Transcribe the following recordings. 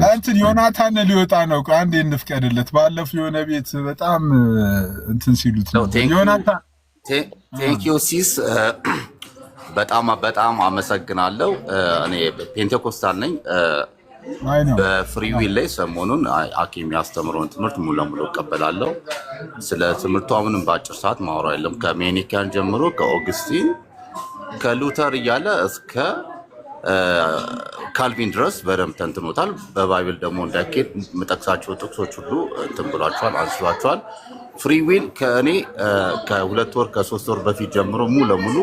እንትን ዮናታን ሊወጣ ነው። አንዴ እንፍቀድለት። ባለፈው የሆነ ቤት በጣም እንትን ሲሉት ነው። ዮናታን ቴንክ ዩ ሲስ በጣም አመሰግናለሁ። እኔ ፔንቴኮስታል ነኝ። በፍሪ ዊል ላይ ሰሞኑን አኬ የሚያስተምረውን ትምህርት ሙሉ ለሙሉ እቀበላለሁ። ስለ ትምህርቱ አሁንም በአጭር ሰዓት ማውራት የለም። ከሜኒካን ጀምሮ ከኦግስቲን ከሉተር እያለ እስከ ካልቪን ድረስ በደንብ ተንትኖታል። በባይብል ደግሞ እንዳይኬድ የምጠቅሳቸው ጥቅሶች ሁሉ እንትን ብሏቸዋል፣ አንስቷቸዋል። ፍሪ ዊል ከእኔ ከ2 ወር ከ3 ወር በፊት ጀምሮ ሙሉ ለሙሉ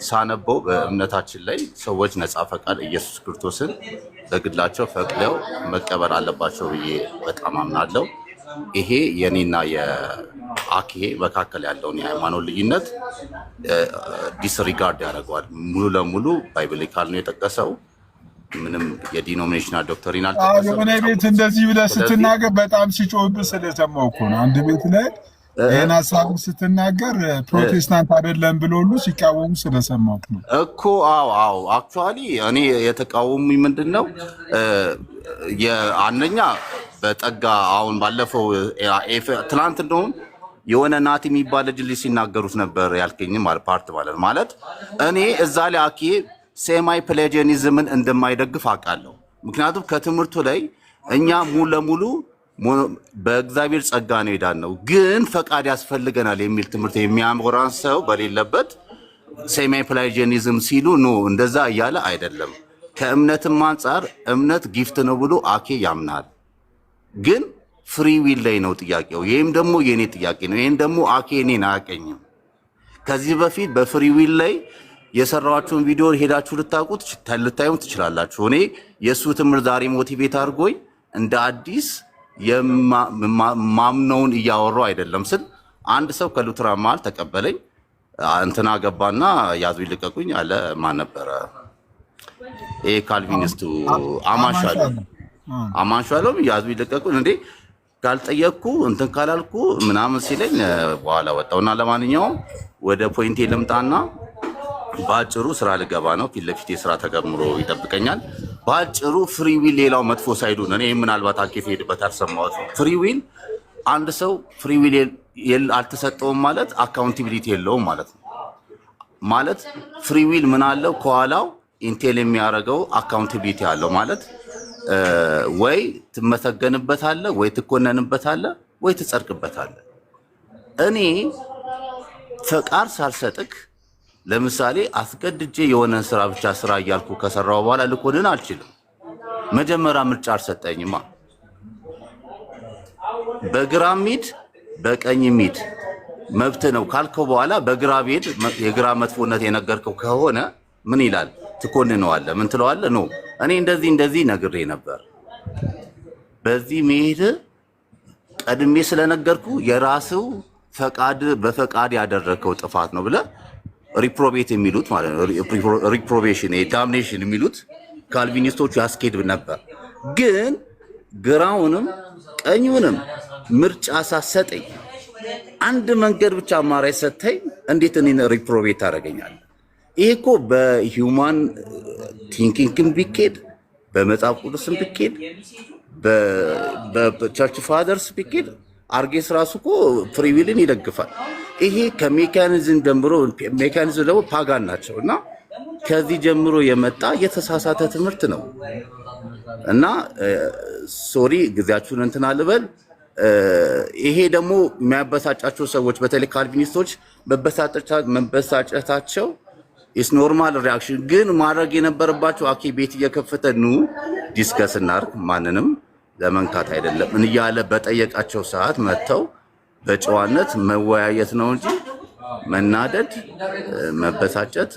ሳነበው በእምነታችን ላይ ሰዎች ነፃ ፈቃድ ኢየሱስ ክርስቶስን በግላቸው ፈቅደው መቀበል አለባቸው ብዬ በጣም አምናለሁ። ይሄ የኔና የአኬ መካከል ያለውን የሃይማኖት ልዩነት ዲስሪጋርድ ያደርገዋል። ሙሉ ለሙሉ ባይብሊካል ነው የጠቀሰው። ምንም የዲኖሚኔሽናል ዶክትሪን አልጠቀሰም። የሆነ ቤት እንደዚህ ብለህ ስትናገር በጣም ሲጮህብህ ስለሰማሁ እኮ ነው። አንድ ቤት ላይ ይህን ሀሳብ ስትናገር ፕሮቴስታንት አይደለም ብሎ ሁሉ ሲቃወሙ ስለሰማሁ ነው እኮ። አዎ አክቹዋሊ እኔ የተቃወሙኝ ምንድን ነው አንደኛ በጠጋ አሁን ባለፈው ትናንት እንደውም የሆነ ናቲ የሚባል ልጅ ሲናገሩት ነበር ያልከኝ ፓርት ማለት እኔ እዛ ላይ አኬ ሴማይ ፕሌጂያኒዝምን እንደማይደግፍ አውቃለሁ። ምክንያቱም ከትምህርቱ ላይ እኛ ሙሉ ለሙሉ በእግዚአብሔር ጸጋ ነው የዳነው፣ ግን ፈቃድ ያስፈልገናል የሚል ትምህርት የሚያወራን ሰው በሌለበት ሴማይ ፕሌጂያኒዝም ሲሉ ኖ እንደዛ እያለ አይደለም። ከእምነትም አንጻር እምነት ጊፍት ነው ብሎ አኬ ያምናል፣ ግን ፍሪ ዊል ላይ ነው ጥያቄው። ይህም ደግሞ የኔ ጥያቄ ነው። ይህም ደግሞ አኬ እኔን አያውቀኝም። ከዚህ በፊት በፍሪ ዊል ላይ የሰራኋቸውን ቪዲዮ ሄዳችሁ ልታዩም ትችላላችሁ። እኔ የእሱ ትምህርት ዛሬ ሞቲቬት አድርጎኝ እንደ አዲስ ማምነውን እያወራው አይደለም ስል አንድ ሰው ከሉትራን መሃል ተቀበለኝ። እንትና ገባና ያዙ ይልቀቁኝ አለ። ማን ነበረ? ይሄ ካልቪኒስቱ አማንሻሎም ያዙ ይልቀቁኝ እንዴ ካልጠየቅኩ እንትን ካላልኩ ምናምን ሲለኝ በኋላ ወጣውና ለማንኛውም ወደ ፖይንቴ ልምጣና ባጭሩ ስራ ልገባ ነው። ፊት ለፊቴ ስራ ተገምሮ ይጠብቀኛል። ባጭሩ ፍሪ ዊል ሌላው መጥፎ ሳይዱን እኔ ምናልባት አኬት ሄድበት አልሰማሁት ነው። ፍሪ ዊል አንድ ሰው ፍሪ ዊል አልተሰጠውም ማለት አካውንታቢሊቲ የለውም ማለት ነው። ማለት ፍሪ ዊል ምን አለው ከኋላው ኢንቴል የሚያደርገው አካውንታቢሊቲ አለው ማለት ወይ ትመሰገንበታለህ፣ ወይ ትኮነንበታለህ፣ ወይ ትጸድቅበታለህ። እኔ ፈቃድ ሳልሰጥክ ለምሳሌ አስገድጄ የሆነ ስራ ብቻ ስራ እያልኩ ከሰራው በኋላ ልኮንን አልችልም። መጀመሪያ ምርጫ አልሰጠኝማ። በግራ ሚድ በቀኝ ሚድ መብት ነው ካልከው በኋላ በግራ ቤድ የግራ መጥፎነት የነገርከው ከሆነ ምን ይላል? ትኮንነዋለህ። ምን ትለዋለህ? ኖ እኔ እንደዚህ ነግሬ ነበር፣ በዚህ መሄድ ቀድሜ ስለነገርኩ የራስው ፈቃድ በፈቃድ ያደረከው ጥፋት ነው ብለህ ሪፕሮቤት የሚሉት ማለት ነው። ሪፕሮቤሽን ዳምኔሽን የሚሉት ካልቪኒስቶቹ ያስኬድ ነበር። ግን ግራውንም ቀኙንም ምርጫ ሳሰጠኝ አንድ መንገድ ብቻ አማራጭ ሰጥተኝ እንዴት እኔን ሪፕሮቤት ታደርገኛለህ? ይሄ እኮ በሂውማን ቲንኪንግም ቢኬድ በመጽሐፍ ቅዱስም ቢኬድ በቸርች ፋደርስ ቢኬድ አርጌስ ራሱ እኮ ፍሪ ዊልን ይደግፋል። ይሄ ከሜካኒዝም ጀምሮ ሜካኒዝም ደግሞ ፓጋን ናቸው እና ከዚህ ጀምሮ የመጣ የተሳሳተ ትምህርት ነው እና ሶሪ ጊዜያችሁን እንትን አልበል። ይሄ ደግሞ የሚያበሳጫቸው ሰዎች በተለይ ካልቪኒስቶች መበሳጨታቸው ኢስ ኖርማል ሪአክሽን። ግን ማድረግ የነበረባቸው አኬ ቤት እየከፈተ ኑ ዲስከስ እናድርግ፣ ማንንም ለመንካት አይደለም እያለ በጠየቃቸው ሰዓት መጥተው በጨዋነት መወያየት ነው እንጂ መናደድ፣ መበሳጨት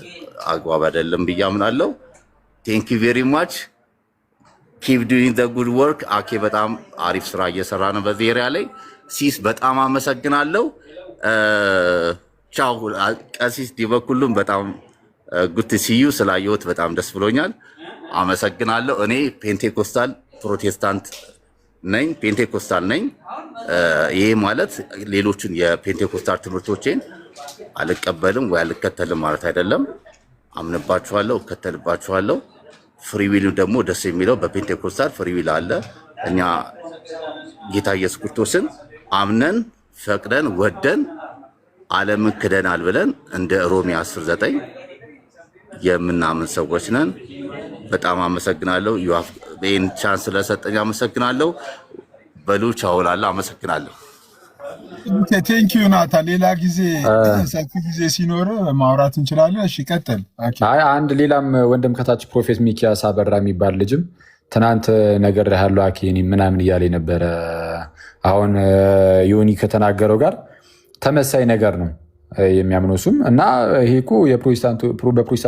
አግባብ አይደለም ብዬ አምናለሁ። ቴንክ ዩ ቬሪ ማች ኪፕ ዱዊንግ ዘ ጉድ ወርክ። አኬ በጣም አሪፍ ስራ እየሰራ ነው በዚህ ኤሪያ ላይ። ሲስ በጣም አመሰግናለሁ። ቻው ቀሲስ ዲበኩሉም በጣም ጉድ ቱ ሲ ዩ ስላየሁት በጣም ደስ ብሎኛል። አመሰግናለሁ። እኔ ፔንቴኮስታል ፕሮቴስታንት ነኝ፣ ፔንቴኮስታል ነኝ። ይሄ ማለት ሌሎችን የፔንቴኮስታል ትምህርቶችን አልቀበልም ወይ አልከተልም ማለት አይደለም። አምንባችኋለሁ፣ እከተልባችኋለሁ። ፍሪዊል ደግሞ ደስ የሚለው በፔንቴኮስታል ፍሪዊል አለ። እኛ ጌታ ኢየሱስ ክርስቶስን አምነን ፈቅደን ወደን ዓለምን ክደናል ብለን እንደ ሮሜ 10:9 የምናምን ሰዎች ነን። በጣም አመሰግናለሁ። ይህን ቻንስ ስለሰጠኝ አመሰግናለሁ። በሉ ቻው እላለሁ። አመሰግናለሁ። ቴንኪዩ ናታ። ሌላ ጊዜ ሰፊ ጊዜ ሲኖር ማውራት እንችላለን። እሺ ቀጥል። አንድ ሌላም ወንድም ከታች ፕሮፌት ሚኪያስ አበራ የሚባል ልጅም ትናንት ነገር ያለው አኬኒ ምናምን እያለ ነበረ። አሁን ዮኒ ከተናገረው ጋር ተመሳይ ነገር ነው የሚያምነው እሱም እና ይሄ እኮ በፕሮቴስታንት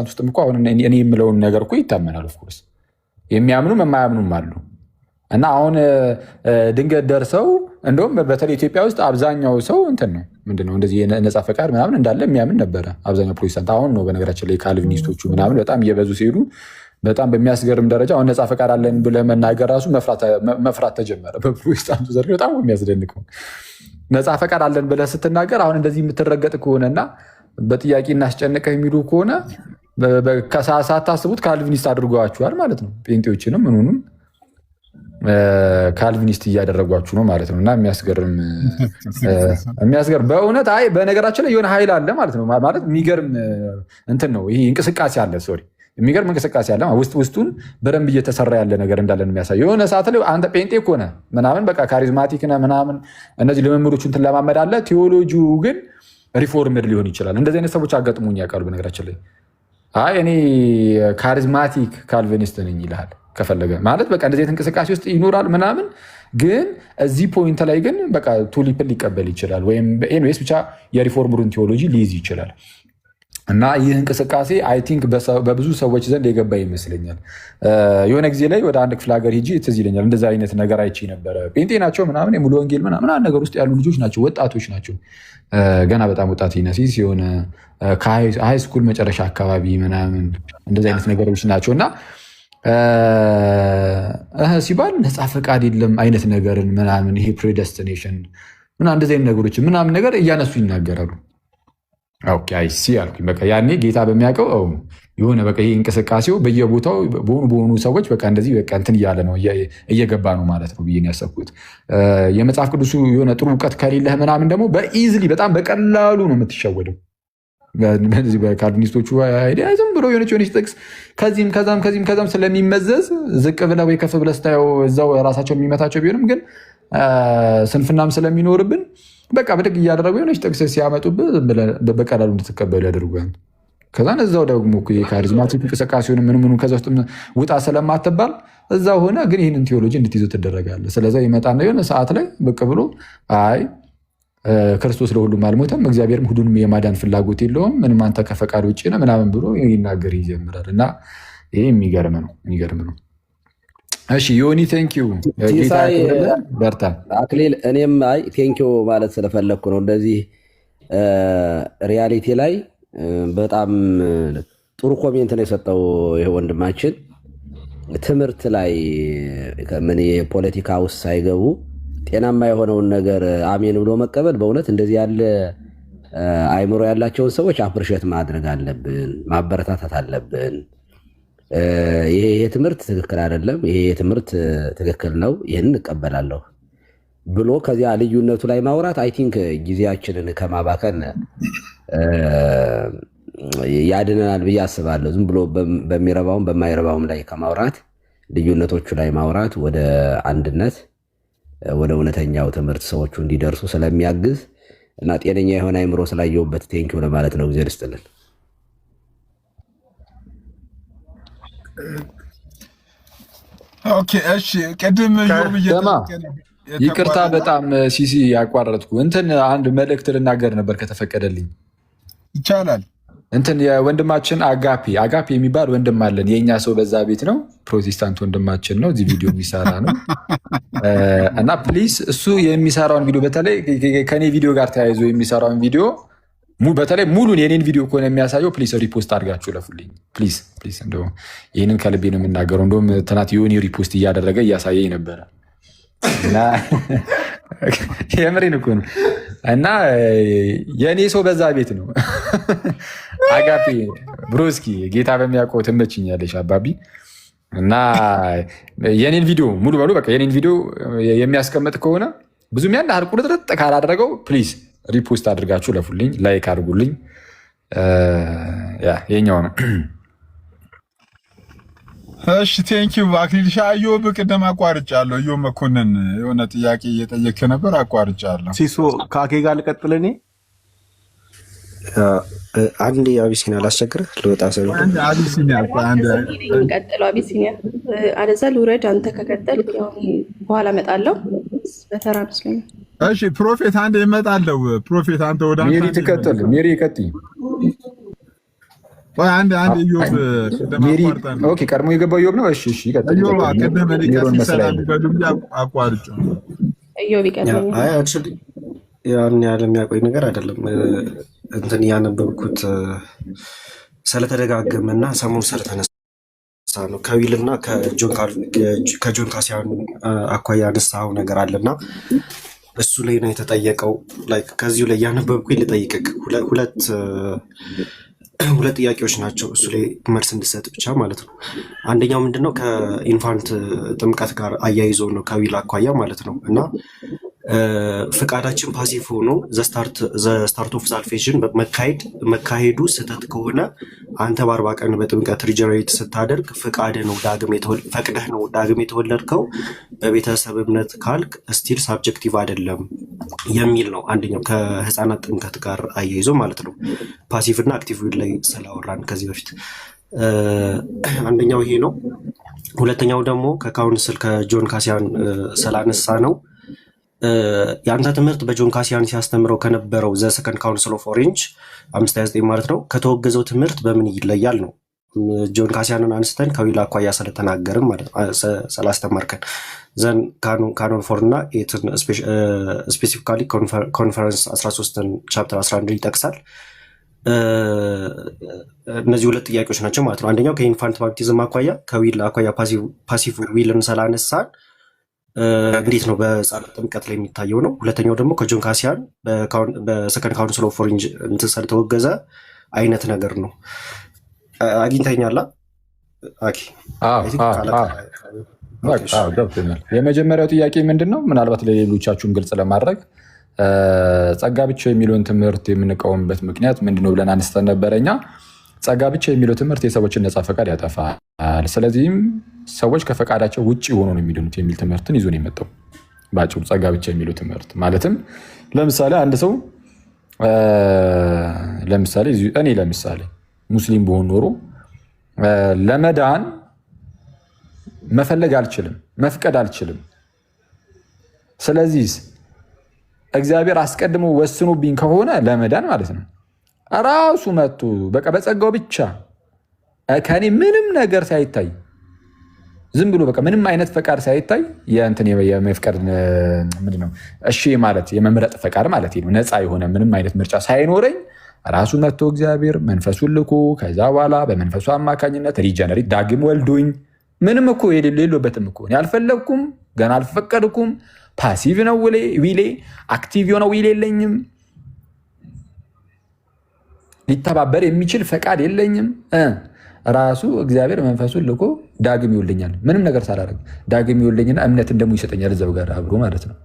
ውስጥም እኮ አሁን እኔ የምለውን ነገር እኮ ይታመናል። ኦፍኮርስ የሚያምኑም የማያምኑም አሉ። እና አሁን ድንገት ደርሰው እንደውም በተለይ ኢትዮጵያ ውስጥ አብዛኛው ሰው እንትን ነው ምንድነው እንደዚህ የነፃ ፈቃድ ምናምን እንዳለ የሚያምን ነበረ አብዛኛው ፕሮቴስታንት። አሁን ነው በነገራችን ላይ ካልቪኒስቶቹ ምናምን በጣም እየበዙ ሲሄዱ በጣም በሚያስገርም ደረጃ አሁን ነፃ ፈቃድ አለን ብለህ መናገር ራሱ መፍራት ተጀመረ በፕሮቴስታንቱ ዘርፍ። በጣም የሚያስደንቀው ነፃ ፈቃድ አለን ብለህ ስትናገር አሁን እንደዚህ የምትረገጥ ከሆነና በጥያቄ እናስጨንቀህ የሚሉ ከሆነ ሳታስቡት ካልቪኒስት አድርጓችኋል ማለት ነው። ጴንጤዎችንም ምኑንም ካልቪኒስት እያደረጓችሁ ነው ማለት ነው። እና የሚያስገርም በእውነት አይ በነገራችን ላይ የሆነ ኃይል አለ ማለት ነው። ማለት የሚገርም እንትን ነው ይሄ እንቅስቃሴ አለ። ሶሪ የሚገርም እንቅስቃሴ አለ። ውስጡን በደንብ እየተሰራ ያለ ነገር እንዳለን የሚያሳይ የሆነ ሰዓት ላይ አንተ ጴንጤ ከሆነ ምናምን በቃ ካሪዝማቲክ ነህ ምናምን እነዚህ ልምምዶችን ትለማመዳለህ። ቴዎሎጂው ግን ሪፎርምድ ሊሆን ይችላል። እንደዚህ አይነት ሰዎች አጋጥሞኝ ያውቃሉ። በነገራችን ላይ አይ እኔ ካሪዝማቲክ ካልቪኒስት ነኝ ይልሃል ከፈለገ ማለት በቃ እንደዚህ አይነት እንቅስቃሴ ውስጥ ይኖራል ምናምን። ግን እዚህ ፖይንት ላይ ግን በቃ ቱሊፕን ሊቀበል ይችላል ወይም ኤኒዌይስ ብቻ የሪፎርምሩን ቴዎሎጂ ሊይዝ ይችላል። እና ይህ እንቅስቃሴ አይ ቲንክ በብዙ ሰዎች ዘንድ የገባ ይመስለኛል። የሆነ ጊዜ ላይ ወደ አንድ ክፍለ ሀገር ሂጂ ትዝ ይለኛል እንደዚ አይነት ነገር አይቼ ነበረ። ጴንጤ ናቸው ምናምን የሙሉ ወንጌል ምናምን ነገር ውስጥ ያሉ ልጆች ናቸው፣ ወጣቶች ናቸው፣ ገና በጣም ወጣት ይነሲስ የሆነ ከሃይ ስኩል መጨረሻ አካባቢ ምናምን እንደዚ አይነት ነገሮች ናቸው። እና ሲባል ነፃ ፈቃድ የለም አይነት ነገርን ምናምን ይሄ ፕሬደስቲኔሽን ምናምን እንደዚህ አይነት ነገሮች ምናምን ነገር እያነሱ ይናገራሉ። ኦኬ አይ ሲ አልኩኝ። በቃ ያኔ ጌታ በሚያውቀው የሆነ በቃ ይሄ እንቅስቃሴው በየቦታው በሆኑ ሰዎች በቃ እንደዚህ በቃ እንትን እያለ ነው እየገባ ነው ማለት ነው ብዬ ነው ያሰብኩት። የመጽሐፍ ቅዱሱ የሆነ ጥሩ እውቀት ከሌለህ ምናምን ደግሞ በኢዝሊ በጣም በቀላሉ ነው የምትሸወደው። በዚህ በካልቪኒስቶቹ ዝም ብሎ የሆነች ጥቅስ ከዚህም ከዛም ስለሚመዘዝ ዝቅ ብለህ ወይ ከፍ ብለህ ስታየው እዛው ራሳቸው የሚመታቸው ቢሆንም ግን ስንፍናም ስለሚኖርብን በቃ በደግ እያደረጉ የሆነች ጥቅስ ሲያመጡብህ በቀላሉ እንድትቀበሉ ያደርጓል። ከዛን እዛው ደግሞ የካሪዝማቲክ እንቅስቃሴውን ምኑ ከዛ ውስጥ ውጣ ስለማትባል እዛው ሆነ ግን ይህንን ቴዎሎጂ እንድትይዙ ትደረጋለህ። ስለዚ ይመጣና የሆነ ሰዓት ላይ ብቅ ብሎ አይ ክርስቶስ ለሁሉም አልሞተም፣ እግዚአብሔርም ሁሉንም የማዳን ፍላጎት የለውም፣ ምንም አንተ ከፈቃድ ውጭ ነህ ምናምን ብሎ ይናገር ይጀምራል። እና ይህ የሚገርም ነው። እሺ ዮኒ ቴንኪው በርታ። አክሊል እኔም አይ ቴንኪው ማለት ስለፈለግኩ ነው። እንደዚህ ሪያሊቲ ላይ በጣም ጥሩ ኮሜንት ነው የሰጠው ይህ ወንድማችን። ትምህርት ላይ ምን የፖለቲካ ውስጥ ሳይገቡ ጤናማ የሆነውን ነገር አሜን ብሎ መቀበል በእውነት እንደዚህ ያለ አይምሮ ያላቸውን ሰዎች አፕሪሼት ማድረግ አለብን፣ ማበረታታት አለብን። ይሄ ትምህርት ትክክል አይደለም፣ ይሄ ትምህርት ትክክል ነው፣ ይህንን እቀበላለሁ ብሎ ከዚያ ልዩነቱ ላይ ማውራት አይ ቲንክ ጊዜያችንን ከማባከን ያድነናል ብዬ አስባለሁ። ዝም ብሎ በሚረባውም በማይረባውም ላይ ከማውራት ልዩነቶቹ ላይ ማውራት ወደ አንድነት ወደ እውነተኛው ትምህርት ሰዎቹ እንዲደርሱ ስለሚያግዝ እና ጤነኛ የሆነ አይምሮ ስላየሁበት ቴንኪው ለማለት ነው። እግዚአብሔር ይስጥልን። ኦኬ እሺ፣ ቅድም ይቅርታ በጣም ሲሲ ያቋረጥኩ እንትን አንድ መልእክት ልናገር ነበር ከተፈቀደልኝ ይቻላል። እንትን የወንድማችን አጋፔ የሚባል ወንድም አለን። የእኛ ሰው በዛ ቤት ነው፣ ፕሮቴስታንት ወንድማችን ነው፣ እዚህ ቪዲዮ የሚሰራ ነው። እና ፕሊስ እሱ የሚሰራውን ቪዲዮ በተለይ ከኔ ቪዲዮ ጋር ተያይዞ የሚሰራውን ቪዲዮ በተለይ ሙሉን የኔን ቪዲዮ ከሆነ የሚያሳየው ፕሊስ ሪፖስት አድርጋችሁ ለፉልኝ ፕሊስ። እንደው ይህንን ከልቤ ነው የምናገረው። እንደውም ትናንት የሆነ ሪፖስት እያደረገ እያሳየኝ ነበረ እና የምሬን እኮ ነው። እና የእኔ ሰው በዛ ቤት ነው። አጋፔ ብሮስኪ ጌታ በሚያውቀው ትመችኛለሽ አባቢ እና የኔን ቪዲዮ ሙሉ በሉ በቃ የኔን ቪዲዮ የሚያስቀምጥ ከሆነ ብዙም ያን ያህል ቁርጥርጥ ካላደረገው ፕሊዝ ሪፖስት አድርጋችሁ ለፉልኝ፣ ላይክ አድርጉልኝ። የኛው ነው። እሺ ቴንኪው አክሊል ሻዮ በቅደም አቋርጫለሁ። እዮ መኮንን የሆነ ጥያቄ እየጠየከ ነበር፣ አቋርጫለሁ። ሲሶ ከአኬ ጋር ልቀጥል እኔ አንድ አቢሲኒያ ላስቸግርህ ልወጣ ሰው አንድ አቢሲኒያ ቀጥሎ አቢሲኒያ አለዛ ልውረድ። አንተ ከቀጠል በኋላ እመጣለሁ በተራ መስለኝ። እሺ ፕሮፌት አንድ እመጣለሁ። ፕሮፌት አንተ ወደ አንተ ሜሪ ትቀጥል። ሜሪ ቀጥይ። አንድ ኢዮብ ሜሪ ኦኬ፣ ቀድሞ የገባው ኢዮብ ነው። እሺ እሺ ይቀጥል። ኢዮብ ቀደም ለቀስ ሰላም በዱንያ አቋርጬ ኢዮብ ይቀጥል። አይ አክቹሊ ያን ያለ የሚያቆይ ነገር አይደለም። እንትን ያነበብኩት ስለተደጋገመና ሰሞኑን ስለተነሳ ነው። ከዊልና ከጆን ካሲያን አኳያ ያነሳው ነገር አለና እሱ ላይ ነው የተጠየቀው። ከዚሁ ላይ ያነበብኩኝ ልጠይቅህ። ሁለት ጥያቄዎች ናቸው። እሱ ላይ መልስ እንድሰጥ ብቻ ማለት ነው። አንደኛው ምንድነው ከኢንፋንት ጥምቀት ጋር አያይዞ ነው ከዊል አኳያ ማለት ነው እና ፍቃዳችን ፓሲቭ ሆኖ ዘስታርት ኦፍ ሳልቬሽን መካሄዱ ስህተት ከሆነ አንተ በ40 ቀን በጥምቀት ሪጀሬት ስታደርግ ፈቅደህ ነው ዳግም የተወለድከው በቤተሰብ እምነት ካልክ ስቲል ሳብጀክቲቭ አይደለም የሚል ነው። አንደኛው ከህፃናት ጥምቀት ጋር አያይዞ ማለት ነው። ፓሲቭ እና አክቲቭ ላይ ስላወራን ከዚህ በፊት አንደኛው ይሄ ነው። ሁለተኛው ደግሞ ከካውንስል ከጆን ካሲያን ስላነሳ ነው። የአንተ ትምህርት በጆን ካሲያን ሲያስተምረው ከነበረው ዘ ሰከንድ ካውንስል ኦፍ ኦሬንጅ 529 ማለት ነው ከተወገዘው ትምህርት በምን ይለያል ነው። ጆን ካሲያንን አንስተን ከዊል አኳያ ስለተናገርም ማለት ስላስተማርከን ዘን ካኖን ፎር እና ኤትን ስፔሲፊካሊ ኮንፈረንስ 13 ቻፕተር 11 ይጠቅሳል። እነዚህ ሁለት ጥያቄዎች ናቸው ማለት ነው። አንደኛው ከኢንፋንት ባፕቲዝም አኳያ ከዊል አኳያ ፓሲቭ ዊልን ስላነሳን እንዴት ነው በህፃናት ጥምቀት ላይ የሚታየው ነው። ሁለተኛው ደግሞ ከጆን ካሲያን በሰከንድ ካውንስል ኦፍ ኦሬንጅ እንትን ስለተወገዘ አይነት ነገር ነው። አግኝተኛላ? ገብቶኛል። የመጀመሪያው ጥያቄ ምንድን ነው? ምናልባት ለሌሎቻችሁም ግልጽ ለማድረግ ጸጋ ብቻ የሚለውን ትምህርት የምንቃወምበት ምክንያት ምንድነው ብለን አንስተን ነበረ። እኛ ጸጋ ብቻ የሚለው ትምህርት የሰዎችን ነፃ ፈቃድ ያጠፋል። ስለዚህም ሰዎች ከፈቃዳቸው ውጭ ሆኖ ነው የሚድኑት የሚል ትምህርትን ይዞ ነው የመጣው። በአጭሩ ጸጋ ብቻ የሚለው ትምህርት ማለትም ለምሳሌ አንድ ሰው እኔ ለምሳሌ ሙስሊም በሆን ኖሮ ለመዳን መፈለግ አልችልም፣ መፍቀድ አልችልም። ስለዚህ እግዚአብሔር አስቀድሞ ወስኖብኝ ከሆነ ለመዳን ማለት ነው ራሱ መጥቶ በቃ በጸጋው ብቻ ከኔ ምንም ነገር ሳይታይ ዝም ብሎ በቃ ምንም አይነት ፈቃድ ሳይታይ የመፍቀድ ምንድነው እሺ ማለት የመምረጥ ፈቃድ ማለት ነው። ነፃ የሆነ ምንም አይነት ምርጫ ሳይኖረኝ ራሱ መጥቶ እግዚአብሔር መንፈሱን ልኮ ከዛ በኋላ በመንፈሱ አማካኝነት ሪጀነሬት ዳግም ወልዶኝ ምንም እኮ የሌለበትም እኮ አልፈለግኩም፣ ገና አልፈቀድኩም። ፓሲቭ ነው ዊሌ፣ አክቲቭ የሆነ ዊሌ የለኝም። ሊተባበር የሚችል ፈቃድ የለኝም። ራሱ እግዚአብሔር መንፈሱን ልኮ ዳግም ይወልደኛል። ምንም ነገር ሳላደርግ ዳግም ይወልደኝና እምነትን ደግሞ ይሰጠኛል እዛው ጋር አብሮ ማለት ነው።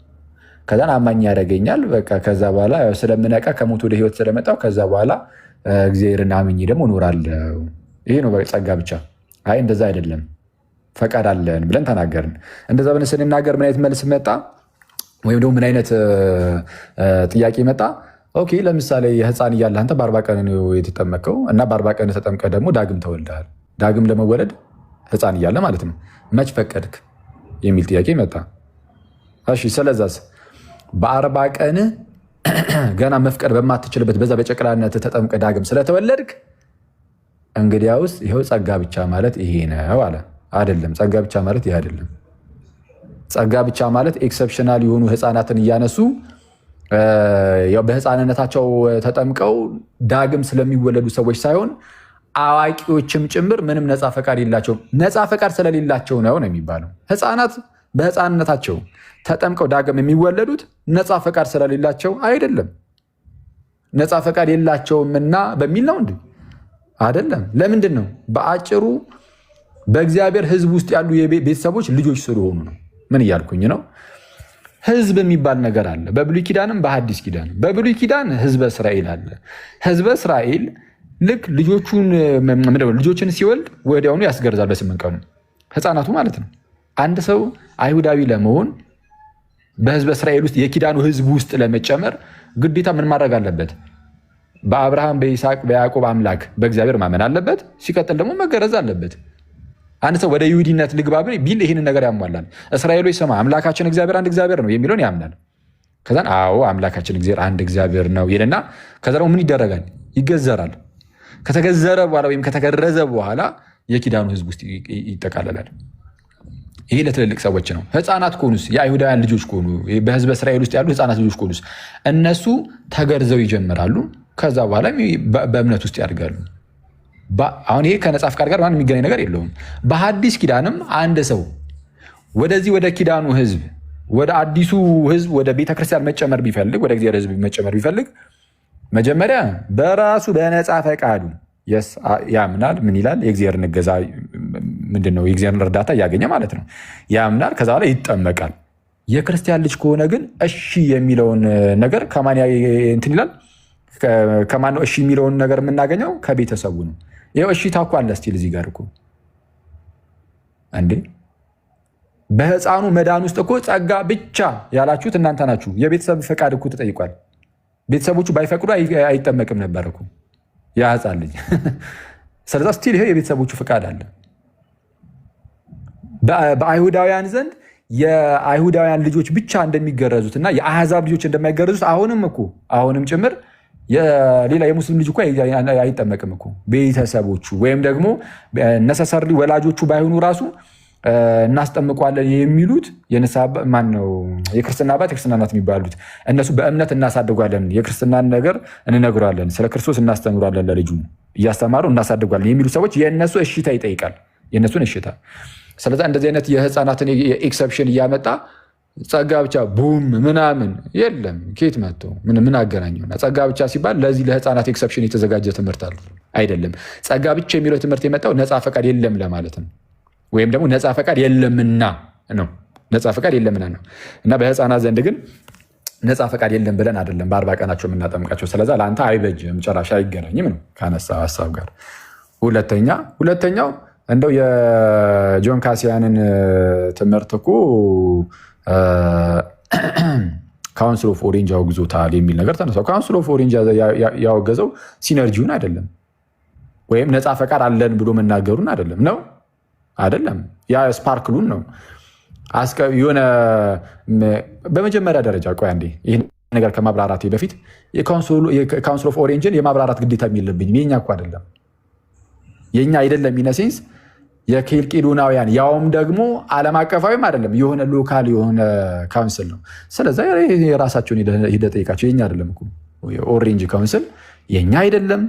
ከዛን አማኝ ያደርገኛል። በቃ ከዛ በኋላ ስለምነቃ ከሞት ወደ ህይወት ስለመጣው ከዛ በኋላ እግዚአብሔርን አምኜ ደግሞ እኖራለሁ። ይሄ ነው ጸጋ ብቻ። አይ እንደዛ አይደለም ፈቃድ አለን ብለን ተናገርን። እንደዛ ብለን ስንናገር ምን አይነት መልስ መጣ? ወይም ደግሞ ምን አይነት ጥያቄ መጣ? ኦኬ ለምሳሌ የህፃን እያለህ አንተ በ40 ቀን ነው የተጠመቀው እና በ40 ቀን ተጠምቀ ደግሞ ዳግም ተወልደሃል። ዳግም ለመወለድ ህፃን እያለ ማለት ነው መች ፈቀድክ የሚል ጥያቄ መጣ። እሺ ስለዛስ በ40 ቀን ገና መፍቀድ በማትችልበት በዛ በጨቅላነት ተጠምቀ ዳግም ስለተወለድክ እንግዲያውስ ይኸው ጸጋ ብቻ ማለት ይሄ ነው አለ። አይደለም፣ ጸጋ ብቻ ማለት ይሄ አይደለም። ጸጋ ብቻ ማለት ኤክሰፕሽናል የሆኑ ህፃናትን እያነሱ በህፃንነታቸው ተጠምቀው ዳግም ስለሚወለዱ ሰዎች ሳይሆን አዋቂዎችም ጭምር ምንም ነፃ ፈቃድ የላቸውም። ነፃ ፈቃድ ስለሌላቸው ነው የሚባለው። ህፃናት በህፃንነታቸው ተጠምቀው ዳግም የሚወለዱት ነፃ ፈቃድ ስለሌላቸው አይደለም። ነፃ ፈቃድ የላቸውምና በሚል ነው እንዴ? አይደለም። ለምንድን ነው? በአጭሩ በእግዚአብሔር ሕዝብ ውስጥ ያሉ ቤተሰቦች ልጆች ስለሆኑ ነው። ምን እያልኩኝ ነው? ሕዝብ የሚባል ነገር አለ በብሉይ ኪዳንም በሐዲስ ኪዳንም። በብሉይ ኪዳን ሕዝበ እስራኤል አለ። ሕዝበ እስራኤል ልክ ልጆችን ሲወልድ ወዲያውኑ ያስገርዛል በ8 ቀኑ ሕፃናቱ ማለት ነው። አንድ ሰው አይሁዳዊ ለመሆን በሕዝበ እስራኤል ውስጥ የኪዳኑ ሕዝብ ውስጥ ለመጨመር ግዴታ ምን ማድረግ አለበት? በአብርሃም በይስሐቅ በያዕቆብ አምላክ በእግዚአብሔር ማመን አለበት። ሲቀጥል ደግሞ መገረዝ አለበት። አንድ ሰው ወደ ይሁዲነት ልግባ ቢል ይህንን ነገር ያሟላል። እስራኤሎች ስማ አምላካችን እግዚአብሔር አንድ እግዚአብሔር ነው የሚለውን ያምናል። ከዛን አዎ አምላካችን እግዚአብሔር አንድ እግዚአብሔር ነው ይልና ከዛ ደግሞ ምን ይደረጋል? ይገዘራል። ከተገዘረ በኋላ ወይም ከተገረዘ በኋላ የኪዳኑ ሕዝብ ውስጥ ይጠቃለላል። ይሄ ለትልልቅ ሰዎች ነው። ሕፃናት ከሆኑስ የአይሁዳውያን ልጆች ከሆኑ በሕዝበ እስራኤል ውስጥ ያሉ ሕፃናት ልጆች ከሆኑስ እነሱ ተገርዘው ይጀምራሉ። ከዛ በኋላ በእምነት ውስጥ ያድጋሉ። አሁን ይሄ ከነጻ ፍቃድ ጋር ማንም የሚገናኝ ነገር የለውም። በሐዲስ ኪዳንም አንድ ሰው ወደዚህ ወደ ኪዳኑ ሕዝብ ወደ አዲሱ ሕዝብ ወደ ቤተክርስቲያን መጨመር ቢፈልግ ወደ እግዚአብሔር ሕዝብ መጨመር ቢፈልግ መጀመሪያ በራሱ በነጻ ፈቃዱ ያምናል። ምን ይላል? የእግዚአብሔርን እገዛ ምንድነው? የእግዚአብሔርን እርዳታ እያገኘ ማለት ነው። ያምናል። ከዛ በኋላ ይጠመቃል። የክርስቲያን ልጅ ከሆነ ግን እሺ የሚለውን ነገር ከማን እንትን ይላል? ከማን ነው እሺ የሚለውን ነገር የምናገኘው? ከቤተሰቡ ነው። ይኸው እሺታ እኮ አለ ስቲል እዚህ ጋር እኮ እንዴ በሕፃኑ መዳን ውስጥ እኮ ጸጋ ብቻ ያላችሁት እናንተ ናችሁ። የቤተሰብ ፈቃድ እኮ ተጠይቋል። ቤተሰቦቹ ባይፈቅዱ አይጠመቅም ነበር እኮ ያ ሕፃን ልጅ። ስለዛ ስቲል ይሄ የቤተሰቦቹ ፈቃድ አለ። በአይሁዳውያን ዘንድ የአይሁዳውያን ልጆች ብቻ እንደሚገረዙት እና የአሕዛብ ልጆች እንደማይገረዙት አሁንም ጭምር የሌላ የሙስሊም ልጅ እኮ አይጠመቅም እኮ። ቤተሰቦቹ ወይም ደግሞ ነሰሰርሊ ወላጆቹ ባይሆኑ ራሱ እናስጠምቋለን የሚሉት የክርስትና አባት የክርስትና እናት የሚባሉት እነሱ በእምነት እናሳድጓለን፣ የክርስትናን ነገር እንነግሯለን፣ ስለ ክርስቶስ እናስተምሯለን፣ ለልጁ እያስተማሩ እናሳድጓለን የሚሉ ሰዎች የእነሱ እሽታ ይጠይቃል፣ የእነሱን እሽታ። ስለዛ እንደዚህ አይነት የሕፃናትን ኤክሰፕሽን እያመጣ ጸጋ ብቻ ቡም ምናምን የለም። ኬት መጥቶ ምን አገናኘውና? ጸጋ ብቻ ሲባል ለዚህ ለሕፃናት ኤክሰፕሽን የተዘጋጀ ትምህርት አይደለም። ጸጋ ብቻ የሚለው ትምህርት የመጣው ነፃ ፈቃድ የለም ለማለት ነው። ወይም ደግሞ ነፃ ፈቃድ የለምና ነው። ነፃ ፈቃድ የለምና ነው እና በሕፃናት ዘንድ ግን ነፃ ፈቃድ የለም ብለን አይደለም በ40 ቀናቸው የምናጠምቃቸው። ስለዛ ለአንተ አይበጅም፣ ጭራሽ አይገናኝም ነው ካነሳ ሀሳብ ጋር። ሁለተኛው እንደው የጆን ካሲያንን ትምህርት እኮ ካውንስል ኦፍ ኦሬንጅ ያወግዞታል የሚል ነገር ተነሳው። ካውንስል ኦፍ ኦሬንጅ ያወገዘው ሲነርጂውን አይደለም ወይም ነፃ ፈቃድ አለን ብሎ መናገሩን አይደለም ያ ስፓርክሉን ነው። የሆነ በመጀመሪያ ደረጃ ቆይ አንዴ ይህን ነገር ከማብራራቴ በፊት የካውንስል ኦፍ ኦሬንጅን የማብራራት ግዴታ የለብኝም። የኛ እኮ አይደለም የኛ አይደለም ኢነሴንስ የኬልቄዶናውያን ያውም ደግሞ ዓለም አቀፋዊም አይደለም የሆነ ሎካል የሆነ ካውንስል ነው። ስለዚ የራሳቸውን ሂደህ ጠይቃቸው። የኛ አይደለም እኮ ኦሬንጅ ካውንስል የኛ አይደለም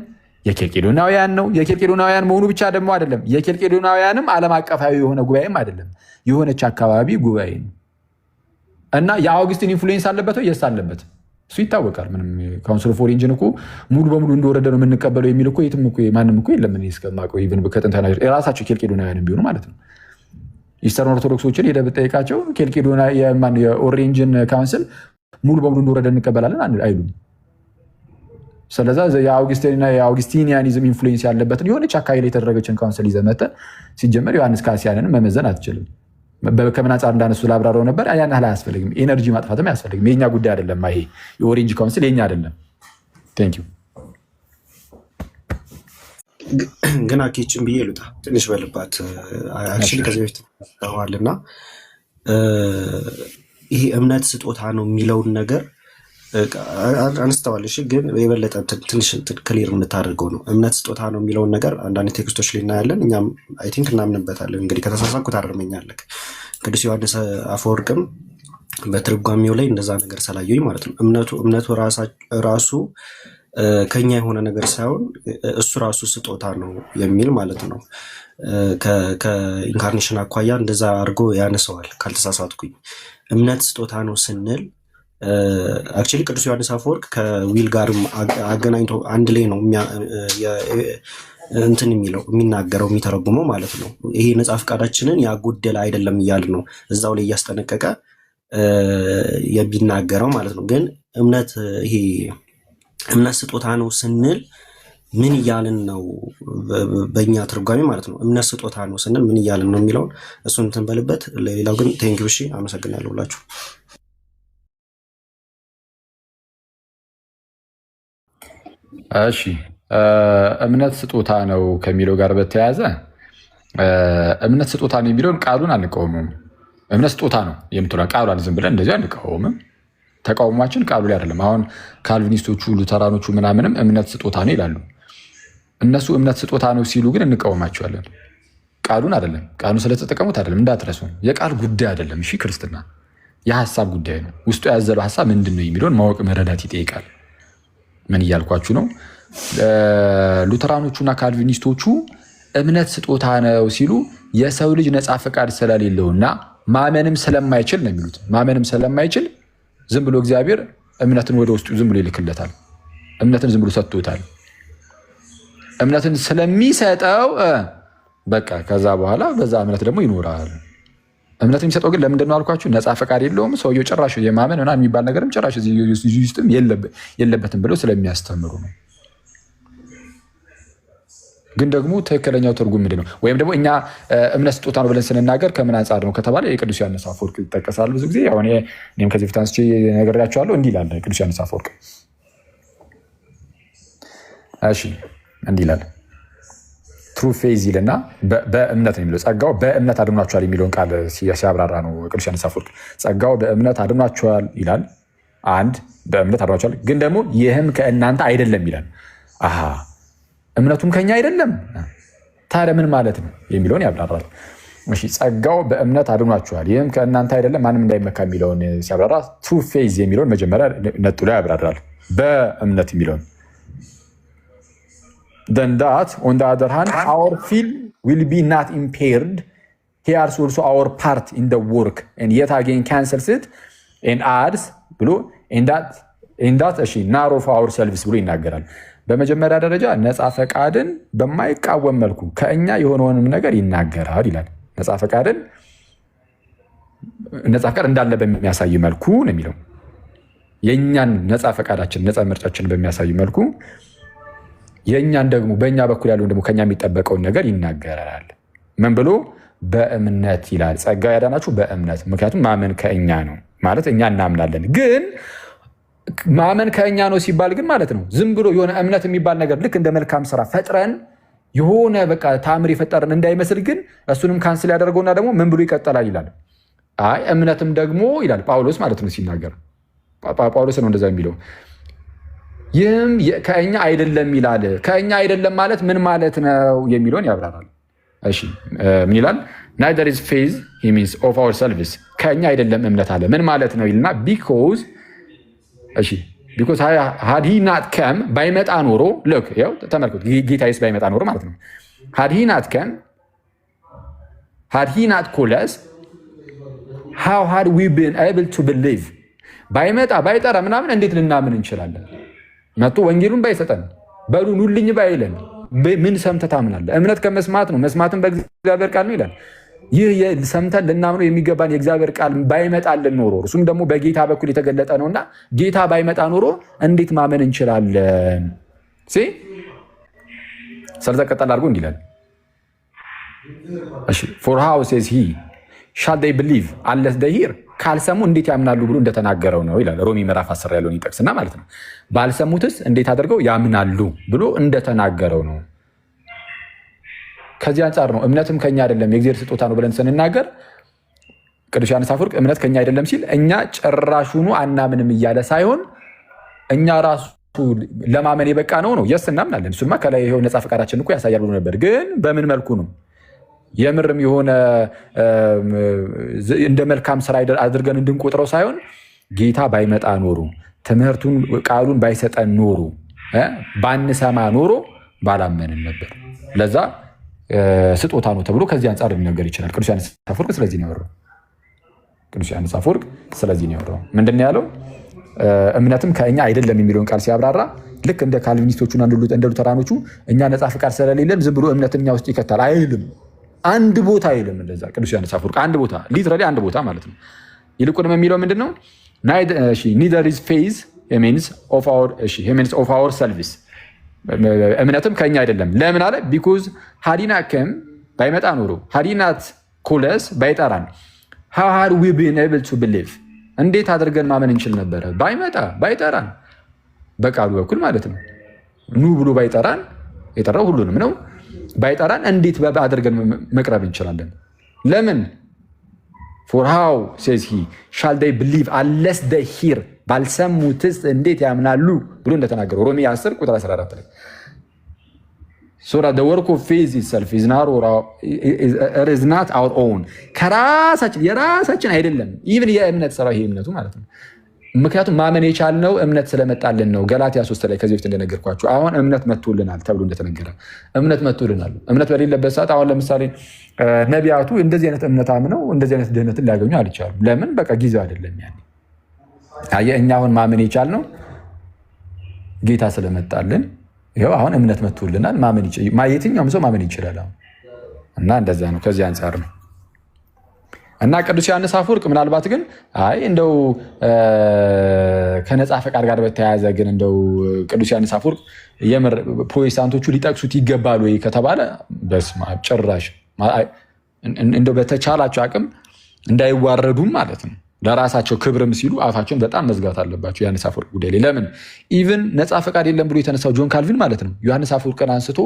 የኬልቄዶናውያን ነው። የኬልቄዶናውያን መሆኑ ብቻ ደግሞ አይደለም የኬልቄዶናውያንም ዓለም አቀፋዊ የሆነ ጉባኤም አይደለም የሆነች አካባቢ ጉባኤ ነው። እና የአውግስቲን ኢንፍሉዌንስ አለበት ወይ? የስ አለበት። እሱ ይታወቃል። ምንም ካውንስል ኦፍ ኦሬንጅን እኮ ሙሉ በሙሉ እንደወረደ ነው የምንቀበለው የሚል እኮ የትም እኮ ማንም እኮ የለም። እስከማውቀው ኢቭን ከጥንታዊ የራሳቸው ኬልቄዶናውያን ቢሆኑ ማለት ነው። ኢስተርን ኦርቶዶክሶችን ሄደህ ብትጠይቃቸው የኦሬንጅን ካውንስል ሙሉ በሙሉ እንደወረደ እንቀበላለን አይሉም። ስለዛ የአውግስቲኒያኒዝም ኢንፍሉዌንስ ያለበትን የሆነች አካባቢ ላይ የተደረገችን ካውንስል ይዘህ መጥተህ ሲጀመር ዮሐንስ ካሲያንን መመዘን አትችልም። ከምን አንጻር እንዳነሱ ላብራራው ነበር። ያን ያህል አያስፈልግም። ኤነርጂ ማጥፋትም አያስፈልግም። የኛ ጉዳይ አይደለም። ይሄ የኦሬንጅ ካውንስል የኛ አይደለም። ቴንክ ዩ። ግን አኬችን ብዬ ልውጣ ትንሽ በልባት አክቹዋሊ ከዚህ በፊት ተዋልና ይሄ እምነት ስጦታ ነው የሚለውን ነገር አንስተዋል። እሺ ግን የበለጠ ትንሽ ክሊር የምታደርገው ነው። እምነት ስጦታ ነው የሚለውን ነገር አንዳንድ ቴክስቶች ላይ እናያለን። እኛም አይ ቲንክ እናምንበታለን። እንግዲህ ከተሳሳትኩ ታርመኛለህ። ቅዱስ ዮሐንስ አፈወርቅም በትርጓሜው ላይ እንደዛ ነገር ስላየሁኝ ማለት ነው እምነቱ ራሱ ከኛ የሆነ ነገር ሳይሆን እሱ ራሱ ስጦታ ነው የሚል ማለት ነው። ከኢንካርኔሽን አኳያ እንደዛ አድርጎ ያነሰዋል ካልተሳሳትኩኝ። እምነት ስጦታ ነው ስንል አክቹዋሊ ቅዱስ ዮሐንስ አፈወርቅ ከዊል ጋርም አገናኝቶ አንድ ላይ ነው እንትን የሚናገረው የሚተረጉመው ማለት ነው። ይሄ ነፃ ፈቃዳችንን ያጎደለ አይደለም እያልን ነው እዛው ላይ እያስጠነቀቀ የሚናገረው ማለት ነው። ግን ይሄ እምነት ስጦታ ነው ስንል ምን እያልን ነው? በእኛ ትርጓሜ ማለት ነው። እምነት ስጦታ ነው ስንል ምን እያልን ነው የሚለውን እሱን እንትን በልበት። ለሌላው ግን ቴንኪው። እሺ፣ አመሰግናለሁ ብላችሁ። እሺ እምነት ስጦታ ነው ከሚለው ጋር በተያያዘ እምነት ስጦታ ነው የሚለውን ቃሉን አንቃወምም። እምነት ስጦታ ነው የምትለው ቃሏን ዝም ብለን እንደዚህ አንቃወምም። ተቃውሟችን ቃሉ ላይ አይደለም። አሁን ካልቪኒስቶቹ፣ ሉተራኖቹ ምናምንም እምነት ስጦታ ነው ይላሉ። እነሱ እምነት ስጦታ ነው ሲሉ ግን እንቃወማቸዋለን። ቃሉን አይደለም፣ ቃሉን ስለተጠቀሙት አይደለም። እንዳትረሱ፣ የቃል ጉዳይ አይደለም። እሺ ክርስትና የሀሳብ ጉዳይ ነው። ውስጡ ያዘለው ሀሳብ ምንድን ነው የሚለውን ማወቅ መረዳት ይጠይቃል። ምን እያልኳችሁ ነው? ሉተራኖቹና ካልቪኒስቶቹ እምነት ስጦታ ነው ሲሉ የሰው ልጅ ነፃ ፈቃድ ስለሌለውና ማመንም ስለማይችል ነው የሚሉት። ማመንም ስለማይችል ዝም ብሎ እግዚአብሔር እምነትን ወደ ውስጡ ዝም ብሎ ይልክለታል። እምነትን ዝም ብሎ ሰጥቶታል። እምነትን ስለሚሰጠው በቃ ከዛ በኋላ በዛ እምነት ደግሞ ይኖራል። እምነት የሚሰጠው ግን ለምንድን ነው አልኳችሁ? ነፃ ፈቃድ የለውም ሰውየው። ጭራሽ የማመን ምናምን የሚባል ነገርም ጭራሽ እዚህ ውስጥም የለበትም ብለው ስለሚያስተምሩ ነው። ግን ደግሞ ትክክለኛው ትርጉም ምንድን ነው? ወይም ደግሞ እኛ እምነት ስጦታ ነው ብለን ስንናገር ከምን አንጻር ነው ከተባለ የቅዱስ ዮሐንስ አፈወርቅ ይጠቀሳል ብዙ ጊዜ። አሁን እኔም ከዚህ ፊት አንስቼ ነግሬያቸዋለሁ። እንዲህ ይላል ቅዱስ ዮሐንስ አፈወርቅ። እሺ እንዲህ ይላል ትሩ ፌዝ ይልና በእምነት ነው የሚለው። ጸጋው በእምነት አድኗቸዋል የሚለውን ቃል ሲያብራራ ነው ቅዱስ ዮሐንስ አፈወርቅ። ጸጋው በእምነት አድኗቸዋል ይላል። አንድ በእምነት አድኗቸዋል፣ ግን ደግሞ ይህም ከእናንተ አይደለም ይላል። አሃ እምነቱም ከኛ አይደለም፣ ታዲያ ምን ማለት ነው የሚለውን ያብራራል። እሺ ጸጋው በእምነት አድኗቸዋል፣ ይህም ከእናንተ አይደለም ማንም እንዳይመካ የሚለውን ሲያብራራ ትሩ ፌዝ የሚለውን መጀመሪያ ነጥሎ ያብራራል። በእምነት የሚለውን then that on the other hand our feel will be not impaired, here's also our part in the work and yet again cancels it and adds ብሎ in that እሺ narrow for ourselves ብሎ ይናገራል። በመጀመሪያ ደረጃ ነፃ ፈቃድን በማይቃወም መልኩ ከእኛ የሆነውንም ነገር ይናገራል ይላል። ነፃ ፈቃድ እንዳለ በሚያሳይ መልኩ ነው የሚለው። የእኛን ነፃ ፈቃዳችን ነፃ ምርጫችን በሚያሳይ መልኩ የእኛን ደግሞ በእኛ በኩል ያለውን ደግሞ ከኛ የሚጠበቀውን ነገር ይናገራል። ምን ብሎ በእምነት ይላል። ጸጋ ያዳናችሁ በእምነት። ምክንያቱም ማመን ከእኛ ነው ማለት እኛ እናምናለን። ግን ማመን ከእኛ ነው ሲባል ግን ማለት ነው ዝም ብሎ የሆነ እምነት የሚባል ነገር ልክ እንደ መልካም ስራ ፈጥረን የሆነ በቃ ታምር የፈጠረን እንዳይመስል ግን እሱንም ካንስል ያደርገውና ደግሞ ምን ብሎ ይቀጥላል ይላል። አይ እምነትም ደግሞ ይላል ጳውሎስ ማለት ነው ሲናገር፣ ጳውሎስ ነው እንደዛ የሚለው። ይህም ከእኛ አይደለም ይላል። ከእኛ አይደለም ማለት ምን ማለት ነው የሚለውን ያብራራል። እሺ ምን ይላል? neither is faith he means of ourselves፣ ከእኛ አይደለም እምነት አለ ምን ማለት ነው ይልና because had he not come ባይመጣ ኖሮ look ያው ተመልከቱ፣ ጌታዬስ ባይመጣ ኖሮ ማለት ነው had he not come had he not called us how had we been able to believe። ባይመጣ ባይጠራ ምናምን እንዴት ልናምን እንችላለን? መጥቶ ወንጌሉን ባይሰጠን በሉ ኑልኝ ባይለን ምን ሰምተህ ታምናለህ? እምነት ከመስማት ነው፣ መስማትን በእግዚአብሔር ቃል ነው ይላል። ይህ ሰምተን ልናምነው የሚገባን የእግዚአብሔር ቃል ባይመጣልን ኖሮ እርሱም ደግሞ በጌታ በኩል የተገለጠ ነውና ጌታ ባይመጣ ኖሮ እንዴት ማመን እንችላለን? ስለዛ ቀጠል አድርጎ እንዲህ ይላል። for how says he shall they believe unless they hear፣ ካልሰሙ እንዴት ያምናሉ ብሎ እንደተናገረው ነው ይላል። ሮሜ ምዕራፍ 10 ያለውን ይጠቅስና ማለት ነው ባልሰሙትስ እንዴት አድርገው ያምናሉ ብሎ እንደተናገረው ነው። ከዚህ አንጻር ነው እምነትም ከኛ አይደለም የእግዚአብሔር ስጦታ ነው ብለን ስንናገር ቅዱስ ዮሐንስ አፈወርቅ እምነት ከኛ አይደለም ሲል እኛ ጭራሹኑ አናምንም እያለ ሳይሆን እኛ ራሱ ለማመን የበቃ ነው የስ እናምናለን። እሱማ ከላይ ይኸው ነፃ ፈቃዳችን እኮ ያሳያል ብሎ ነበር። ግን በምን መልኩ ነው? የምርም የሆነ እንደ መልካም ስራ አድርገን እንድንቆጥረው ሳይሆን ጌታ ባይመጣ ኖሮ ትምህርቱን ቃሉን ባይሰጠን ኖሮ ባንሰማ ኖሮ ባላመንን ነበር። ለዛ ስጦታ ነው ተብሎ ከዚህ አንጻር ሊነገር ይችላል። ቅዱስ ዮሐንስ አፈወርቅ ስለዚህ ነው ያወራው። ቅዱስ ዮሐንስ አፈወርቅ ስለዚህ ነው ያወራው። ምንድን ነው ያለው? እምነትም ከእኛ አይደለም የሚለውን ቃል ሲያብራራ ልክ እንደ ካልቪኒስቶቹና እንደ ሉተራኖቹ እኛ ነፃ ፈቃድ ስለሌለን ዝም ብሎ እምነት እኛ ውስጥ ይከታል አይልም። አንድ ቦታ አይልም እንደዛ ቅዱስ ዮሐንስ አፈወርቅ አንድ ቦታ ሊትራሊ አንድ ቦታ ማለት ነው። ይልቁንም የሚለው ምንድነው? ኒዘር ኢዝ ፌዝ ሜንስ ኦፍ አወር ሰልቪስ እምነትም ከኛ አይደለም። ለምን አለ? ቢኮዝ ሀዲና ከም ባይመጣ ኖሮ ሀዲናት ኮለስ ባይጠራን how had we been able to believe እንዴት አድርገን ማመን እንችል ነበረ? ባይጠራን በቃሉ በኩል ማለት ነው። ኑ ብሎ ባይጠራን የጠራው ሁሉንም ነው። ባይጠራን እንዴት አድርገን መቅረብ እንችላለን? ለምን? for how says he shall they believe unless they hear ባልሰሙትስ እንዴት ያምናሉ ብሎ እንደተናገረው ሮሜ 10 ቁጥር 14 ላይ so that the work of faith itself is not our own የራሳችን አይደለም። ኢቭን የእምነት ስራ ይሄ እምነቱ ማለት ነው። ምክንያቱም ማመን የቻልነው እምነት ስለመጣልን ነው። ገላትያ 3 ላይ ከዚህ በፊት እንደነገርኳችሁ አሁን እምነት መጥቶልናል ተብሎ እንደተነገረ እምነት መጥቶልናል። እምነት በሌለበት ሰዓት አሁን ለምሳሌ ነቢያቱ እንደዚህ አይነት እምነት አምነው እንደዚህ አይነት ድህነትን ሊያገኙ አልቻሉም። ለምን? በቃ ጊዜው አይደለም ያኔ። እኛ አሁን ማመን የቻልነው ጌታ ስለመጣልን ይኸው አሁን እምነት መጥቶልናል። የትኛውም ሰው ማመን ይችላል አሁን እና እንደዛ ነው። ከዚህ አንጻር ነው እና ቅዱስ ዮሐንስ አፈወርቅ ምናልባት ግን አይ እንደው ከነፃ ፈቃድ ጋር በተያያዘ ግን እንደው ቅዱስ ዮሐንስ አፈወርቅ የምር ፕሮቴስታንቶቹ ሊጠቅሱት ይገባል ወይ ከተባለ በስመ አብ ጭራሽ እንደው በተቻላቸው አቅም እንዳይዋረዱም ማለት ነው ለራሳቸው ክብርም ሲሉ አፋቸውን በጣም መዝጋት አለባቸው። ዮሐንስ አፈወርቅ ጉዳይ ላይ ለምን ኢቭን ነፃ ፈቃድ የለም ብሎ የተነሳው ጆን ካልቪን ማለት ነው ዮሐንስ አፈወርቅን አንስቶ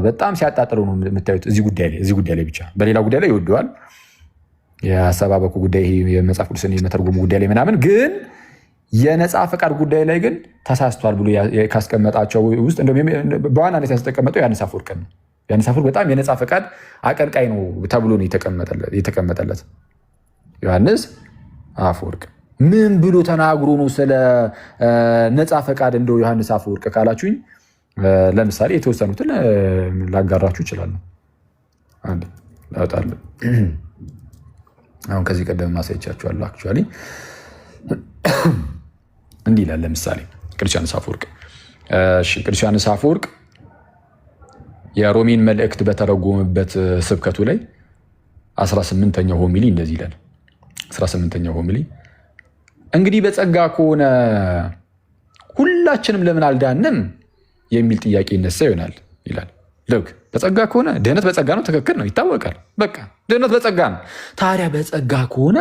በጣም ሲያጣጥለው ነው የምታዩት። እዚህ ጉዳይ ላይ ብቻ በሌላ ጉዳይ ላይ ይወደዋል። የአሰባበኩ ጉዳይ የመጽሐፍ ቅዱስን የመተርጎሙ ጉዳይ ላይ ምናምን፣ ግን የነፃ ፈቃድ ጉዳይ ላይ ግን ተሳስቷል ብሎ ካስቀመጣቸው ውስጥ በዋናነት ያስቀመጠው ዮሐንስ አፈወርቅን ነው። ዮሐንስ አፈወርቅ በጣም የነፃ ፈቃድ አቀንቃይ ነው ተብሎ ነው የተቀመጠለት። ዮሐንስ አፈወርቅ ምን ብሎ ተናግሮ ነው ስለ ነፃ ፈቃድ እንደው ዮሐንስ አፈወርቅ ካላችሁኝ ለምሳሌ የተወሰኑትን ላጋራችሁ እችላለሁ። አንድ ላውጣለሁ። አሁን ከዚህ ቀደም ማሳይቻችኋለሁ። አክቹዋሊ እንዲህ ይላል። ለምሳሌ ቅዱስ ዮሐንስ አፈወርቅ ቅዱስ ዮሐንስ አፈወርቅ የሮሜን መልእክት በተረጎመበት ስብከቱ ላይ 18ኛው ሆሚሊ እንደዚህ ይላል። 18ኛው ሆሚሊ እንግዲህ በጸጋ ከሆነ ሁላችንም ለምን አልዳንም የሚል ጥያቄ ይነሳ ይሆናል ይላል። ልክ በጸጋ ከሆነ ድህነት በጸጋ ነው፣ ትክክል ነው፣ ይታወቃል። በቃ ድህነት በጸጋ ነው። ታዲያ በጸጋ ከሆነ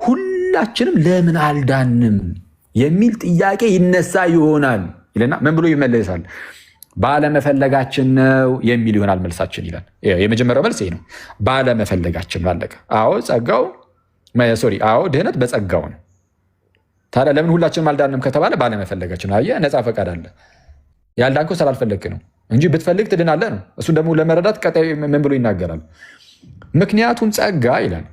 ሁላችንም ለምን አልዳንም የሚል ጥያቄ ይነሳ ይሆናል ይልና ምን ብሎ ይመለሳል? ባለመፈለጋችን ነው የሚል ይሆናል መልሳችን ይላል። የመጀመሪያው መልስ ይሄ ነው፣ ባለመፈለጋችን። ባለቀ። አዎ ድህነት በጸጋው ነው። ታዲያ ለምን ሁላችንም አልዳንም ከተባለ ባለመፈለጋችን። አየህ፣ ነፃ ፈቃድ አለ። ያልዳንከው ስላልፈለግክ ነው እንጂ ብትፈልግ ትድናለህ ነው። እሱን ደግሞ ለመረዳት ቀጣይ ምን ብሎ ይናገራል? ምክንያቱም ጸጋ ይላል፣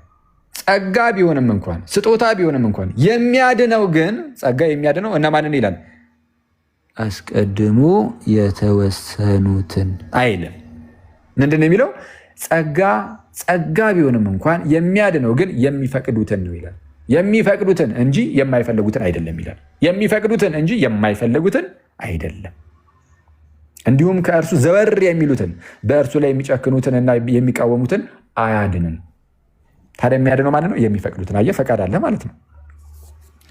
ጸጋ ቢሆንም እንኳን ስጦታ ቢሆንም እንኳን የሚያድነው ግን ጸጋ የሚያድነው እነማንን ይላል? አስቀድሞ የተወሰኑትን አይልም። ምንድን ነው የሚለው? ጸጋ ቢሆንም እንኳን የሚያድነው ግን የሚፈቅዱትን ነው ይላል። የሚፈቅዱትን እንጂ የማይፈልጉትን አይደለም ይላል። የሚፈቅዱትን እንጂ የማይፈልጉትን አይደለም። እንዲሁም ከእርሱ ዘወር የሚሉትን በእርሱ ላይ የሚጨክኑትንና የሚቃወሙትን አያድንም። ታዲያ የሚያድነው ማለት ነው የሚፈቅዱትን። አየህ፣ ፈቃድ አለ ማለት ነው።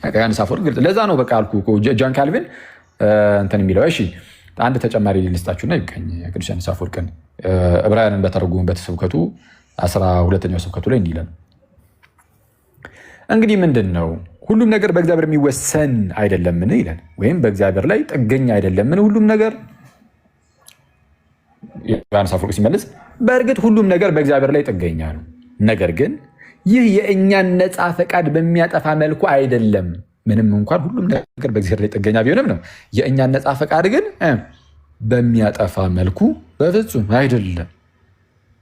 ዮሐንስ አፈወርቅ ግልጽ። ለዛ ነው በቃ አልኩህ ጆን ካልቪን እንትን የሚለው። እሺ አንድ ተጨማሪ ልስጣችሁና ይብቃኝ። ቅዱስ ዮሐንስ አፈወርቅን ዕብራውያንን በተረጎሙበት ስብከቱ 12ኛው ስብከቱ ላይ እንዲህ ይላል። እንግዲህ ምንድን ነው ሁሉም ነገር በእግዚአብሔር የሚወሰን አይደለምን ይላል። ወይም በእግዚአብሔር ላይ ጥገኛ አይደለምን ሁሉም ነገር? ዮሐንስ አፈወርቅ ሲመልስ በእርግጥ ሁሉም ነገር በእግዚአብሔር ላይ ጥገኛ ነው፣ ነገር ግን ይህ የእኛን ነፃ ፈቃድ በሚያጠፋ መልኩ አይደለም። ምንም እንኳን ሁሉም ነገር በእግዚአብሔር ላይ ጥገኛ ቢሆንም ነው፣ የእኛን ነፃ ፈቃድ ግን በሚያጠፋ መልኩ በፍጹም አይደለም።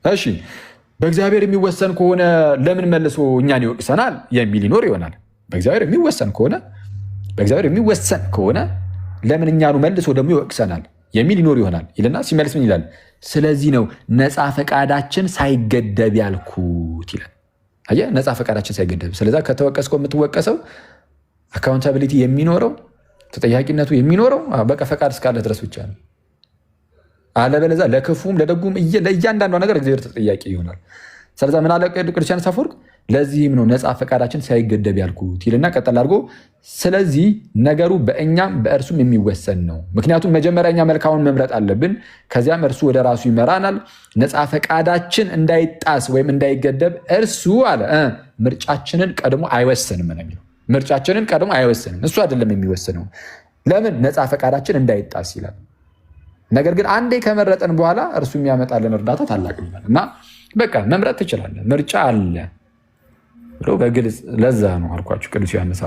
እሺ በእግዚአብሔር የሚወሰን ከሆነ ለምን መልሶ እኛን ይወቅሰናል የሚል ይኖር ይሆናል። በእግዚአብሔር የሚወሰን ከሆነ ለምን እኛኑ መልሶ ደግሞ ይወቅሰናል የሚል ይኖር ይሆናል ይልና ሲመልስ ምን ይላል? ስለዚህ ነው ነፃ ፈቃዳችን ሳይገደብ ያልኩት ይላል። አየህ፣ ነፃ ፈቃዳችን ሳይገደብ። ስለዛ ከተወቀስከው የምትወቀሰው አካውንታቢሊቲ የሚኖረው ተጠያቂነቱ የሚኖረው በቃ ፈቃድ እስካለ ድረስ ብቻ ነው። አለበለዚያ ለክፉም ለደጉም ለእያንዳንዷ ነገር እግዚአብሔር ተጠያቂ ይሆናል። ስለዚ ምን አለ ቅዱስ ዮሐንስ አፈወርቅ? ለዚህም ነው ነፃ ፈቃዳችን ሳይገደብ ያልኩት ይልና ቀጠል አድርጎ ስለዚህ ነገሩ በእኛም በእርሱም የሚወሰን ነው። ምክንያቱም መጀመሪያ እኛ መልካሙን መምረጥ አለብን፣ ከዚያም እርሱ ወደ ራሱ ይመራናል። ነፃ ፈቃዳችን እንዳይጣስ ወይም እንዳይገደብ እርሱ አለ ምርጫችንን ቀድሞ አይወስንም ነው የሚለው። ምርጫችንን ቀድሞ አይወስንም፣ እሱ አይደለም የሚወስነው። ለምን? ነፃ ፈቃዳችን እንዳይጣስ ይላል። ነገር ግን አንዴ ከመረጠን በኋላ እርሱ የሚያመጣልን እርዳታ ታላቅ ይላል እና በቃ መምረጥ ትችላለህ፣ ምርጫ አለ ብሎ በግልጽ ለዛ ነው አልኳችሁ። ቅዱስ ዮሐንስ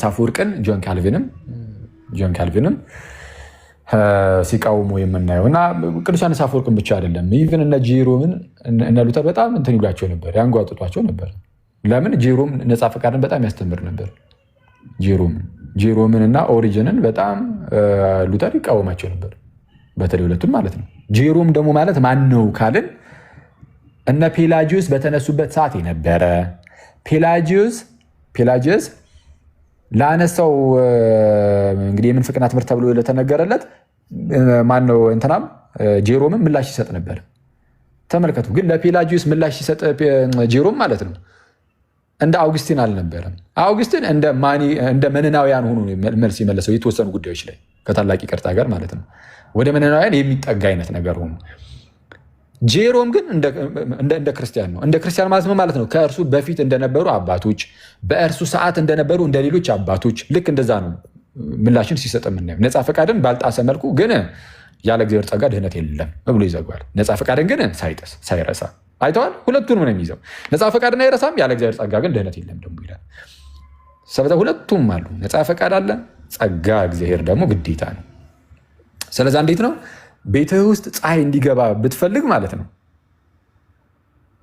አፈወርቅን ጆን ካልቪንም ሲቃውሙ የምናየው እና ቅዱስ ዮሐንስ አፈወርቅን ብቻ አይደለም፣ ኢቭን እነ ጄሮምን እነ ሉተር በጣም እንትን ይሏቸው ነበር፣ ያንጓጥጧቸው ነበር። ለምን? ጄሮም ነፃ ፈቃድን በጣም ያስተምር ነበር። ጄሮምን እና ኦሪጅንን በጣም ሉተር ይቃወማቸው ነበር፣ በተለይ ሁለቱም ማለት ነው። ጄሮም ደግሞ ማለት ማን ነው ካልን እነ ፔላጂዮስ በተነሱበት ሰዓት የነበረ ፔላጂዮስ ለአነሳው እንግዲህ የምንፍቅና ትምህርት ተብሎ ለተነገረለት ማነው እንትናም ጄሮምም ምላሽ ይሰጥ ነበር። ተመልከቱ። ግን ለፔላጂዮስ ምላሽ ሲሰጥ ጄሮም ማለት ነው እንደ አውግስቲን አልነበረም። አውግስቲን እንደ መነናውያን ሆኖ መልስ የመለሰው የተወሰኑ ጉዳዮች ላይ ከታላቅ ይቅርታ ጋር ማለት ነው። ወደ መነናውያን የሚጠጋ አይነት ነገር ሆኖ ጄሮም ግን እንደ ክርስቲያን ነው። እንደ ክርስቲያን ማለት ምን ማለት ነው? ከእርሱ በፊት እንደነበሩ አባቶች፣ በእርሱ ሰዓት እንደነበሩ እንደ ሌሎች አባቶች ልክ እንደዛ ነው ምላሽን ሲሰጥ የምናየው። ነፃ ፈቃድን ባልጣሰ መልኩ ግን ያለ እግዚአብሔር ጸጋ ድህነት የለም ብሎ ይዘጓል። ነፃ ፈቃድን ግን ሳይጥስ ሳይረሳ አይተዋል። ሁለቱንም ነው የሚይዘው። ነፃ ፈቃድን አይረሳም፣ ያለ እግዚአብሔር ጸጋ ግን ድህነት የለም ደግሞ ይላል። ስለዚህ ሁለቱም አሉ። ነፃ ፈቃድ አለ፣ ጸጋ እግዚአብሔር ደግሞ ግዴታ ነው። ስለዚህ እንዴት ነው ቤትህ ውስጥ ፀሐይ እንዲገባ ብትፈልግ ማለት ነው።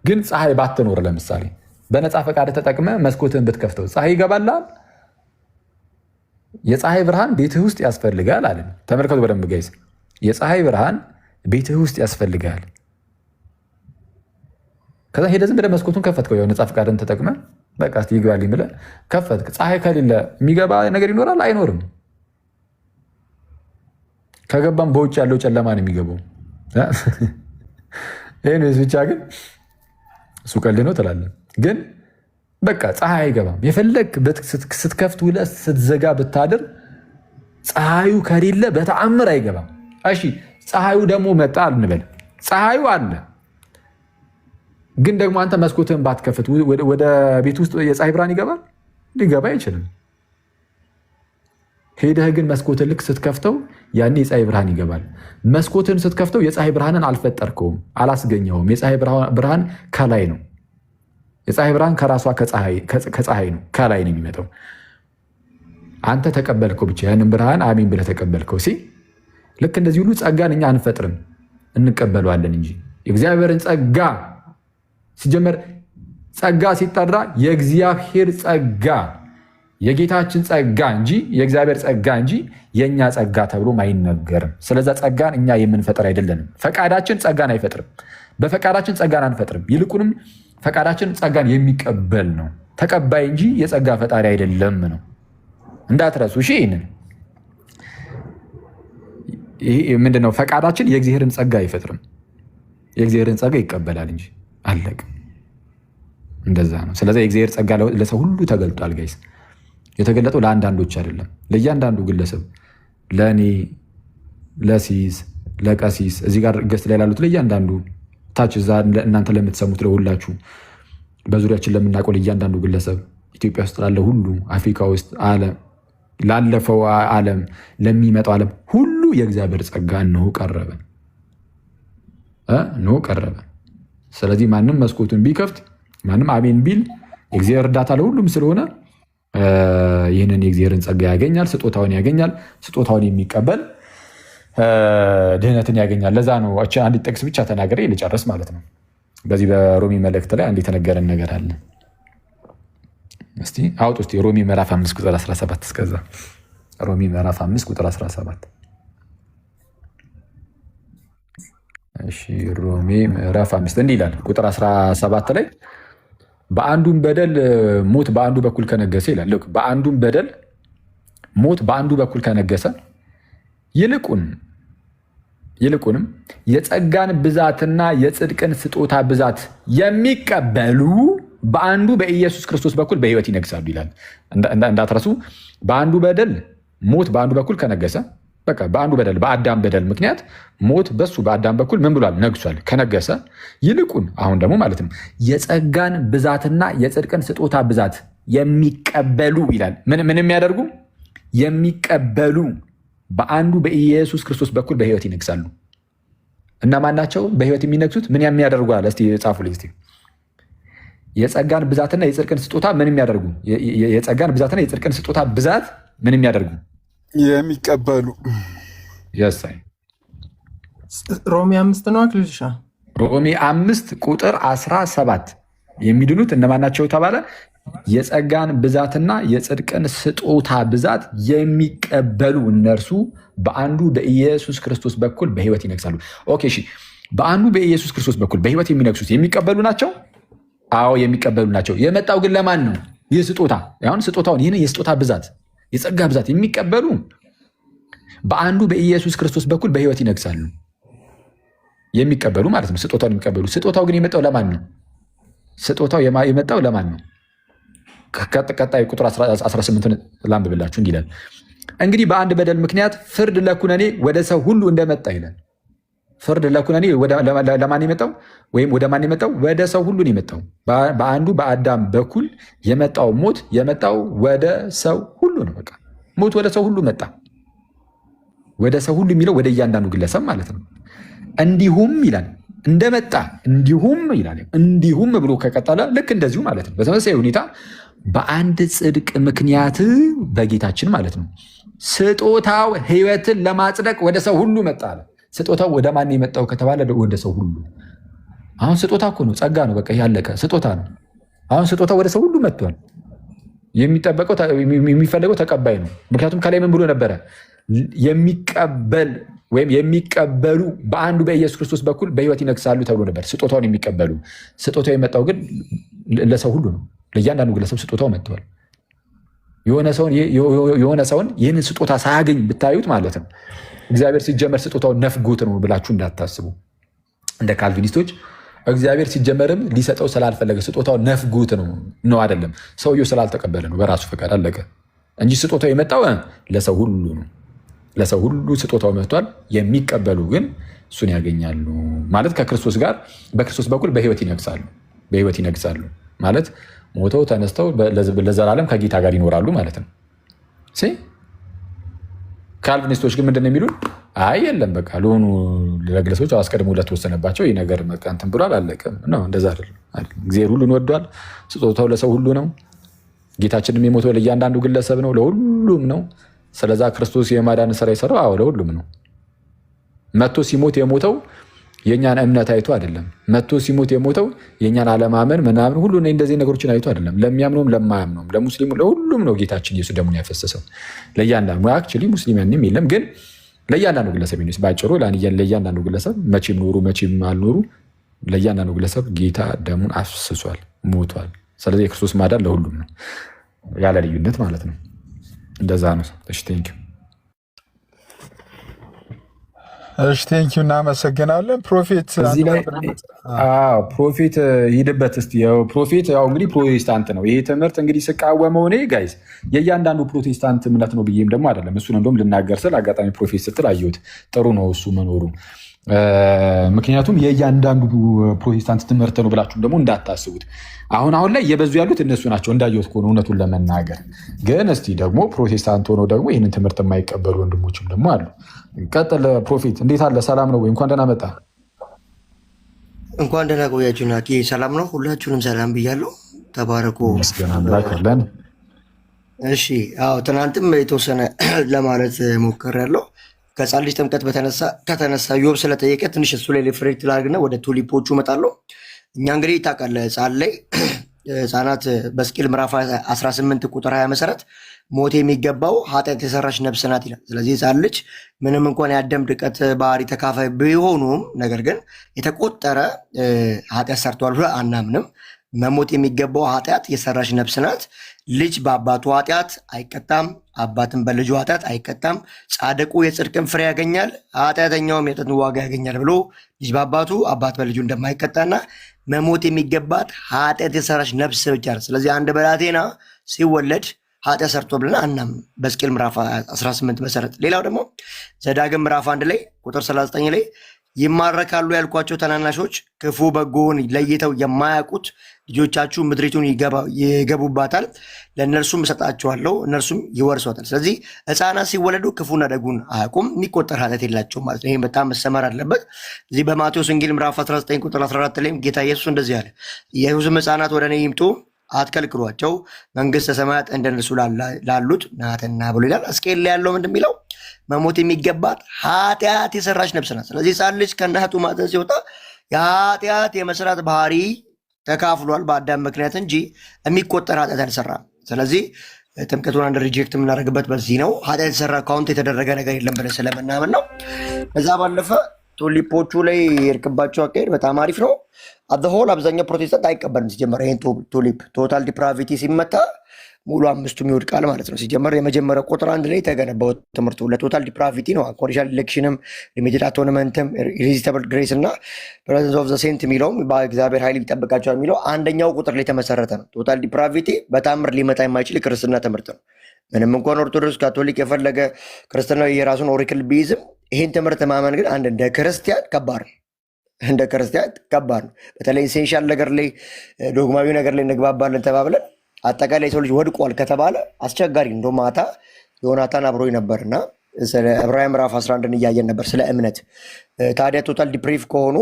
ግን ፀሐይ ባትኖር ለምሳሌ በነፃ ፈቃድ ተጠቅመ መስኮትህን ብትከፍተው ፀሐይ ይገባላል? የፀሐይ ብርሃን ቤትህ ውስጥ ያስፈልጋል አለ። ተመልከቱ በደንብ ጋይስ፣ የፀሐይ ብርሃን ቤትህ ውስጥ ያስፈልጋል። ከዛ ሄደህ ዝም ብለህ መስኮቱን ከፈትከው፣ ያው ነፃ ፈቃድን ተጠቅመ በቃ እስኪ ይግባልኝ ብለህ ከፈትክ። ፀሐይ ከሌለ የሚገባ ነገር ይኖራል? አይኖርም። ከገባም በውጭ ያለው ጨለማ ነው የሚገባው። ይህን ብቻ ግን እሱ ቀልድ ነው ትላለህ። ግን በቃ ፀሐይ አይገባም። የፈለግ ስትከፍት ውለህ ስትዘጋ ብታድር ፀሐዩ ከሌለ በተአምር አይገባም። እሺ ፀሐዩ ደግሞ መጣ እንበል፣ ፀሐዩ አለ። ግን ደግሞ አንተ መስኮትህን ባትከፍት ወደ ቤት ውስጥ የፀሐይ ብርሃን ይገባል? ሊገባ አይችልም። ሄደህ ግን መስኮትን ልክ ስትከፍተው ያኔ የፀሐይ ብርሃን ይገባል። መስኮትን ስትከፍተው የፀሐይ ብርሃንን አልፈጠርከውም፣ አላስገኘውም። የፀሐይ ብርሃን ከላይ ነው። የፀሐይ ብርሃን ከራሷ ከፀሐይ ነው፣ ከላይ ነው የሚመጣው። አንተ ተቀበልከው ብቻ ያንን ብርሃን አሜን ብለህ ተቀበልከው። ልክ እንደዚህ ሁሉ ጸጋን እኛ አንፈጥርም፣ እንቀበለዋለን እንጂ የእግዚአብሔርን ጸጋ ሲጀመር ጸጋ ሲጠራ የእግዚአብሔር ጸጋ የጌታችን ጸጋ እንጂ የእግዚአብሔር ጸጋ እንጂ የእኛ ጸጋ ተብሎም አይነገርም። ስለዛ ጸጋን እኛ የምንፈጥር አይደለንም። ፈቃዳችን ጸጋን አይፈጥርም። በፈቃዳችን ጸጋን አንፈጥርም። ይልቁንም ፈቃዳችን ጸጋን የሚቀበል ነው። ተቀባይ እንጂ የጸጋ ፈጣሪ አይደለም ነው። እንዳትረሱ እሺ። ይህንን ምንድነው? ፈቃዳችን የእግዚአብሔርን ጸጋ አይፈጥርም፣ የእግዚአብሔርን ጸጋ ይቀበላል እንጂ አለቅ። እንደዛ ነው። ስለዚ የእግዚአብሔር ጸጋ ለሰው ሁሉ ተገልጧል ጋይስ። የተገለጠው ለአንዳንዶች አይደለም፣ ለእያንዳንዱ ግለሰብ፣ ለእኔ፣ ለሲስ፣ ለቀሲስ፣ እዚህ ጋር ገስት ላይ ላሉት ለእያንዳንዱ፣ ታች እዛ እናንተ ለምትሰሙት ለሁላችሁ፣ በዙሪያችን ለምናውቀው ለእያንዳንዱ ግለሰብ፣ ኢትዮጵያ ውስጥ ላለ ሁሉ፣ አፍሪካ ውስጥ፣ ዓለም ላለፈው ዓለም ለሚመጣው ዓለም ሁሉ የእግዚአብሔር ጸጋ እነሆ ቀረበ። ስለዚህ ማንም መስኮቱን ቢከፍት ማንም አሜን ቢል የእግዚአብሔር እርዳታ ለሁሉም ስለሆነ ይህንን የእግዚአብሔርን ጸጋ ያገኛል፣ ስጦታውን ያገኛል። ስጦታውን የሚቀበል ድህነትን ያገኛል። ለዛ ነው አንዲት ጥቅስ ብቻ ተናገሬ ልጨርስ ማለት ነው። በዚህ በሮሚ መልእክት ላይ አንድ የተነገረን ነገር አለ። እስቲ አውጡ እስቲ ሮሚ ምዕራፍ 5 ቁጥር 17 እስከዛ ሮሚ ምዕራፍ 5 ቁጥር 17 እሺ ሮሚ ምዕራፍ 5 እንዲህ ይላል። ቁጥር 17 ላይ በአንዱም በደል ሞት በአንዱ በኩል ከነገሰ ይላል። ልክ በአንዱም በደል ሞት በአንዱ በኩል ከነገሰ ይልቁንም የጸጋን ብዛትና የጽድቅን ስጦታ ብዛት የሚቀበሉ በአንዱ በኢየሱስ ክርስቶስ በኩል በሕይወት ይነግሳሉ ይላል። እንዳትረሱ። በአንዱ በደል ሞት በአንዱ በኩል ከነገሰ በቃ በአንዱ በደል በአዳም በደል ምክንያት ሞት በሱ በአዳም በኩል ምን ብሏል? ነግሷል። ከነገሰ ይልቁን አሁን ደግሞ ማለት ነው የጸጋን ብዛትና የጽድቅን ስጦታ ብዛት የሚቀበሉ ይላል። ምን የሚያደርጉ? የሚቀበሉ በአንዱ በኢየሱስ ክርስቶስ በኩል በሕይወት ይነግሳሉ። እና ማናቸው በሕይወት የሚነግሱት? ምን የሚያደርጉ አለ? እስቲ ጻፉልኝ እስቲ። የጸጋን ብዛትና የጽድቅን ስጦታ ምን የሚያደርጉ? የጸጋን ብዛትና የጽድቅን ስጦታ ብዛት ምን የሚያደርጉ? የሚቀበሉ። የሳይ ሮሜ 5 ነው አክሊልሻ። ሮሜ 5 ቁጥር 17 የሚድኑት እነማናቸው ተባለ? የጸጋን ብዛትና የጽድቅን ስጦታ ብዛት የሚቀበሉ እነርሱ በአንዱ በኢየሱስ ክርስቶስ በኩል በሕይወት ይነግሳሉ። ኦኬ እሺ፣ በአንዱ በኢየሱስ ክርስቶስ በኩል በሕይወት የሚነግሱት የሚቀበሉ ናቸው። አዎ የሚቀበሉ ናቸው። የመጣው ግን ለማን ነው? ይህ ስጦታ አሁን ስጦታውን ይህን የስጦታ ብዛት የጸጋ ብዛት የሚቀበሉ በአንዱ በኢየሱስ ክርስቶስ በኩል በሕይወት ይነግሳሉ። የሚቀበሉ ማለት ነው፣ ስጦታውን የሚቀበሉ። ስጦታው ግን የመጣው ለማን ነው? ስጦታው የመጣው ለማን ነው? ቀጣይ ቁጥር 18 ላንብብላችሁ። እንዲህ ይላል፣ እንግዲህ በአንድ በደል ምክንያት ፍርድ ለኩነኔ ወደ ሰው ሁሉ እንደመጣ ይላል። ፍርድ ለኩነኔ ለማን የመጣው? ወይም ወደ ማን የመጣው? ወደ ሰው ሁሉ ነው የመጣው። በአንዱ በአዳም በኩል የመጣው ሞት የመጣው ወደ ሰው ሁሉ ነው። በቃ ሞት ወደ ሰው ሁሉ መጣ። ወደ ሰው ሁሉ የሚለው ወደ እያንዳንዱ ግለሰብ ማለት ነው። እንዲሁም ይላል እንደመጣ እንዲሁም ይላል። እንዲሁም ብሎ ከቀጠለ ልክ እንደዚሁ ማለት ነው። በተመሳሳይ ሁኔታ በአንድ ጽድቅ ምክንያት በጌታችን ማለት ነው ስጦታው ሕይወትን ለማጽደቅ ወደ ሰው ሁሉ መጣ አለ። ስጦታው ወደ ማን የመጣው ከተባለ ወደ ሰው ሁሉ። አሁን ስጦታ እኮ ነው፣ ጸጋ ነው፣ በቃ ያለቀ ስጦታ ነው። አሁን ስጦታው ወደ ሰው ሁሉ መጥቷል። የሚፈለገው ተቀባይ ነው። ምክንያቱም ከላይ ምን ብሎ ነበረ? የሚቀበል ወይም የሚቀበሉ በአንዱ በኢየሱስ ክርስቶስ በኩል በሕይወት ይነግሳሉ ተብሎ ነበር። ስጦታውን የሚቀበሉ። ስጦታው የመጣው ግን ለሰው ሁሉ ነው። ለእያንዳንዱ ግለሰብ ስጦታው መጥቷል። የሆነ ሰውን ይህንን ስጦታ ሳያገኝ ብታዩት ማለት ነው እግዚአብሔር ሲጀመር ስጦታውን ነፍጎት ነው ብላችሁ እንዳታስቡ። እንደ ካልቪኒስቶች እግዚአብሔር ሲጀመርም ሊሰጠው ስላልፈለገ ስጦታው ነፍጎት ነው አይደለም፣ ሰውየው ስላልተቀበለ ነው በራሱ ፈቃድ አለቀ እንጂ ስጦታው የመጣው ለሰው ሁሉ ነው። ለሰው ሁሉ ስጦታው መጥቷል። የሚቀበሉ ግን እሱን ያገኛሉ ማለት ከክርስቶስ ጋር በክርስቶስ በኩል በሕይወት ይነግሳሉ። በሕይወት ይነግሳሉ ማለት ሞተው ተነስተው ለዘላለም ከጌታ ጋር ይኖራሉ ማለት ነው። ካልቪኒስቶች ግን ምንድን ነው የሚሉን? አይ የለም በቃ ለሆኑ ለግለሰቦች አስቀድሞ ለተወሰነባቸው ይህ ነገር እንትን ብሏል አለቀም ነው። እንደዛ አይደለም። እግዚአብሔር ሁሉን ወዷል። ስጦታው ለሰው ሁሉ ነው። ጌታችንም የሞተው ለእያንዳንዱ ግለሰብ ነው፣ ለሁሉም ነው። ስለዛ ክርስቶስ የማዳን ስራ የሰራው አዎ ለሁሉም ነው። መጥቶ ሲሞት የሞተው የእኛን እምነት አይቶ አይደለም። መጥቶ ሲሞት የሞተው የእኛን አለማመን ምናምን ሁሉ እንደዚህ ነገሮችን አይቶ አይደለም። ለሚያምነውም ለማያምነውም ለሙስሊሙ ለሁሉም ነው ጌታችን ኢየሱስ ደሙን ያፈሰሰው። ለእያንዳንዱ አክቹዋሊ ሙስሊም ያንም የለም ግን ለእያንዳንዱ ግለሰብ ነው። ባጭሩ ለእያንዳንዱ ግለሰብ መቼም ኖሩ መቼም አልኖሩ ለእያንዳንዱ ግለሰብ ጌታ ደሙን አፍስሷል፣ ሞቷል። ስለዚህ የክርስቶስ ማዳን ለሁሉም ነው ያለ ልዩነት ማለት ነው። እንደዛ ነው። እሺ ቴንኪው። እሺ ቴንኪው፣ እናመሰግናለን። ፕሮፌት እዚህ ላይ ፕሮፌት ሂድበት እስኪ። ፕሮፌት ያው እንግዲህ ፕሮቴስታንት ነው። ይሄ ትምህርት እንግዲህ ስቃወመው እኔ ጋይዝ የእያንዳንዱ ፕሮቴስታንት እምነት ነው ብዬም ደግሞ አይደለም። እሱን እንደውም ልናገር ስል አጋጣሚ ፕሮፌት ስትል አየሁት። ጥሩ ነው እሱ መኖሩ። ምክንያቱም የእያንዳንዱ ፕሮቴስታንት ትምህርት ነው ብላችሁም ደግሞ እንዳታስቡት። አሁን ላይ እየበዙ ያሉት እነሱ ናቸው እንዳየሁት ከሆነ እውነቱን ለመናገር ግን እስቲ ደግሞ ፕሮቴስታንት ሆነው ደግሞ ይህንን ትምህርት የማይቀበሉ ወንድሞችም ደግሞ አሉ። ቀጥል ፕሮፌት። እንዴት አለ? ሰላም ነው ወይ? እንኳን ደህና መጣ። እንኳን ደህና ቆያችሁ። ናቂ ሰላም ነው። ሁላችሁንም ሰላም ብያለሁ። ተባረኩ። መስገናለን። እሺ አዎ፣ ትናንትም የተወሰነ ለማለት ሞክሬያለሁ። ከሕፃን ልጅ ጥምቀት ከተነሳ ዮብ ስለጠየቀ ትንሽ እሱ ላይ ሪፍሬክት ላድርግና ወደ ቱሊፖቹ እመጣለሁ። እኛ እንግዲህ ታውቃለህ ሕፃን ላይ ሕፃናት በሕዝቅኤል ምዕራፍ 18 ቁጥር 20 መሰረት ሞት የሚገባው ኃጢአት የሰራች ነፍስ ናት ይላል። ስለዚህ ሕፃን ልጅ ምንም እንኳን የአዳም ድቀት ባህሪ ተካፋይ ቢሆኑም ነገር ግን የተቆጠረ ኃጢአት ሰርተዋል ብሎ አናምንም። መሞት የሚገባው ኃጢአት የሰራች ነፍስ ናት። ልጅ በአባቱ ኃጢአት አይቀጣም፣ አባትን በልጁ ኃጢአት አይቀጣም። ጻድቁ የጽድቅን ፍሬ ያገኛል፣ ኃጢአተኛውም የጥፋትን ዋጋ ያገኛል ብሎ ልጅ በአባቱ አባት በልጁ እንደማይቀጣና መሞት የሚገባት ኃጢአት የሰራች ነፍስ ብቻ ነው። ስለዚህ አንድ ብላቴና ሲወለድ ኃጢአት ሰርቶ ብለን አናምንም በሕዝቅኤል ምዕራፍ 18 መሰረት። ሌላው ደግሞ ዘዳግም ምዕራፍ 1 ላይ ቁጥር 39 ላይ ይማረካሉ ያልኳቸው ታናናሾች ክፉ በጎውን ለይተው የማያውቁት ልጆቻችሁ ምድሪቱን ይገቡባታል፣ ለእነርሱም እሰጣቸዋለሁ፣ እነርሱም ይወርሷታል። ስለዚህ ሕፃናት ሲወለዱ ክፉና ደጉን አያውቁም፣ የሚቆጠር ኃጢአት የላቸውም ማለት ነው። ይህም በጣም መሰመር አለበት። እዚህ በማቴዎስ ወንጌል ምዕራፍ 19 ቁጥር 14 ላይም ጌታ ኢየሱስ እንደዚህ አለ፣ ኢየሱስም ሕፃናት ወደ እኔ ይምጡ አትከልክሏቸው፣ መንግሥተ ሰማያት እንደነሱ ላሉት ናትና ብሎ ይላል። ሕዝቅኤል ላይ ያለው ምንድን የሚለው መሞት የሚገባት ኃጢአት የሰራች ነፍስ ናት። ስለዚህ ሕፃን ልጅ ከእናቱ ማፀን ሲወጣ የኃጢአት የመስራት ባህሪ ተካፍሏል በአዳም ምክንያት እንጂ የሚቆጠር ኃጢአት አልሰራም። ስለዚህ ጥምቀቱን አንድ ሪጀክት የምናደርግበት በዚህ ነው። ኃጢአት የተሰራ ካውንት የተደረገ ነገር የለም ብለን ስለምናምን ነው። ከዛ ባለፈ ቱሊፖቹ ላይ የርክባቸው አካሄድ በጣም አሪፍ ነው። አዘሆል አብዛኛው ፕሮቴስታንት አይቀበልም። ሲጀመር ይህን ቱሊፕ ቶታል ዲፕራቪቲ ሲመታ ሙሉ አምስቱም ይወድቃል ማለት ነው። ሲጀመር የመጀመሪያው ቁጥር 1 ላይ የተገነባው ትምህርቱ ለቶታል ዲፕራቪቲ ነው። አንኮንዲሽናል ኢሌክሽንም ሊሚትድ አቶንመንትም ኢሪዚስተብል ግሬስ እና ፕሬዘንስ ኦፍ ዘ ሴንት የሚለውም በእግዚአብሔር ኃይል ይጠብቃቸዋል የሚለው አንደኛው ቁጥር ላይ የተመሰረተ ነው። ቶታል ዲፕራቪቲ በታምር ሊመጣ የማይችል ክርስትና ትምህርት ነው። ምንም እንኳን ኦርቶዶክስ ካቶሊክ የፈለገ ክርስትና የራሱን ኦሪክል ቢይዝም ይህን ትምህርት ማመን ግን አንድ እንደ ክርስቲያን ከባድ ነው። እንደ ክርስቲያን ከባድ ነው። በተለይ ኢሴንሻል ነገር ላይ ዶግማዊ ነገር ላይ እንግባባለን ተባብለን አጠቃላይ የሰው ልጅ ወድቋል ከተባለ አስቸጋሪ። እንደ ማታ ዮናታን አብሮኝ ነበርና ስለ ዕብራውያን ምዕራፍ 11 እያየን ነበር ስለ እምነት። ታዲያ ቶታል ዲፕሪቭ ከሆኑ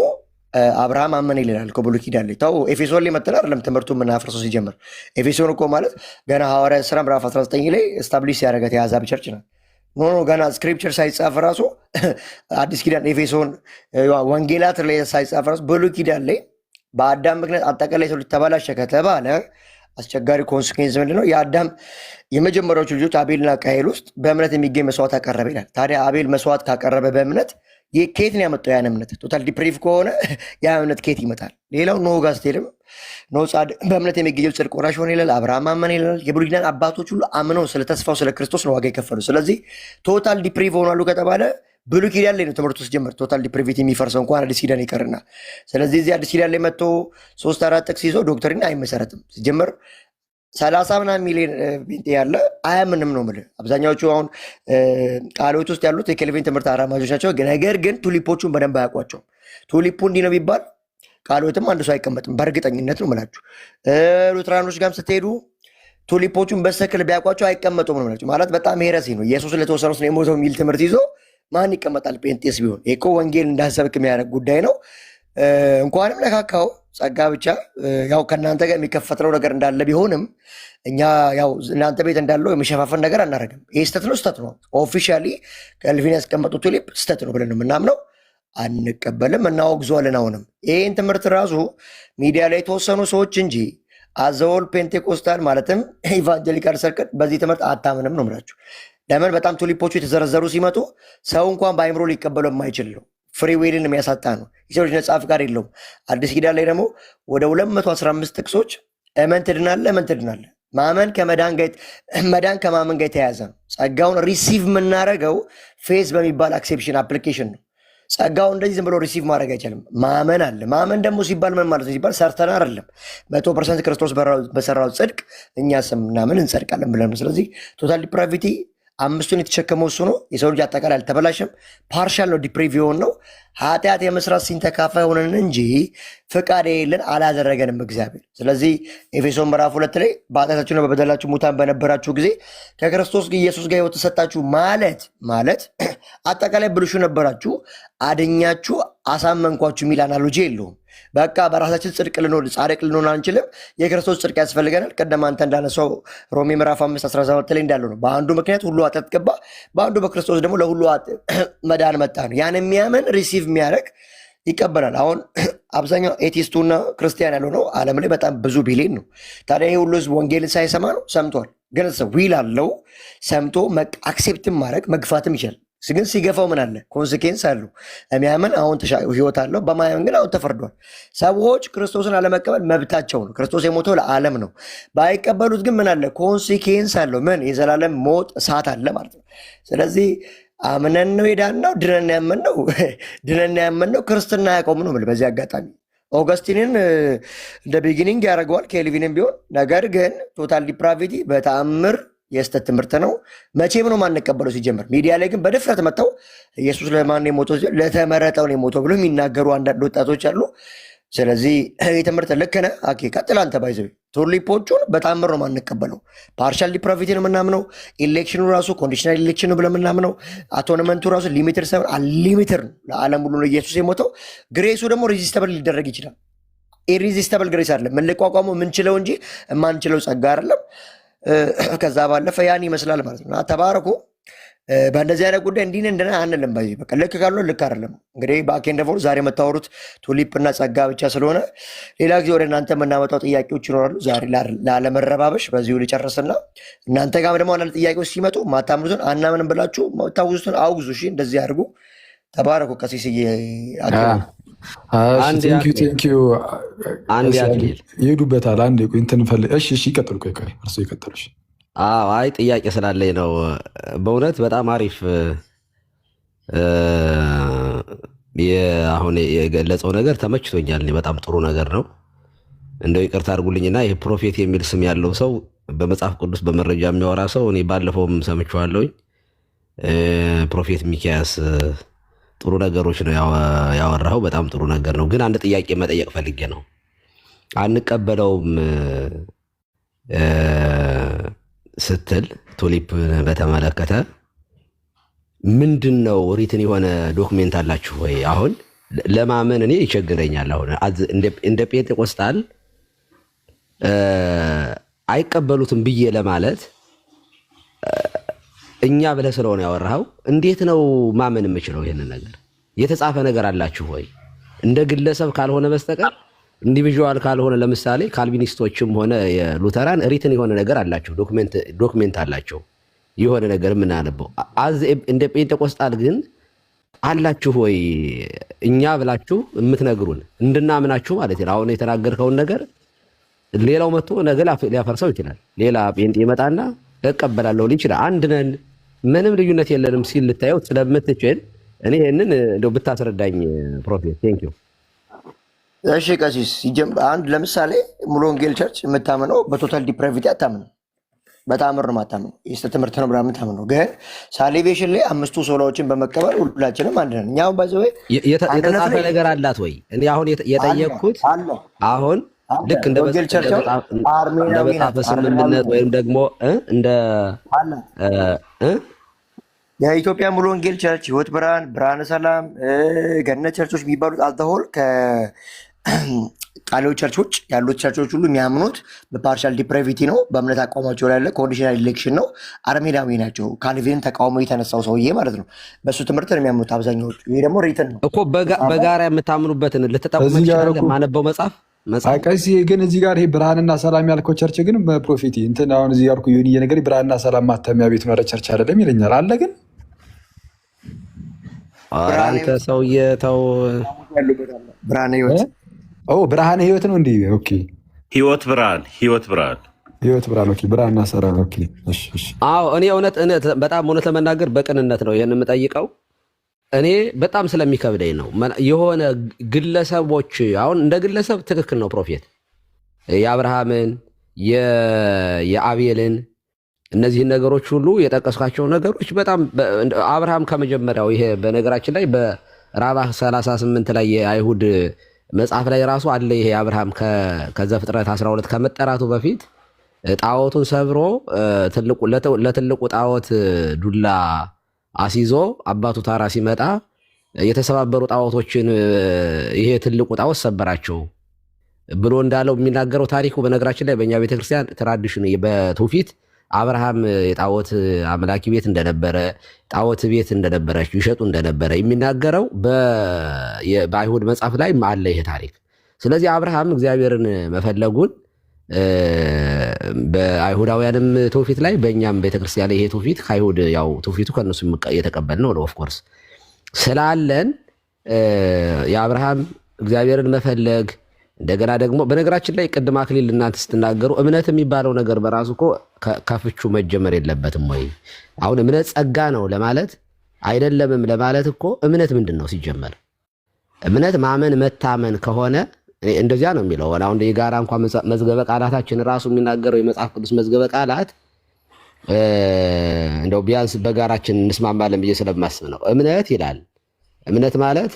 አብርሃም አመነ ይልናል ከብሉይ ኪዳን ላይ። ተው ኤፌሶን ላይ መጥተን አይደለም ትምህርቱ የምናፈርሰው ሲጀምር። ኤፌሶን እኮ ማለት ገና ሐዋርያት ሥራ ምዕራፍ 19 ላይ ስታብሊሽ ያደረገት የአሕዛብ ቸርች ነው። ኖ ገና ስክሪፕቸር ሳይጻፍ ራሱ አዲስ ኪዳን ኤፌሶን ወንጌላት ላይ ሳይጻፍ ራሱ ብሉይ ኪዳን ላይ በአዳም ምክንያት አጠቃላይ ሰው ልጅ ተበላሸ ከተባለ አስቸጋሪ ኮንስኩዌንስ ምንድን ነው? የአዳም የመጀመሪያዎቹ ልጆች አቤልና ቃየል ውስጥ በእምነት የሚገኝ መስዋዕት አቀረበ ይላል። ታዲያ አቤል መስዋዕት ካቀረበ በእምነት ከየት ነው ያመጣው? ያን እምነት ቶታል ዲፕሪቭ ከሆነ ያ እምነት ከየት ይመጣል? ሌላው ኖህ ጋር ስትሄድም ኖህ በእምነት የሚገኘው ጽድቅ ወራሽ ሆነ ይላል። አብርሃም አመነ ይላል። የብሉይ ኪዳን አባቶች ሁሉ አምነው ስለ ተስፋው ስለ ክርስቶስ ነው ዋጋ የከፈሉ። ስለዚህ ቶታል ዲፕሪቭ ሆናሉ ከተባለ ብሉይ ኪዳን ላይ ነው ትምህርቱ ሲጀምር ቶታል ዲፕሪቪቲ የሚፈርሰው እንኳን አዲስ ኪዳን ይቀርና። ስለዚህ እዚህ አዲስ ኪዳን ላይ መጥቶ 3-4 ጥቅስ ይዞ ዶክትሪን አይመሰረትም። ሲጀምር 30 ምናምን ሚሊዮን ጴንጤ ያለ አያምንም ነው የምልህ። አብዛኛዎቹ አሁን ቃሎች ውስጥ ያሉት የኬልቪን ትምህርት አራማጆች ናቸው። ነገር ግን ቱሊፖቹን በደንብ አያውቋቸውም። ቱሊፑ እንዲህ ነው ቢባል ቃሎትም አንድ ሰው አይቀመጥም። በእርግጠኝነት ነው የምላችሁ። ሉትራኖች ጋርም ስትሄዱ ቱሊፖቹን በስተክል ቢያውቋቸው አይቀመጡም ነው የምላችሁ። ማለት በጣም ሄረሲ ነው። ኢየሱስ ለተወሰኑት ነው የሞተው የሚል ትምህርት ይዞ ማን ይቀመጣል? ጴንጤስ ቢሆን እኮ ወንጌል እንዳሰብክ የሚያደርግ ጉዳይ ነው። እንኳንም ነካካው ጸጋ ብቻ ያው ከእናንተ ጋር የሚከፈትለው ነገር እንዳለ ቢሆንም እኛ ያው እናንተ ቤት እንዳለው የሚሸፋፈን ነገር አናደርግም። ይህ ስተት ነው፣ ስተት ነው። ኦፊሻሊ ከልቪን ያስቀመጡት ቱሊፕ ስተት ነው ብለን የምናምነው አንቀበልም፣ እናወግዟለን። አሁንም ይህን ትምህርት ራሱ ሚዲያ ላይ የተወሰኑ ሰዎች እንጂ አዘወል ፔንቴኮስታል ማለትም ኢቫንጀሊካል ሰርክል በዚህ ትምህርት አታምንም ነው የምላችሁ። ለምን? በጣም ቱሊፖቹ የተዘረዘሩ ሲመጡ ሰው እንኳን በአይምሮ ሊቀበለው የማይችል ነው። ፍሪ ዊልን የሚያሳጣ ነው። የሰው ልጅ ነጻ ፍቃድ የለውም። አዲስ ኪዳን ላይ ደግሞ ወደ 215 ጥቅሶች እመን ትድናለህ፣ እመን ትድናለህ። ማመን መዳን ከማመን ጋር የተያያዘ ነው። ጸጋውን ሪሲቭ የምናደርገው ፌዝ በሚባል አክሴፕሽን አፕሊኬሽን ነው። ጸጋውን እንደዚህ ዝም ብሎ ሪሲቭ ማድረግ አይቻልም። ማመን አለ። ማመን ደግሞ ሲባል ምን ማለት ነው ሲባል ሰርተን አይደለም። 100% ክርስቶስ በሰራው ጽድቅ እኛ ስምናምን እንጸድቃለን ብለን ነው። ስለዚህ ቶታል ዲፕራቪቲ አምስቱን የተሸከመው እሱ ነው። የሰው ልጅ አጠቃላይ አልተበላሸም። ፓርሻል ነው፣ ዲፕሪቭ የሆን ነው። ኃጢአት የመስራት ሲንተካፋይ ሆነን እንጂ ፍቃድ የሌለን አላደረገንም እግዚአብሔር። ስለዚህ ኤፌሶን ምዕራፍ 2 ላይ በኃጢአታችሁና በበደላችሁ ሙታን በነበራችሁ ጊዜ ከክርስቶስ ኢየሱስ ጋር ሕይወት ተሰጣችሁ ማለት አጠቃላይ ብልሹ ነበራችሁ፣ አድኛችሁ አሳመንኳችሁ የሚል አናሎጂ የለውም። በቃ በራሳችን ጻድቅ ልንሆን አንችልም። የክርስቶስ ጽድቅ ያስፈልገናል። ቀደም አንተ እንዳነሳው ሮሜ ምዕራፍ 5:17 ላይ እንዳለው ነው። በአንዱ ምክንያት ሁሉ ኃጢአት ገባ፣ በአንዱ በክርስቶስ ደግሞ ለሁሉ መዳን መጣ ነው። ያን የሚያምን ሪሲቭ የሚያደርግ ይቀበላል። አሁን አብዛኛው ኤቲስቱና ክርስቲያን ያለው ነው ዓለም ላይ በጣም ብዙ ቢሊዮን ነው። ታዲያ ይህ ሁሉ ህዝብ ወንጌልን ሳይሰማ ነው? ሰምቷል። ግን ዊል አለው። ሰምቶ አክሴፕትም ማድረግ መግፋትም ይችላል። ግን ሲገፋው ምን አለ? ኮንሲኬንስ አለው። የሚያምን አሁን ህይወት አለው፣ በማያምን ግን አሁን ተፈርዷል። ሰዎች ክርስቶስን አለመቀበል መብታቸው ነው። ክርስቶስ የሞተው ለዓለም ነው። ባይቀበሉት ግን ምን አለ? ኮንሲኬንስ አለው። ምን? የዘላለም ሞት እሳት አለ ማለት ነው። ስለዚህ አምነን ነው የዳነው፣ ድነን ያመንነው ክርስትና ያቆም ነው። በዚህ አጋጣሚ ኦገስቲንን እንደ ቢጊኒንግ ያደርገዋል፣ ኬልቪንን ቢሆን። ነገር ግን ቶታል ዲፕራቪቲ በተአምር የስተት ትምህርት ነው። መቼም ነው ማንቀበለው። ሲጀምር ሚዲያ ላይ ግን በድፍረት መጥተው ኢየሱስ ለማን የሞተው ሲሆን ለተመረጠው ነው የሞተው ብሎ የሚናገሩ አንዳንድ ወጣቶች አሉ። ስለዚህ ይህ ትምህርት ልክ ነህ። አኬ ቀጥል አንተ። ባይዘ ቱሊፖቹን በተአምር ነው ማንቀበለው። ፓርሻል ዲፕራቪቲ ነው የምናምነው። ኢሌክሽኑ ራሱ ኮንዲሽናል ኢሌክሽን ነው ብለን የምናምነው። አቶንመንቱ ራሱ ሊሚትድ ሳይሆን አንሊሚትድ ነው። ለዓለም ሁሉ ነው ኢየሱስ የሞተው። ግሬሱ ደግሞ ሬዚስተብል ሊደረግ ይችላል። ኢሬዚስተብል ግሬስ አይደለም፣ የምንቋቋመው የምንችለው እንጂ የማንችለው ጸጋ አይደለም። ከዛ ባለፈ ያን ይመስላል ማለት ነው። ተባረኩ። በእንደዚህ አይነት ጉዳይ እንዲህ እንደና አንልም። በዚህ በቃ ልክ ካልሆነ ልክ አይደለም። እንግዲህ በአኬንደፎር ዛሬ የምታወሩት ቱሊፕ እና ጸጋ ብቻ ስለሆነ ሌላ ጊዜ ወደ እናንተ የምናመጣው ጥያቄዎች ይኖራሉ። ዛሬ ላለመረባበሽ በዚሁ ልጨርስና እናንተ ጋር ደግሞ አንዳንድ ጥያቄዎች ሲመጡ ማታምኑትን አናምንም ብላችሁ ታውዙትን አውግዙ። እሺ፣ እንደዚህ አድርጉ። ተባረኩ። ቀሲስዬ ይሄዱበታል። አንድ እንትን ፈልግ። እሺ፣ ይቀጥሉ። ቆይ እርሶ ይቀጥሉ። አይ ጥያቄ ስላለኝ ነው። በእውነት በጣም አሪፍ አሁን የገለጸው ነገር ተመችቶኛል። በጣም ጥሩ ነገር ነው። እንደው ይቅርታ አድርጉልኝና ይህ ፕሮፌት የሚል ስም ያለው ሰው በመጽሐፍ ቅዱስ በመረጃ የሚያወራ ሰው እኔ ባለፈውም ሰምቼዋለሁኝ። ፕሮፌት ሚኪያስ ጥሩ ነገሮች ነው ያወራው። በጣም ጥሩ ነገር ነው። ግን አንድ ጥያቄ መጠየቅ ፈልጌ ነው። አንቀበለውም ስትል ቱሊፕ በተመለከተ ምንድን ነው ሪትን የሆነ ዶክሜንት አላችሁ ወይ? አሁን ለማመን እኔ ይቸግረኛል። አሁን እንደ ጴንጤቆስጣል አይቀበሉትም ብዬ ለማለት እኛ ብለህ ስለሆነ ያወራኸው እንዴት ነው ማመን የምችለው? ይሄንን ነገር የተጻፈ ነገር አላችሁ ወይ? እንደ ግለሰብ ካልሆነ በስተቀር ኢንዲቪዥዋል ካልሆነ፣ ለምሳሌ ካልቪኒስቶችም ሆነ የሉተራን ሪትን የሆነ ነገር አላቸው፣ ዶክሜንት አላቸው፣ የሆነ ነገር የምናነበው። እንደ ጴንጤቆስጣል ግን አላችሁ ወይ? እኛ ብላችሁ የምትነግሩን እንድናምናችሁ ማለት ነው። አሁን የተናገርከውን ነገር ሌላው መጥቶ ነገ ሊያፈርሰው ይችላል። ሌላ ጴንጤ ይመጣና እቀበላለሁ ሊል ይችላል። አንድ ነን፣ ምንም ልዩነት የለንም ሲል ልታየው ስለምትችል እኔ ይህንን እንደው ብታስረዳኝ ፕሮፌት። ቴንክ ዩ። እሺ ቀሲስ፣ አንድ ለምሳሌ ሙሉ ወንጌል ቸርች የምታምነው በቶታል ዲፕራቪቲ አታምነው፣ በተአምር ነው የማታምነው። የስተት ትምህርት ነው ብላ የምታምነው። ግን ሳሊቬሽን ላይ 5ቱ ሶላዎችን በመቀበል ሁላችንም አንድ ነን። እኛ አሁን ባይዘው የተጻፈ ነገር አላት ወይ? እኔ አሁን የጠየቅኩት አሁን ልክ እንደ መጽሐፈ ስምምነት ወይም ደግሞ እንደ የኢትዮጵያ ሙሉ ወንጌል ቸርች፣ ህይወት ብርሃን፣ ብርሃነ ሰላም፣ ገነት ቸርቾች የሚባሉት አልተሆል ከቃሌው ቸርቾች ያሉት ቸርቾች ሁሉ የሚያምኑት በፓርሻል ዲፕራቪቲ ነው። በእምነት አቋማቸው ላይ ያለ ኮንዲሽናል ኢሌክሽን ነው። አርሜናዊ ናቸው። ካልቪንን ተቃውሞ የተነሳው ሰውዬ ማለት ነው። በሱ ትምህርት ነው የሚያምኑት አብዛኛዎቹ። ይሄ ደግሞ ሪትን ነው እኮ በጋራ የምታምኑበትን ልትጠቁሙ ትችላለህ። ማነበው መጽሐፍ ቀሲስ ግን እዚህ ጋር ይሄ ብርሃንና ሰላም ያልከው ቸርች ግን ፕሮፌቲ እንትን አሁን እዚህ ያልኩ የሆነ ነገር ብርሃንና ሰላም ማተሚያ ቤት ነው ቸርች አይደለም ይለኛል አለ። ግን አንተ ሰውዬ ተው። ብርሃነ ህይወት ብርሃነ ህይወት ነው እንዴ? ኦኬ፣ ህይወት ብርሃን ኦኬ፣ ብርሃንና ሰላም ኦኬ። እሺ እሺ። አዎ እኔ በጣም እውነት ለመናገር በቅንነት ነው ይሄን የምጠይቀው። እኔ በጣም ስለሚከብደኝ ነው። የሆነ ግለሰቦች አሁን እንደ ግለሰብ ትክክል ነው ፕሮፌት፣ የአብርሃምን የአቤልን እነዚህን ነገሮች ሁሉ የጠቀስኳቸው ነገሮች በጣም አብርሃም ከመጀመሪያው ይሄ በነገራችን ላይ በራባህ 38 ላይ የአይሁድ መጽሐፍ ላይ ራሱ አለ። ይሄ አብርሃም ከዘፍጥረት 12 ከመጠራቱ በፊት ጣዖቱን ሰብሮ ለትልቁ ጣዖት ዱላ አሲዞ አባቱ ታራ ሲመጣ የተሰባበሩ ጣዖቶችን ይሄ ትልቁ ጣዖት ሰበራቸው ብሎ እንዳለው የሚናገረው ታሪኩ በነገራችን ላይ በእኛ ቤተክርስቲያን ትራዲሽን በትውፊት አብርሃም የጣዖት አምላኪ ቤት እንደነበረ ጣዖት ቤት እንደነበረች ይሸጡ እንደነበረ የሚናገረው በአይሁድ መጽሐፍ ላይ አለ ይሄ ታሪክ። ስለዚህ አብርሃም እግዚአብሔርን መፈለጉን በአይሁዳውያንም ትውፊት ላይ በእኛም ቤተክርስቲያን ላይ ይሄ ትውፊት ከአይሁድ ያው ትውፊቱ ከእነሱ የተቀበልነው ነው። ኦፍኮርስ ስላለን የአብርሃም እግዚአብሔርን መፈለግ እንደገና ደግሞ በነገራችን ላይ ቅድም አክሊል እናንተ ስትናገሩ እምነት የሚባለው ነገር በራሱ እኮ ከፍቹ መጀመር የለበትም ወይ? አሁን እምነት ጸጋ ነው ለማለት አይደለምም ለማለት እኮ እምነት ምንድን ነው ሲጀመር? እምነት ማመን መታመን ከሆነ እንደዚያ ነው የሚለው። አሁን የጋራ እንኳን መዝገበ ቃላታችን ራሱ የሚናገረው የመጽሐፍ ቅዱስ መዝገበ ቃላት እንደው ቢያንስ በጋራችን እንስማማለን ብዬ ስለማስብ ነው። እምነት ይላል። እምነት ማለት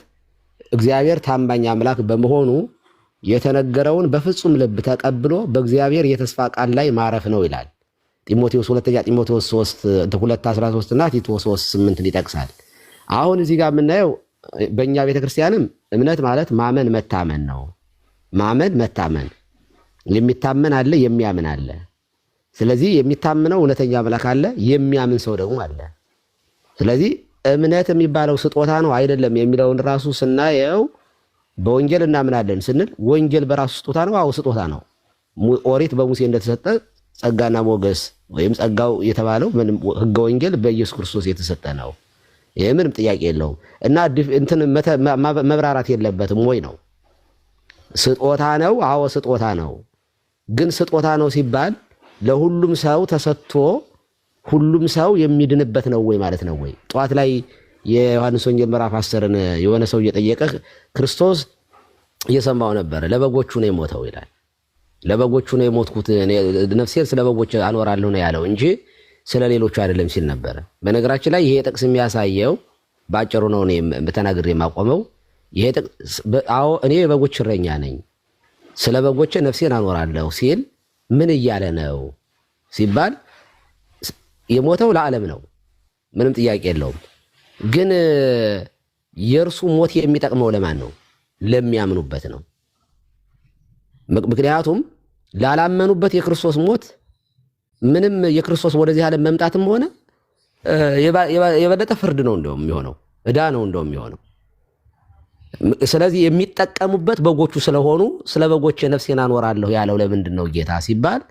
እግዚአብሔር ታማኝ አምላክ በመሆኑ የተነገረውን በፍጹም ልብ ተቀብሎ በእግዚአብሔር የተስፋ ቃል ላይ ማረፍ ነው ይላል። ጢሞቴዎስ ሁለተኛ ጢሞቴዎስ 2:13 እና ቲቶ 3:8 ይጠቅሳል። አሁን እዚህ ጋር የምናየው በእኛ ቤተክርስቲያንም እምነት ማለት ማመን መታመን ነው። ማመን መታመን፣ የሚታመን አለ፣ የሚያምን አለ። ስለዚህ የሚታምነው እውነተኛ አምላክ አለ፣ የሚያምን ሰው ደግሞ አለ። ስለዚህ እምነት የሚባለው ስጦታ ነው አይደለም የሚለውን ራሱ ስናየው በወንጌል እናምናለን ስንል ወንጌል በራሱ ስጦታ ነው። አዎ ስጦታ ነው። ኦሪት በሙሴ እንደተሰጠ ጸጋና ሞገስ ወይም ጸጋው የተባለው ሕገ ወንጌል በኢየሱስ ክርስቶስ የተሰጠ ነው። ይሄ ምንም ጥያቄ የለውም እና እንትን መብራራት የለበትም ወይ ነው። ስጦታ ነው። አዎ ስጦታ ነው። ግን ስጦታ ነው ሲባል ለሁሉም ሰው ተሰጥቶ ሁሉም ሰው የሚድንበት ነው ወይ ማለት ነው ወይ? ጠዋት ላይ የዮሐንስ ወንጌል ምዕራፍ 10ን የሆነ ሰው እየጠየቀ ክርስቶስ እየሰማው ነበር። ለበጎቹ ነው የሞተው ይላል። ለበጎቹ ነው የሞትኩት፣ ነፍሴን ስለ በጎች አኖራለሁ ነው ያለው እንጂ ስለ ሌሎቹ አይደለም ሲል ነበር። በነገራችን ላይ ይሄ ጥቅስ የሚያሳየው ባጭሩ ነው እኔ ተናግሬ የማቆመው። ይሄ ጥቅስ አዎ እኔ የበጎች እረኛ ነኝ፣ ስለ በጎች ነፍሴን አኖራለሁ ሲል ምን እያለ ነው ሲባል የሞተው ለዓለም ነው፣ ምንም ጥያቄ የለውም። ግን የእርሱ ሞት የሚጠቅመው ለማን ነው? ለሚያምኑበት ነው። ምክንያቱም ላላመኑበት የክርስቶስ ሞት ምንም የክርስቶስ ወደዚህ ዓለም መምጣትም ሆነ የበለጠ ፍርድ ነው እንደውም የሚሆነው፣ ዕዳ ነው እንደውም የሚሆነው። ስለዚህ የሚጠቀሙበት በጎቹ ስለሆኑ ስለ በጎቼ ነፍሴን አኖራለሁ ያለው ለምንድን ነው ጌታ ሲባል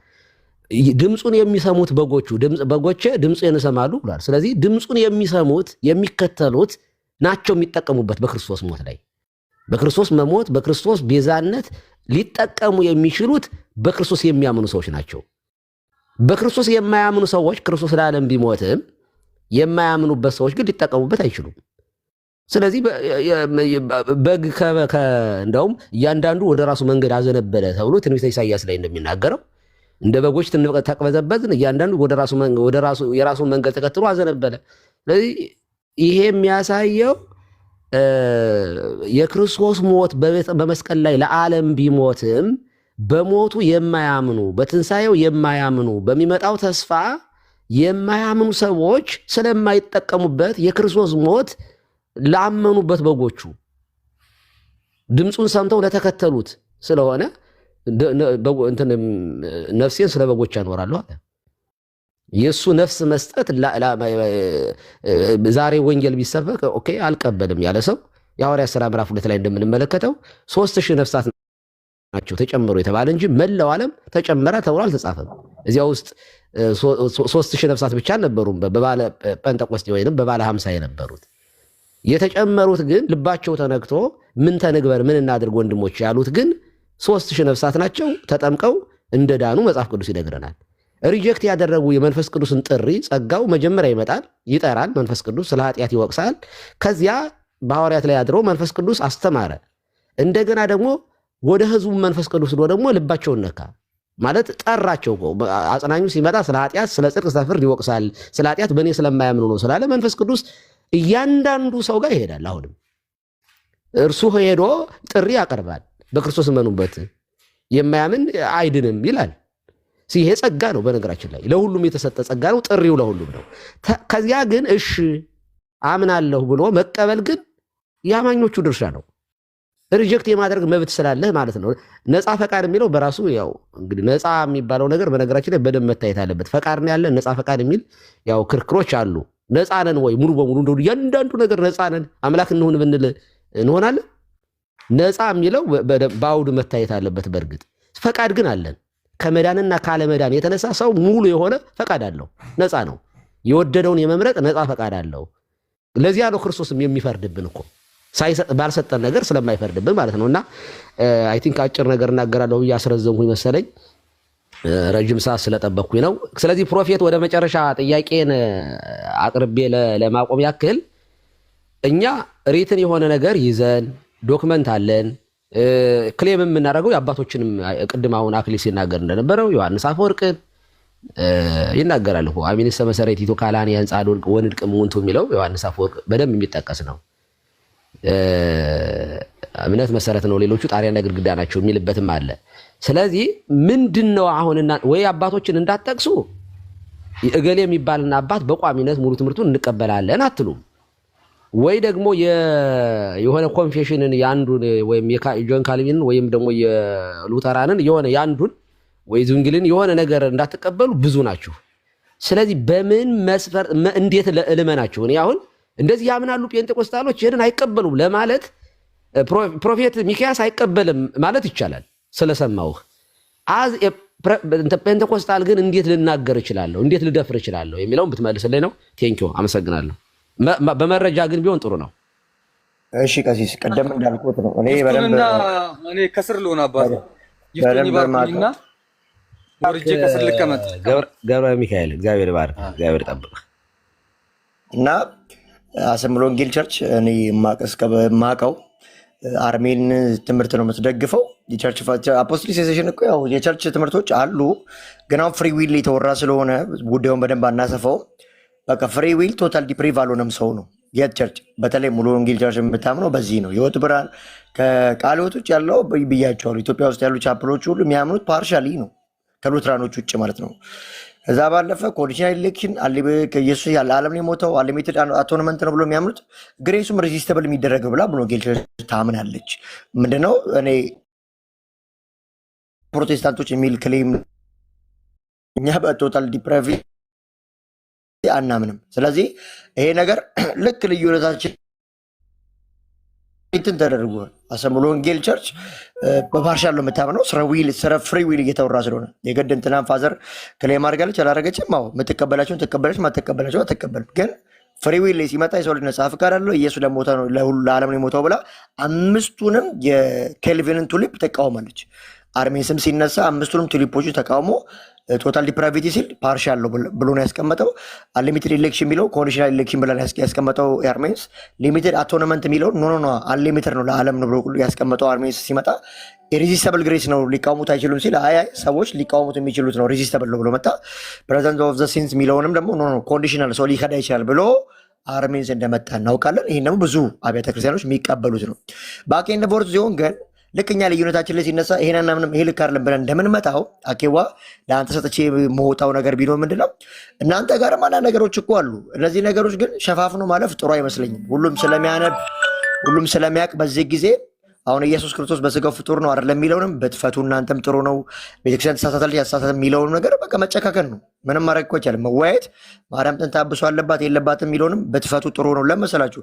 ድምፁን የሚሰሙት በጎቼ ድምፁን ይሰማሉ ብሏል። ስለዚህ ድምፁን የሚሰሙት የሚከተሉት ናቸው የሚጠቀሙበት በክርስቶስ ሞት ላይ። በክርስቶስ መሞት በክርስቶስ ቤዛነት ሊጠቀሙ የሚችሉት በክርስቶስ የሚያምኑ ሰዎች ናቸው። በክርስቶስ የማያምኑ ሰዎች ክርስቶስ ለዓለም ቢሞትም የማያምኑበት ሰዎች ግን ሊጠቀሙበት አይችሉም። ስለዚህ በግ እንደውም እያንዳንዱ ወደ ራሱ መንገድ አዘነበለ ተብሎ ትንቢተ ኢሳይያስ ላይ እንደሚናገረው እንደ በጎች ተቅበዘበዝን፣ እያንዳንዱ የራሱን መንገድ ተከትሎ አዘነበለ። ስለዚህ ይሄ የሚያሳየው የክርስቶስ ሞት በመስቀል ላይ ለዓለም ቢሞትም በሞቱ የማያምኑ በትንሣኤው የማያምኑ በሚመጣው ተስፋ የማያምኑ ሰዎች ስለማይጠቀሙበት የክርስቶስ ሞት ላመኑበት በጎቹ ድምፁን ሰምተው ለተከተሉት ስለሆነ ነፍሴን ስለ በጎች አኖራለሁ አለ። የእሱ ነፍስ መስጠት ዛሬ ወንጌል ቢሰበክ ኦኬ አልቀበልም ያለ ሰው የሐዋርያት ሥራ ምዕራፍ 2 ላይ እንደምንመለከተው 3000 ነፍሳት ናቸው ተጨመሩ የተባለ እንጂ መላው ዓለም ተጨመረ ተብሎ አልተጻፈም። እዚያ ውስጥ 3000 ነፍሳት ብቻ አልነበሩም በባለ ጴንጠቆስጤ ወይንም በባለ 50 የነበሩት። የተጨመሩት ግን ልባቸው ተነክቶ ምን ተንግበር ምን እናድርግ ወንድሞች ያሉት ግን 3000 ነፍሳት ናቸው። ተጠምቀው እንደዳኑ መጽሐፍ ቅዱስ ይነግረናል። ሪጀክት ያደረጉ የመንፈስ ቅዱስን ጥሪ ጸጋው መጀመሪያ ይመጣል፣ ይጠራል። መንፈስ ቅዱስ ስለ ኃጢአት ይወቅሳል። ከዚያ በሐዋርያት ላይ አድሮ መንፈስ ቅዱስ አስተማረ። እንደገና ደግሞ ወደ ሕዝቡ መንፈስ ቅዱስ ሄዶ ደግሞ ልባቸውን ነካ ማለት ጠራቸው። አጽናኙ ሲመጣ ስለ ኃጢአት፣ ስለ ጽድቅ፣ ስለ ፍርድ ይወቅሳል። ስለ ኃጢአት በእኔ ስለማያምኑ ነው ስላለ መንፈስ ቅዱስ እያንዳንዱ ሰው ጋር ይሄዳል። አሁንም እርሱ ሄዶ ጥሪ ያቀርባል። በክርስቶስ እመኑበት የማያምን አይድንም ይላል። ይሄ ጸጋ ነው። በነገራችን ላይ ለሁሉም የተሰጠ ጸጋ ነው። ጥሪው ለሁሉም ነው። ከዚያ ግን እሺ አምናለሁ ብሎ መቀበል ግን የአማኞቹ ድርሻ ነው። ሪጀክት የማድረግ መብት ስላለህ ማለት ነው። ነፃ ፈቃድ የሚለው በራሱ ያው እንግዲህ ነፃ የሚባለው ነገር በነገራችን ላይ በደንብ መታየት አለበት። ፈቃድ ነው ያለ ነፃ ፈቃድ የሚል ያው ክርክሮች አሉ። ነፃ ነን ወይ ሙሉ በሙሉ እንደው እያንዳንዱ ነገር ነፃ ነን አምላክ እንሁን ብንል እንሆናለን? ነፃ የሚለው በአውድ መታየት አለበት። በእርግጥ ፈቃድ ግን አለን። ከመዳንና ካለመዳን የተነሳ ሰው ሙሉ የሆነ ፈቃድ አለው፣ ነፃ ነው። የወደደውን የመምረጥ ነፃ ፈቃድ አለው። ለዚያ ነው ክርስቶስም የሚፈርድብን እኮ ባልሰጠን ነገር ስለማይፈርድብን ማለት ነውና አይ ቲንክ አጭር ነገር እናገራለሁ ብዬ አስረዘምኩኝ መሰለኝ። ረጅም ሰዓት ስለጠበቅኩኝ ነው። ስለዚህ ፕሮፌት ወደ መጨረሻ ጥያቄን አቅርቤ ለማቆም ያክል እኛ ሪትን የሆነ ነገር ይዘን ዶክመንት አለን። ክሌም የምናደርገው የአባቶችንም ቅድም አሁን አክሊል ሲናገር እንደነበረው ዮሐንስ አፈወርቅን ይናገራል እኮ አሚንሰ መሰረቲቱ ካላን ያንጻድ ወንድቅ ሙንቱ የሚለው ዮሐንስ አፈወርቅ በደንብ የሚጠቀስ ነው። እምነት መሰረት ነው፣ ሌሎቹ ጣሪያና ግድግዳ ናቸው የሚልበትም አለ። ስለዚህ ምንድነው አሁንና ወይ አባቶችን እንዳትጠቅሱ እገሌ የሚባልና አባት በቋሚነት ሙሉ ትምህርቱን እንቀበላለን አትሉም፣ ወይ ደግሞ የሆነ ኮንፌሽንን ያንዱን ወይም የጆን ካልቪንን ወይም ደግሞ የሉተራንን የሆነ ያንዱን ወይ ዝንግልን የሆነ ነገር እንዳትቀበሉ ብዙ ናችሁ። ስለዚህ በምን መስፈር እንዴት ለእልመናችሁ እኔ አሁን እንደዚህ ያምናሉ ጴንጤቆስጣሎች ይሄንን አይቀበሉም ለማለት ፕሮፌት ሚኪያስ አይቀበልም ማለት ይቻላል ስለሰማውህ። አዝ ጴንጤቆስጣል ግን እንዴት ልናገር እችላለሁ፣ እንዴት ልደፍር እችላለሁ የሚለውን ብትመልስልኝ ነው። ቴንኪው አመሰግናለሁ። በመረጃ ግን ቢሆን ጥሩ ነው። እሺ ቀሲስ ቀደም እንዳልኩት ነው። እኔ ከስር ልሆን አባቴ ይፍቱኝ ባርኩኝና ወርጄ ከስር ልቀመጥ። ገብረ ሚካኤል እግዚአብሔር ይባርክ፣ እግዚአብሔር ይጠብቅ። እና አሰምሮ ወንጌል ቸርች እኔ ማቀው አርሜን ትምህርት ነው የምትደግፈው። የቸርች አፖስቶሊክ ሴሽን እኮ ያው የቸርች ትምህርቶች አሉ፣ ግን አሁን ፍሪ ዊል የተወራ ስለሆነ ጉዳዩን በደንብ አናሰፋው። በቃ ፍሪ ዊል ቶታል ዲፕሪቭ አልሆነም ሰው ነው። የት ቸርች በተለይ ሙሉ ወንጌል ቸርች የምታምነው በዚህ ነው። ህይወት ብርሃን ከቃለ ሕይወት ውጭ ያለው ብያቸዋለሁ። ኢትዮጵያ ውስጥ ያሉ ቻፕሎች ሁሉ የሚያምኑት ፓርሻሊ ነው፣ ከሉትራኖች ውጭ ማለት ነው። ከዛ ባለፈ ኮንዲሽናል ኢሌክሽን ኢየሱስ ያለ ዓለም የሞተው አንሊሚትድ አቶንመንት ነው ብሎ የሚያምኑት ግሬሱም ሬዚስተብል የሚደረግ ብላ ብሎ ወንጌል ቸርች ታምናለች። ምንድነው እኔ ፕሮቴስታንቶች የሚል ክሌም እኛ በቶታል ዲፕራይቭ አናምንም። ስለዚህ ይሄ ነገር ልክ ልዩነታችን እንትን ተደርጓል። አሰምሮ ወንጌል ቸርች በፓርሻል ነው የምታምነው። ስለ ፍሪ ዊል እየተወራ ስለሆነ የገድ እንትናን ፋዘር ክሌም አድርጋለች አላረገችም። አዎ የምትቀበላቸውን ትቀበለች፣ ማትቀበላቸው አትቀበልም። ግን ፍሪ ዊል ላይ ሲመጣ የሰው ልጅ ነጻ ፍቃድ አለው። ኢየሱስ ለሞተ ነው ለዓለም ነው የሞተው ብላ አምስቱንም የኬልቪንን ቱሊፕ ተቃውማለች። አርሜን ስም ሲነሳ አምስቱንም ቱሊፖቹ ተቃውሞ ቶታል ዲፕራቪቲ ሲል ፓርሻል ነው ብሎ ነው ያስቀመጠው። አንሊሚትድ ኢሌክሽን የሚለው ኮንዲሽናል ኢሌክሽን ብላ ያስቀመጠው አርሜንስ። ሊሚትድ አቶንመንት የሚለው ኖ አንሊሚትድ ነው ለዓለም ነው ብሎ ያስቀመጠው አርሜንስ ሲመጣ ኢሬዚስተብል ግሬስ ነው ሊቃወሙት አይችሉም ሲል አይ ሰዎች ሊቃወሙት የሚችሉት ነው ሬዚስተብል ነው ብሎ መጣ። ፕሬዘንስ ኦፍ ዘ ሲንስ የሚለውንም ደግሞ ኖ ኮንዲሽናል ሰው ሊከዳ ይችላል ብሎ አርሜንስ እንደመጣ እናውቃለን። ይህን ደግሞ ብዙ አብያተ ክርስቲያኖች የሚቀበሉት ነው። ባኬንድ ፎርት ሲሆን ግን ልክ እኛ ልዩነታችን ላይ ሲነሳ ይሄን ምንም ይሄ ልክ አይደለም ብለን እንደምንመጣው አኬዋ ለአንተ ሰጥቼ መውጣው ነገር ቢኖር ምንድነው እናንተ ጋር አንዳንድ ነገሮች እኮ አሉ። እነዚህ ነገሮች ግን ሸፋፍኖ ማለፍ ጥሩ አይመስለኝም። ሁሉም ስለሚያነብ ሁሉም ስለሚያውቅ በዚህ ጊዜ አሁን ኢየሱስ ክርስቶስ በስጋው ፍጡር ነው አይደለም የሚለውንም በትፈቱ እናንተም ጥሩ ነው። ቤተክርስቲያን ተሳሳታለች ያሳሳተ የሚለውን ነገር በቃ መጨካከን ነው። ምንም ማድረግ እኮ ይቻላል። መወያየት ማርያም ጥንት አብሶ አለባት የለባትም የሚለውንም በትፈቱ ጥሩ ነው። ለመሰላችሁ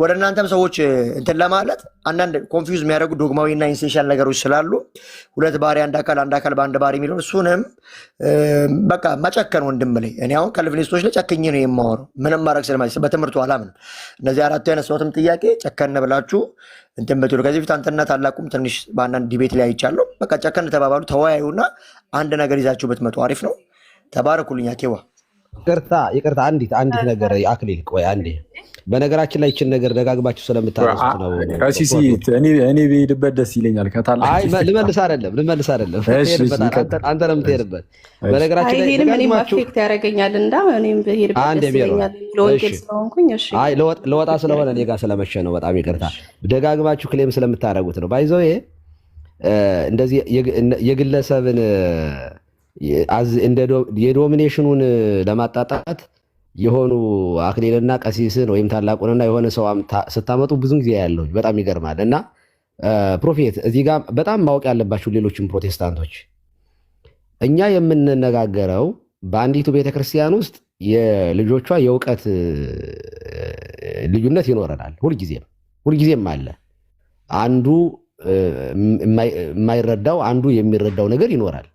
ወደ እናንተም ሰዎች እንትን ለማለት አንዳንድ ኮንፊውዝ የሚያደርጉ ዶግማዊና ኢንሴንሻል ነገሮች ስላሉ ሁለት ባህሪ አንድ አካል በአንድ ባህሪ የሚለውን እሱንም በቃ መጨከን ወንድም ላይ እኔ አሁን ካልቪኒስቶች ላይ ጨክኜ ነው የማወራው። ምንም ማድረግ ስለማይችል በትምህርቱ አላምንም። እነዚህ አራቱ ያነሳሁትም ጥያቄ ጨከን ብላችሁ እንትን በትሉ ከዚህ በፊት አንተና ታላቁም ትንሽ በአንዳንድ ዲቤት ላይ አይቻለሁ። በቃ ጨከን ተባባሉ፣ ተወያዩና አንድ ነገር ይዛችሁ ብትመጡ አሪፍ ነው። ተባረኩልኝ። አኬዋ ይቅርታ አንዲት ነገር አክሊል ቆይ አንዴ። በነገራችን ላይ ይችን ነገር ደጋግባችሁ ስለምታነሱት ነው። ቀሲስ እኔ ብሄድበት ደስ ይለኛል። ልመልስ አይደለም አንተ ነው የምትሄድበት። በነገራችን ላይ ይሄንም እኔም አፌክት ያደርገኛል እና እኔም ብሄድበት ደስ ይለኛል ለወንጌል ስለሆንኩኝ። እሺ ለወጣ ስለሆነ እኔ ጋር ስለመሸ ነው። በጣም ይቅርታ። ደጋግማችሁ ክሌም ስለምታደርጉት ነው። ባይዘው ይሄ እንደዚህ የግለሰብን የዶሚኔሽኑን ለማጣጣት የሆኑ አክሊልና ቀሲስን ወይም ታላቁንና የሆነ ሰው ስታመጡ ብዙ ጊዜ ያለው በጣም ይገርማል። እና ፕሮፌት እዚህ ጋር በጣም ማወቅ ያለባችሁ ሌሎችም ፕሮቴስታንቶች እኛ የምንነጋገረው በአንዲቱ ቤተክርስቲያን ውስጥ የልጆቿ የእውቀት ልዩነት ይኖረናል። ሁልጊዜም አለ። አንዱ የማይረዳው አንዱ የሚረዳው ነገር ይኖራል።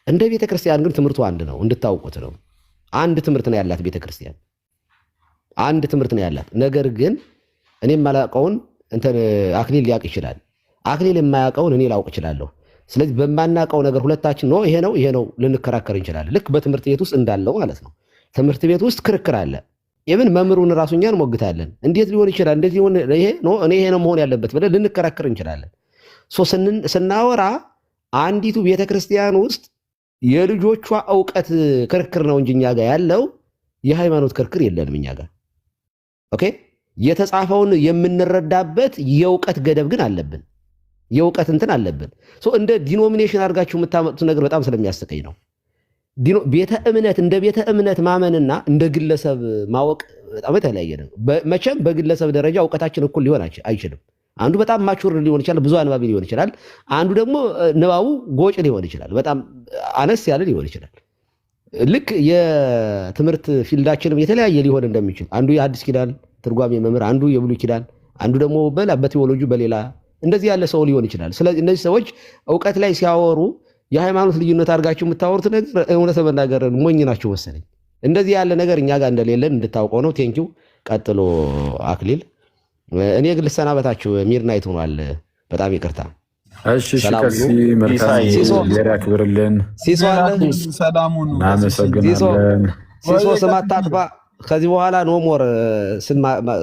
እንደ ቤተክርስቲያን ግን ትምህርቱ አንድ ነው፣ እንድታውቁት ነው። አንድ ትምህርት ነው ያላት ቤተክርስቲያን፣ አንድ ትምህርት ነው ያላት። ነገር ግን እኔ የማላውቀውን እንትን አክሊል ሊያውቅ ይችላል፣ አክሊል የማያውቀውን እኔ ላውቅ እችላለሁ። ስለዚህ በማናውቀው ነገር ሁለታችን ነው ይሄ ነው ልንከራከር እንችላለን። ልክ በትምህርት ቤት ውስጥ እንዳለው ማለት ነው። ትምህርት ቤት ውስጥ ክርክር አለ። ኢቭን መምህሩን ራሱ እኛ እንሞግታለን። እንዴት ሊሆን ይችላል? እንዴት ሊሆን ይሄ ነው መሆን ያለበት ብለን ልንከራከር እንችላለን። ስናወራ አንዲቱ ቤተክርስቲያን ውስጥ የልጆቿ እውቀት ክርክር ነው እንጂ እኛ ጋር ያለው የሃይማኖት ክርክር የለንም እኛ ጋር። ኦኬ፣ የተጻፈውን የምንረዳበት የእውቀት ገደብ ግን አለብን፣ የእውቀት እንትን አለብን። እንደ ዲኖሚኔሽን አድርጋችሁ የምታመጡት ነገር በጣም ስለሚያስቀኝ ነው። ቤተ እምነት እንደ ቤተ እምነት ማመንና እንደ ግለሰብ ማወቅ በጣም የተለያየ ነው። መቼም በግለሰብ ደረጃ እውቀታችን እኩል ሊሆን አይችልም። አንዱ በጣም ማቹር ሊሆን ይችላል፣ ብዙ አንባቢ ሊሆን ይችላል። አንዱ ደግሞ ንባቡ ጎጭ ሊሆን ይችላል፣ በጣም አነስ ያለ ሊሆን ይችላል። ልክ የትምህርት ፊልዳችንም የተለያየ ሊሆን እንደሚችል አንዱ የአዲስ ኪዳን ትርጓሜ መምህር፣ አንዱ የብሉይ ኪዳን፣ አንዱ ደግሞ በቴዎሎጂ በሌላ እንደዚህ ያለ ሰው ሊሆን ይችላል። ስለዚህ እነዚህ ሰዎች እውቀት ላይ ሲያወሩ የሃይማኖት ልዩነት አድርጋችሁ የምታወሩት ነገር እውነት መናገር ሞኝ ናችሁ መሰለኝ። እንደዚህ ያለ ነገር እኛ ጋር እንደሌለን እንድታውቀው ነው። ቴንኪው። ቀጥሎ አክሊል። እኔ ግን ልሰናበታችሁ፣ ሚድናይት ሆኗል። በጣም ይቅርታ። እሺ፣ ቀሲ መልካም ያክብርልን። ሲሶ አለ። ሰላሙን እናመሰግናለን። ሲሶ ስም አታጥፋ። ከዚህ በኋላ ኖ ሞር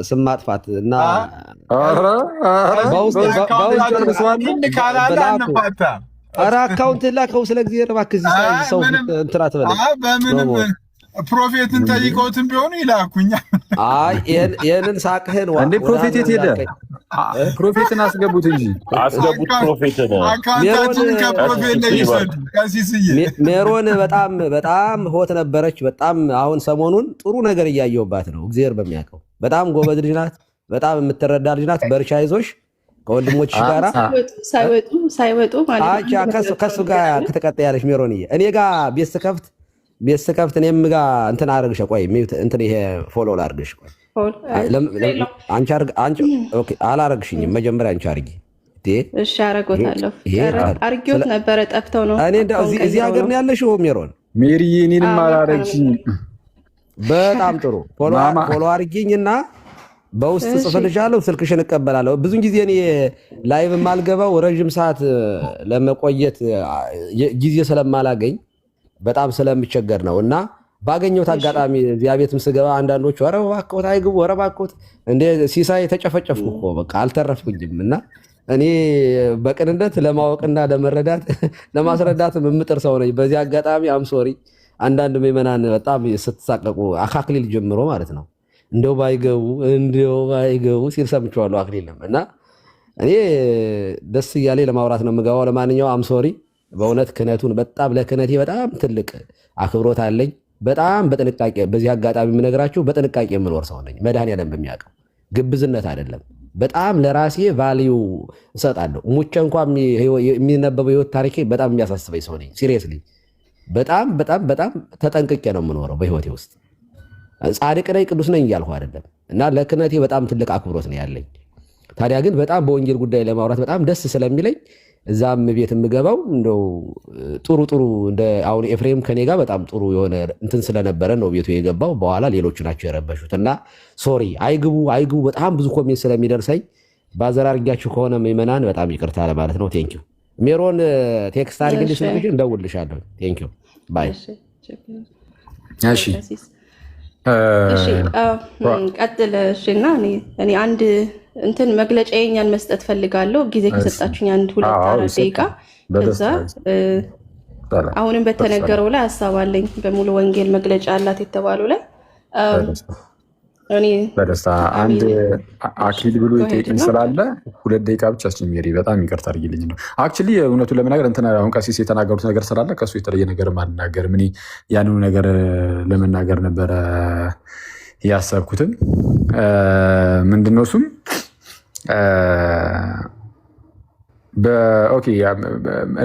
ስም ማጥፋት እና ኧረ አካውንት ላከው። ስለ ጊዜ እባክህ ሰው እንትን አትበለኝ። ፕሮፌትን ጠይቀውትም ቢሆኑ ይላኩኛ። ይህንን ሳቅህን እንዴ ፕሮፌት የት ሄደ? ፕሮፌትን አስገቡት እንጂ አስገቡት። ፕሮፌትን አካውንታችንን ከፕሮፌት ላይ ይሰዱ። ቀሲስዬ ሜሮን በጣም ሆት ነበረች። በጣም አሁን ሰሞኑን ጥሩ ነገር እያየሁባት ነው። እግዚአብሔር በሚያውቀው በጣም ጎበዝ ልጅ ናት። በጣም የምትረዳ ልጅ ናት። በርቻ ይዞሽ ከወንድሞች ጋራ ሳይወጡ ማለት ከሱ ጋር ከተቀጠያለሽ ሜሮንዬ። እኔ ጋር ቤት ስከፍት እኔም ጋር እንትን አረግሽ። ቆይ እንትን ይሄ ፎሎ ላርግሽ። አንቺ አላረግሽኝም። መጀመሪያ አንቺ አርጊ። እሺ አረጎታለሁ። አርጊዎት ነበረ ጠፍተው ነው። እኔ እዚህ ሀገር ነው ያለሽው ሜሮን? ሜሪዬ እኔንም አላረግሽኝ። በጣም ጥሩ። ፎሎ አርጊኝና በውስጥ ጽፍልሻለሁ፣ ስልክሽን እቀበላለሁ። ብዙ ጊዜ እኔ ላይቭ የማልገባው ረዥም ሰዓት ለመቆየት ጊዜ ስለማላገኝ በጣም ስለምቸገር ነው እና ባገኘሁት አጋጣሚ እዚያ ቤትም ስገባ አንዳንዶቹ ኧረ እባክዎት አይግቡ፣ ኧረ እባክዎት እንደ ሲሳይ ተጨፈጨፍኩ እኮ በቃ አልተረፍኩኝም። እና እኔ በቅንነት ለማወቅና ለመረዳት ለማስረዳትም የምጥር ሰው ነኝ። በዚህ አጋጣሚ አምሶሪ አንዳንድ ምዕመናን በጣም ስትሳቀቁ አካክሊል ጀምሮ ማለት ነው እንደው ባይገቡ ሲል ሰምቼዋለሁ። አክሊልም እና እኔ ደስ እያሌ ለማውራት ነው የምገባው። ለማንኛውም አምሶሪ በእውነት ክህነቱን በጣም ለክህነቴ በጣም ትልቅ አክብሮት አለኝ። በጣም በጥንቃቄ በዚህ አጋጣሚ የምነግራችሁ በጥንቃቄ የምኖር ሰው ነኝ። መድኃኔዓለም በሚያውቀው ግብዝነት አይደለም። በጣም ለራሴ ቫልዩ እሰጣለሁ። ሙቼ እንኳ የሚነበበው ህይወት ታሪኬ በጣም የሚያሳስበኝ ሰው ነኝ። ሲሪየስሊ በጣም በጣም በጣም ተጠንቅቄ ነው የምኖረው በህይወቴ ውስጥ። ጻድቅ ነኝ ቅዱስ ነኝ እያልኩ አይደለም። እና ለክህነቴ በጣም ትልቅ አክብሮት ነው ያለኝ። ታዲያ ግን በጣም በወንጌል ጉዳይ ለማውራት በጣም ደስ ስለሚለኝ እዛም ቤት የምገባው እንደው ጥሩ እንደ አሁን ኤፍሬም ከኔ ጋር በጣም ጥሩ የሆነ እንትን ስለነበረ ነው ቤቱ የገባው። በኋላ ሌሎቹ ናቸው የረበሹት። እና ሶሪ አይግቡ በጣም ብዙ ኮሜንት ስለሚደርሰኝ ባዘራርጊያችሁ ከሆነ ምዕመናን በጣም ይቅርታ ለማለት ነው። ቴንኪው ሜሮን ቴክስት አድርግልኝ ስልክሽ እንደውልሻለሁ። ቴንኪው ባይ። እሺ ቀጥል። እሺና እኔ አንድ እንትን መግለጫ የኛን መስጠት ፈልጋለሁ። ጊዜ ከሰጣችሁኝ አንድ 2-4 ደቂቃ። ከዛ አሁንም በተነገረው ላይ ሀሳብ አለኝ። በሙሉ ወንጌል መግለጫ አላት የተባለው ላይ እኔ በደስታ አንድ አክሊል ብሎ የጠየቀኝ ስላለ 2 ደቂቃ ብቻ ሜሪ፣ በጣም ይቅርታ አድርጊልኝ ነው። አክቹዋሊ እውነቱን ለመናገር እንትን አሁን ቀሲስ የተናገሩት ነገር ስላለ ከሱ የተለየ ነገር አልናገርም። እኔ ያንኑ ነገር ለመናገር ነበረ ያሰብኩትም። ምንድነው እሱም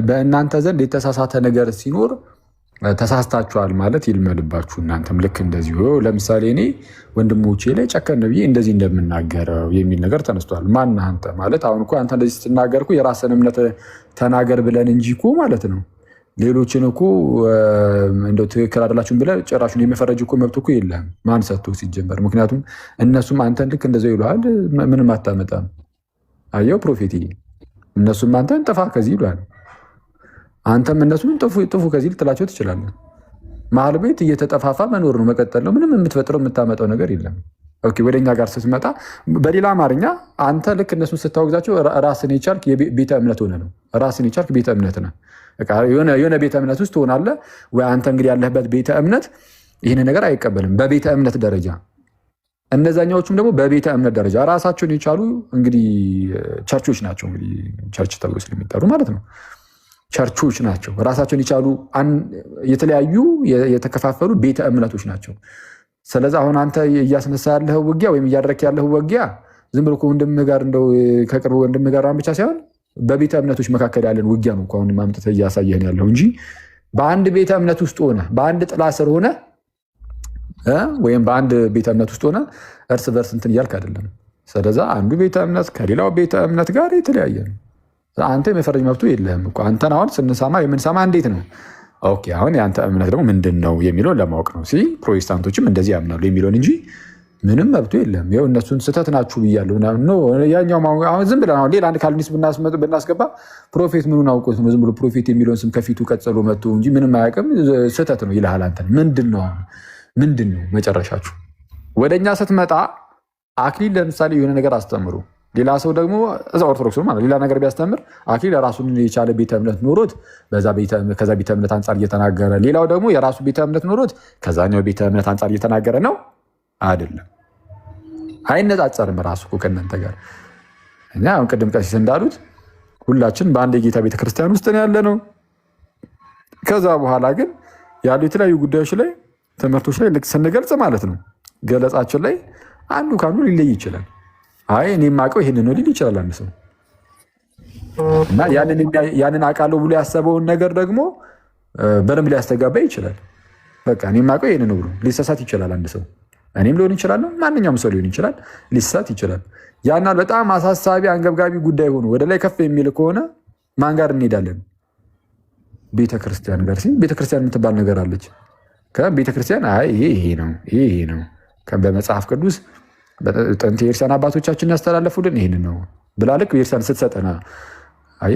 በእናንተ ዘንድ የተሳሳተ ነገር ሲኖር ተሳስታችኋል ማለት ይልመድባችሁ። እናንተም ልክ እንደዚሁ ለምሳሌ እኔ ወንድሞቼ ላይ ጨከን ብዬ እንደዚህ እንደምናገረው የሚል ነገር ተነስቷል። ማን አንተ ማለት አሁን እኮ አንተ እንደዚህ ስትናገር እኮ የራስን እምነት ተናገር ብለን እንጂ እኮ ማለት ነው ሌሎችን እኮ እንደው ትክክል አይደላችሁም ብለህ ጭራሹን የመፈረጅ እኮ መብት እኮ የለህም። ማን ሰጥቶ ሲጀመር? ምክንያቱም እነሱም አንተን ልክ እንደዚያው ይሉሃል፣ ምንም አታመጣም። አየው ፕሮፌት፣ እነሱም አንተን ጥፋ ከዚህ ይሉሃል፣ አንተም እነሱን ጥፉ ከዚህ ልትላቸው ትችላለህ። መሀል ቤት እየተጠፋፋ መኖር ነው፣ መቀጠል ነው። ምንም የምትፈጥረው የምታመጣው ነገር የለም። ኦኬ፣ ወደ እኛ ጋር ስትመጣ በሌላ አማርኛ አንተ ልክ እነሱን ስታወግዛቸው ራስን የቻልክ ቤተ እምነት ሆነ ነው። ራስን የቻልክ ቤተ እምነት ነህ። የሆነ ቤተ እምነት ውስጥ ትሆናለህ ወይ? አንተ እንግዲህ ያለህበት ቤተ እምነት ይህን ነገር አይቀበልም በቤተ እምነት ደረጃ። እነዛኛዎቹም ደግሞ በቤተ እምነት ደረጃ ራሳቸውን የቻሉ እንግዲህ ቸርቾች ናቸው። እንግዲህ ቸርች ተብሎ ስለሚጠሩ ማለት ነው ቸርቾች ናቸው። ራሳቸውን የቻሉ የተለያዩ የተከፋፈሉ ቤተ እምነቶች ናቸው። ስለዚህ አሁን አንተ እያስነሳ ያለህ ውጊያ ወይም እያደረክ ያለህ ውጊያ ዝም ብሎ ወንድምህ ጋር እንደው ከቅርብ ወንድምህ ጋር ብቻ ሳይሆን በቤተ እምነቶች መካከል ያለን ውጊያ ነው እኮ አሁን ማምጥተህ እያሳየህን ያለው እንጂ በአንድ ቤተ እምነት ውስጥ ሆነ በአንድ ጥላ ስር ሆነ ወይም በአንድ ቤተ እምነት ውስጥ ሆነ እርስ በርስ እንትን እያልክ አይደለም። ስለዚህ አንዱ ቤተ እምነት ከሌላው ቤተ እምነት ጋር የተለያየ ነው። አንተ የመፈረጅ መብቱ የለህም እኮ። አንተን አሁን ስንሰማ የምንሰማ እንዴት ነው? ኦኬ፣ አሁን የአንተ እምነት ደግሞ ምንድን ነው የሚለውን ለማወቅ ነው። ፕሮቴስታንቶችም እንደዚህ ያምናሉ የሚለውን እንጂ ምንም መብቱ የለም። ይኸው እነሱን ስህተት ናችሁ ብያለሁ ያኛው አሁን ዝም ብለን አሁን ሌላ አንድ ካልቪኒስት ብናስገባ ፕሮፌት ምኑን አውቆት ነው ዝም ብሎ ፕሮፌት የሚለውን ስም ከፊቱ ቀጽሎ መጥቶ እንጂ ምንም አያውቅም ስህተት ነው ይልሃል። አንተን ምንድን ነው መጨረሻችሁ? ወደ እኛ ስትመጣ አክሊል ለምሳሌ የሆነ ነገር አስተምሩ፣ ሌላ ሰው ደግሞ እዛ ኦርቶዶክስ ማለት ሌላ ነገር ቢያስተምር አክሊል ራሱን የቻለ ቤተ እምነት ኖሮት ከዛ ቤተ እምነት አንጻር እየተናገረ፣ ሌላው ደግሞ የራሱ ቤተ እምነት ኖሮት ከዛኛው ቤተ እምነት አንጻር እየተናገረ ነው አይደለም። አይነጻጸርም ራሱ እኮ ከእናንተ ጋር። እኛ አሁን ቅድም ቀሲስ እንዳሉት ሁላችን በአንድ የጌታ ቤተክርስቲያን ውስጥ ነው ያለ ነው። ከዛ በኋላ ግን ያሉ የተለያዩ ጉዳዮች ላይ ትምህርቶች ላይ ልክ ስንገልጽ ማለት ነው ገለጻችን ላይ አንዱ ከአንዱ ሊለይ ይችላል። አይ እኔ የማውቀው ይህንን ነው ሊል ይችላል አንድ ሰው እና ያንን አውቃለሁ ብሎ ያሰበውን ነገር ደግሞ በደንብ ሊያስተጋባ ይችላል። በቃ እኔ የማውቀው ይህንን ነው ብሎ ሊሳሳት ይችላል አንድ ሰው። እኔም ሊሆን ይችላል፣ ማንኛውም ሰው ሊሆን ይችላል፣ ሊሳት ይችላል። ያናል በጣም አሳሳቢ አንገብጋቢ ጉዳይ ሆኖ ወደ ላይ ከፍ የሚል ከሆነ ማን ጋር እንሄዳለን? ቤተክርስቲያን ጋር። ቤተክርስቲያን የምትባል ነገር አለች። ከቤተክርስቲያን ይሄ ነው በመጽሐፍ ቅዱስ ጥንት የኤርሳን አባቶቻችን ያስተላለፉልን ይህን ነው ብላ ልክ ቤተክርስቲያን ስትሰጠና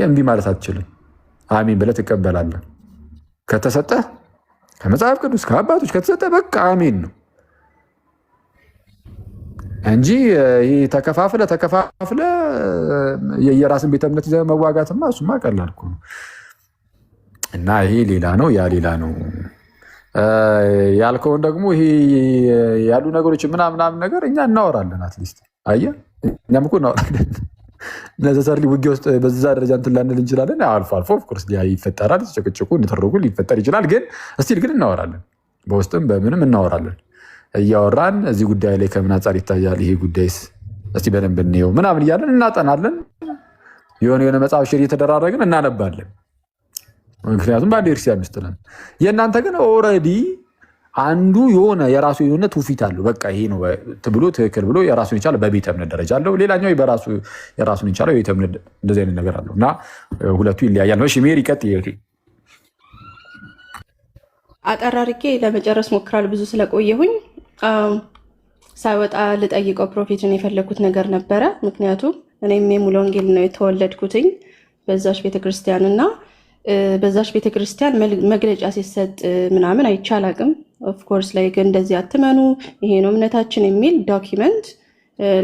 እምቢ ማለት አትችልም። አሜን ብለህ ትቀበላለህ። ከተሰጠህ ከመጽሐፍ ቅዱስ ከአባቶች ከተሰጠ በቃ አሜን ነው እንጂ ይህ ተከፋፍለ የራስን ቤተ እምነት ይዘህ መዋጋትማ እሱማ ቀላል እኮ ነው። እና ይሄ ሌላ ነው ያ ሌላ ነው ያልከውን ደግሞ ይሄ ያሉ ነገሮች ምናምን ነገር እኛ እናወራለን። አትሊስት አየህ እኛም እኮ እናወራለን። ነዘሰርሊ ውጊያ ውስጥ በዛ ደረጃ እንትን ላንል እንችላለን። አልፎ ኦፍኮርስ ይፈጠራል፣ ጭቅጭቁ ንትርጉ ሊፈጠር ይችላል። ግን እስቲል ግን እናወራለን፣ በውስጥም በምንም እናወራለን። እያወራን እዚህ ጉዳይ ላይ ከምን አንጻር ይታያል ይሄ ጉዳይስ እስቲ በደንብ እንየው ምናምን እያለን እናጠናለን። የሆነ መጽሐፍ ሼር እየተደራረግን እናነባለን። ምክንያቱም በአንድ ክርስቲያን ውስጥ ነን። የእናንተ ግን ኦልሬዲ አንዱ የሆነ የራሱ የሆነ ትውፊት አለው። በቃ ይሄ ነው ብሎ ትክክል ብሎ የራሱን የቻለ በቤተ እምነት ደረጃ አለው። ሌላኛው የራሱን የቻለ ቤተ እምነት እንደዚህ አይነት ነገር አለው እና ሁለቱ ይለያያል። እሺ ሜሪ ቀጥይ። አጠር አድርጌ ለመጨረስ ሞክራለሁ ብዙ ስለቆየሁኝ። ሳይወጣ ልጠይቀው ፕሮፌትን የፈለግኩት ነገር ነበረ። ምክንያቱም እኔም የሙሉ ወንጌል ነው የተወለድኩትኝ በዛች ቤተክርስቲያን እና በዛች ቤተክርስቲያን መግለጫ ሲሰጥ ምናምን አይቻል አቅም ኦፍኮርስ ላይ ግን እንደዚህ አትመኑ ይሄ ነው እምነታችን የሚል ዶኪመንት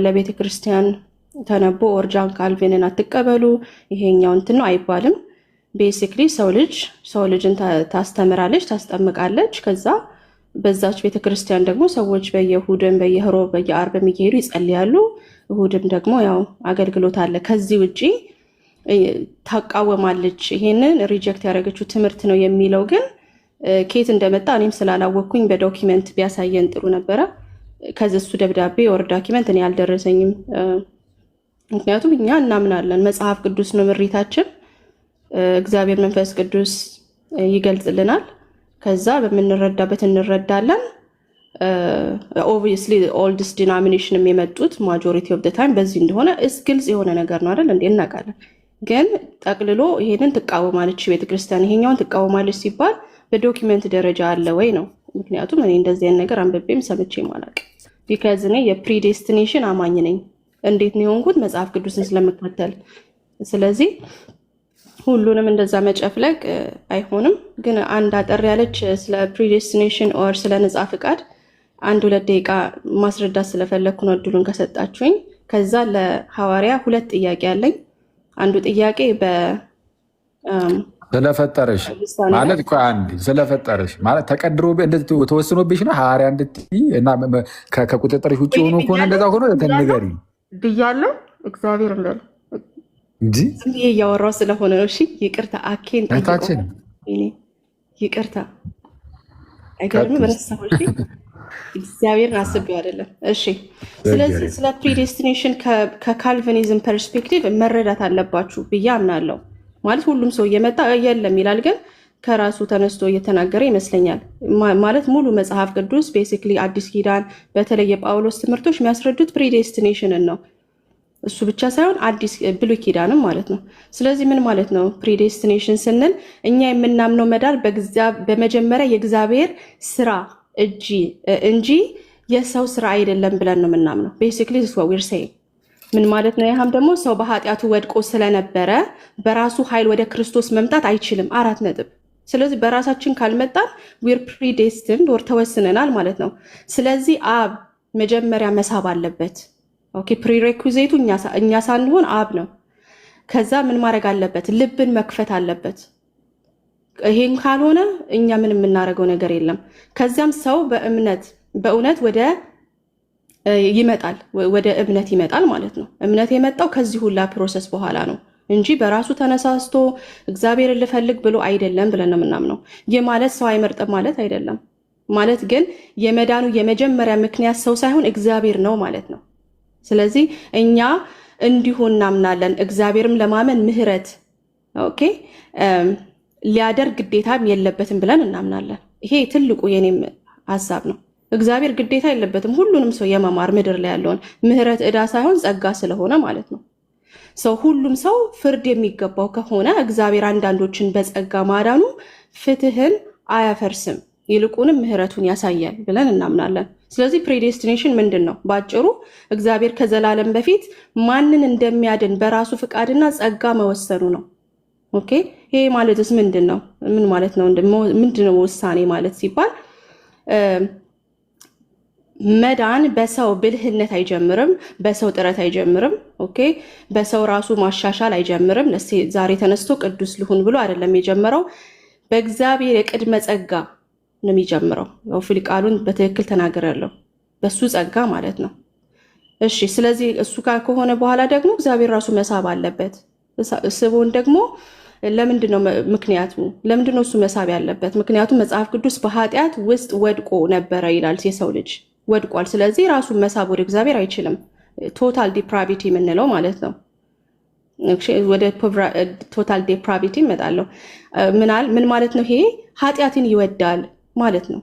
ለቤተክርስቲያን ተነቦ ኦርጃን ካልቪንን አትቀበሉ ይሄኛው እንትን ነው አይባልም። ቤሲክሊ ሰው ልጅን ታስተምራለች፣ ታስጠምቃለች። ከዛ በዛች ቤተክርስቲያን ደግሞ ሰዎች በየእሁድም በየሮብ በየአርብ የሚሄዱ ይጸልያሉ። እሁድም ደግሞ ያው አገልግሎት አለ። ከዚህ ውጪ ታቃወማለች። ይሄንን ሪጀክት ያደረገችው ትምህርት ነው የሚለው ግን ኬት እንደመጣ እኔም ስላላወቅኩኝ በዶኪመንት ቢያሳየን ጥሩ ነበረ። ከዚህ እሱ ደብዳቤ ወር ዶኪመንት እኔ አልደረሰኝም። ምክንያቱም እኛ እናምናለን መጽሐፍ ቅዱስ ነው ምሪታችን፣ እግዚአብሔር መንፈስ ቅዱስ ይገልጽልናል። ከዛ በምንረዳበት እንረዳለን። ኦብቪየስሊ ኦልድስ ዲኖሚኔሽንም የመጡት ማጆሪቲ ኦፍ ዘ ታይም በዚህ እንደሆነ ግልጽ የሆነ ነገር ነው አይደል እንዴ? እናውቃለን። ግን ጠቅልሎ ይሄንን ትቃወማለች ቤተክርስቲያን ይሄኛውን ትቃወማለች ሲባል በዶኪመንት ደረጃ አለ ወይ ነው። ምክንያቱም እኔ እንደዚህ አይነት ነገር አንብቤም ሰምቼም አላውቅም። ቢካዝ እኔ የፕሪዴስቲኔሽን አማኝ ነኝ። እንዴት ነው የሆንኩት? መጽሐፍ ቅዱስን ስለምከተል። ስለዚህ ሁሉንም እንደዛ መጨፍለቅ አይሆንም። ግን አንድ አጠር ያለች ስለ ፕሪዴስቲኔሽን ኦር ስለ ነጻ ፍቃድ 1-2 ደቂቃ ማስረዳት ስለፈለግኩ ነው እድሉን ከሰጣችሁኝ። ከዛ ለሐዋርያ 2 ጥያቄ አለኝ። አንዱ ጥያቄ ስለፈጠረሽ ማለት እኮ አንድ ስለፈጠረሽ ማለት ተቀድሮ እንደዚህ ተወስኖብሽ ነው ሐዋርያ እንድትይ እና ከቁጥጥርሽ ውጭ ሆኖ ከሆነ እንደዛ ሆኖ ተነገሪ ብያለሁ። እግዚአብሔር እንደለ እንጂ ይሄ እያወራሁ ስለሆነ ነው። እሺ ይቅርታ። አኬን ታችን ይቅርታ። አይገርምም? ረሳሁ። እሺ እግዚአብሔርን አስቤው አይደለም። እሺ ስለዚህ ስለ ፕሪዴስቲኔሽን ከካልቪኒዝም ፐርስፔክቲቭ መረዳት አለባችሁ ብዬ አምናለሁ። ማለት ሁሉም ሰው እየመጣ የለም ይላል፣ ግን ከራሱ ተነስቶ እየተናገረ ይመስለኛል። ማለት ሙሉ መጽሐፍ ቅዱስ ቤሲክሊ አዲስ ኪዳን በተለይ የጳውሎስ ትምህርቶች የሚያስረዱት ፕሪዴስቲኔሽንን ነው። እሱ ብቻ ሳይሆን አዲስ ብሉይ ኪዳንም ማለት ነው። ስለዚህ ምን ማለት ነው ፕሪዴስቲኔሽን ስንል? እኛ የምናምነው መዳን በመጀመሪያ የእግዚአብሔር ስራ እንጂ የሰው ስራ አይደለም ብለን ነው የምናምነው። ቤሲክሊ ዊር ሴይንግ ምን ማለት ነው? ያህም ደግሞ ሰው በኃጢአቱ ወድቆ ስለነበረ በራሱ ኃይል ወደ ክርስቶስ መምጣት አይችልም። 4 ነጥብ። ስለዚህ በራሳችን ካልመጣን ዊር ፕሪዴስቲንድ ወር ተወስነናል ማለት ነው። ስለዚህ አብ መጀመሪያ መሳብ አለበት። ኦኬ ፕሪሬኩዚቱ እኛ ሳንሆን አብ ነው። ከዛ ምን ማድረግ አለበት? ልብን መክፈት አለበት። ይሄን ካልሆነ እኛ ምን የምናደርገው ነገር የለም። ከዚያም ሰው በእውነት ወደ እምነት ይመጣል ማለት ነው። እምነት የመጣው ከዚህ ሁላ ፕሮሰስ በኋላ ነው እንጂ በራሱ ተነሳስቶ እግዚአብሔርን ልፈልግ ብሎ አይደለም ብለን ነው የምናምነው። ይህ ማለት ሰው አይመርጥም ማለት አይደለም። ማለት ግን የመዳኑ የመጀመሪያ ምክንያት ሰው ሳይሆን እግዚአብሔር ነው ማለት ነው። ስለዚህ እኛ እንዲሁ እናምናለን። እግዚአብሔርም ለማመን ምህረት ሊያደርግ ግዴታም የለበትም ብለን እናምናለን። ይሄ ትልቁ የኔም ሀሳብ ነው። እግዚአብሔር ግዴታ የለበትም ሁሉንም ሰው የመማር ምድር ላይ ያለውን ምህረት ዕዳ ሳይሆን ጸጋ ስለሆነ ማለት ነው። ሁሉም ሰው ፍርድ የሚገባው ከሆነ እግዚአብሔር አንዳንዶችን በጸጋ ማዳኑ ፍትህን አያፈርስም፣ ይልቁንም ምህረቱን ያሳያል ብለን እናምናለን። ስለዚህ ፕሪዴስቲኔሽን ምንድን ነው? በአጭሩ እግዚአብሔር ከዘላለም በፊት ማንን እንደሚያድን በራሱ ፍቃድና ጸጋ መወሰኑ ነው። ኦኬ ይሄ ማለትስ ምንድን ነው? ምን ማለት ነው? ምንድነው ውሳኔ ማለት ሲባል መዳን በሰው ብልህነት አይጀምርም፣ በሰው ጥረት አይጀምርም። ኦኬ በሰው ራሱ ማሻሻል አይጀምርም። ዛሬ ተነስቶ ቅዱስ ልሁን ብሎ አይደለም የጀመረው። በእግዚአብሔር የቅድመ ጸጋ ነው የሚጀምረው። ያው ቃሉን በትክክል ተናግሬያለሁ። በሱ ጸጋ ማለት ነው። እሺ ስለዚህ እሱ ጋር ከሆነ በኋላ ደግሞ እግዚአብሔር ራሱ መሳብ አለበት። ስቦን ደግሞ ለምንድነው ምክንያቱ? ለምንድነው እሱ መሳብ ያለበት? ምክንያቱም መጽሐፍ ቅዱስ በኃጢአት ውስጥ ወድቆ ነበረ ይላል። የሰው ልጅ ወድቋል። ስለዚህ ራሱን መሳብ ወደ እግዚአብሔር አይችልም። ቶታል ዲፕራቪቲ የምንለው ማለት ነው። ወደ ቶታል ዲፕራቪቲ እመጣለሁ። ምን ማለት ነው? ይሄ ኃጢአትን ይወዳል ማለት ነው።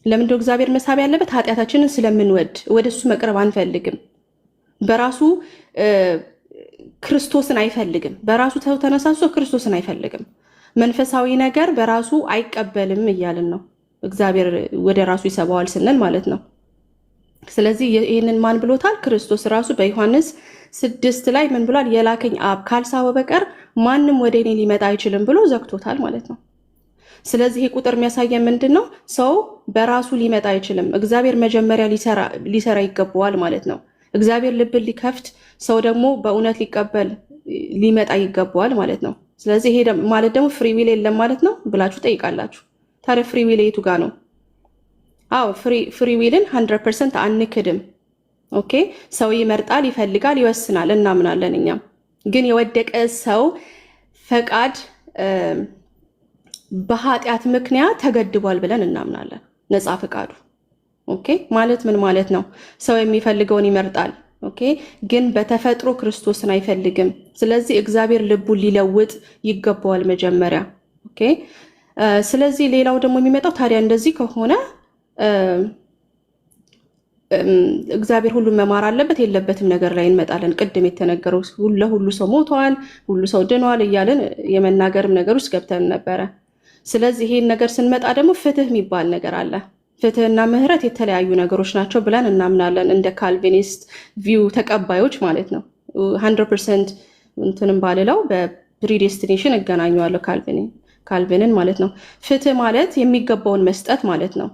ለምንድነው እግዚአብሔር መሳብ ያለበት? ኃጢአታችንን ስለምንወድ ወደ እሱ መቅረብ አንፈልግም። በራሱ ክርስቶስን አይፈልግም። በራሱ ተነሳስቶ ክርስቶስን አይፈልግም። መንፈሳዊ ነገር በራሱ አይቀበልም እያልን ነው። እግዚአብሔር ወደ ራሱ ይሰባዋል ስንል ማለት ነው። ስለዚህ ይህንን ማን ብሎታል? ክርስቶስ ራሱ በዮሐንስ 6 ላይ ምን ብሏል? የላከኝ አብ ካልሳበው በቀር ማንም ወደ እኔ ሊመጣ አይችልም ብሎ ዘግቶታል ማለት ነው። ስለዚህ ይህ ቁጥር የሚያሳየን ምንድን ነው? ሰው በራሱ ሊመጣ አይችልም። እግዚአብሔር መጀመሪያ ሊሰራ ይገባዋል ማለት ነው። እግዚአብሔር ልብን ሊከፍት፣ ሰው ደግሞ በእውነት ሊቀበል ሊመጣ ይገባዋል ማለት ነው። ስለዚህ ይሄ ማለት ደግሞ ፍሪ ዊል የለም ማለት ነው ብላችሁ ጠይቃላችሁ። ታዲያ ፍሪ ዊል የቱ ጋር ነው? አዎ ፍሪ ዊልን 100% አንክድም። ኦኬ ሰው ይመርጣል፣ ይፈልጋል፣ ይወስናል፣ እናምናለን። እኛም ግን የወደቀ ሰው ፈቃድ በኃጢአት ምክንያት ተገድቧል ብለን እናምናለን። ነፃ ፈቃዱ ኦኬ ማለት ምን ማለት ነው? ሰው የሚፈልገውን ይመርጣል። ኦኬ ግን በተፈጥሮ ክርስቶስን አይፈልግም። ስለዚህ እግዚአብሔር ልቡን ሊለውጥ ይገባዋል መጀመሪያ። ኦኬ ስለዚህ ሌላው ደግሞ የሚመጣው ታዲያ እንደዚህ ከሆነ እግዚአብሔር ሁሉን መማር አለበት የለበትም ነገር ላይ እንመጣለን። ቅድም የተነገረው ለሁሉ ሰው ሞተዋል፣ ሁሉ ሰው ድኗል እያለን የመናገርም ነገር ውስጥ ገብተን ነበረ። ስለዚህ ይሄን ነገር ስንመጣ ደግሞ ፍትህ የሚባል ነገር አለ። ፍትህና ምህረት የተለያዩ ነገሮች ናቸው ብለን እናምናለን። እንደ ካልቪኒስት ቪው ተቀባዮች ማለት ነው። 100% እንትንም ባልለው በፕሪዴስቲኔሽን እገናኘዋለሁ ካልቪንን ማለት ነው። ፍትህ ማለት የሚገባውን መስጠት ማለት ነው።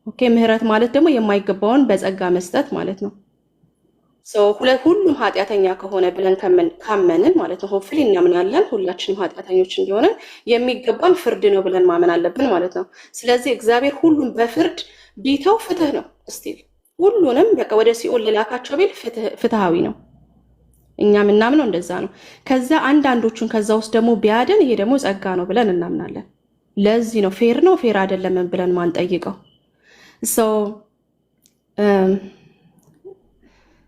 ኦኬ፣ ምህረት ማለት ደግሞ የማይገባውን በጸጋ መስጠት ማለት ነው። ሁሉም ኃጢአተኛ ከሆነ ብለን ካመንን ማለት ነው ሆፕፉሊ እናምናለን ሁላችንም ኃጢአተኞች እንዲሆነ የሚገባን ፍርድ ነው ብለን ማመን አለብን ማለት ነው። ስለዚህ እግዚአብሔር ሁሉም በፍርድ ቢተው ፍትህ ነው። እስቲል ሁሉንም በቃ ወደ ሲኦል ልላካቸው ቢል ፍትሃዊ ነው። እኛ ምናምነው እንደዛ ነው። ከዛ አንዳንዶቹን ከዛ ውስጥ ደግሞ ቢያድን ይሄ ደግሞ ጸጋ ነው ብለን እናምናለን። ለዚህ ነው ፌር ነው ፌር አይደለም ብለን ማንጠይቀው።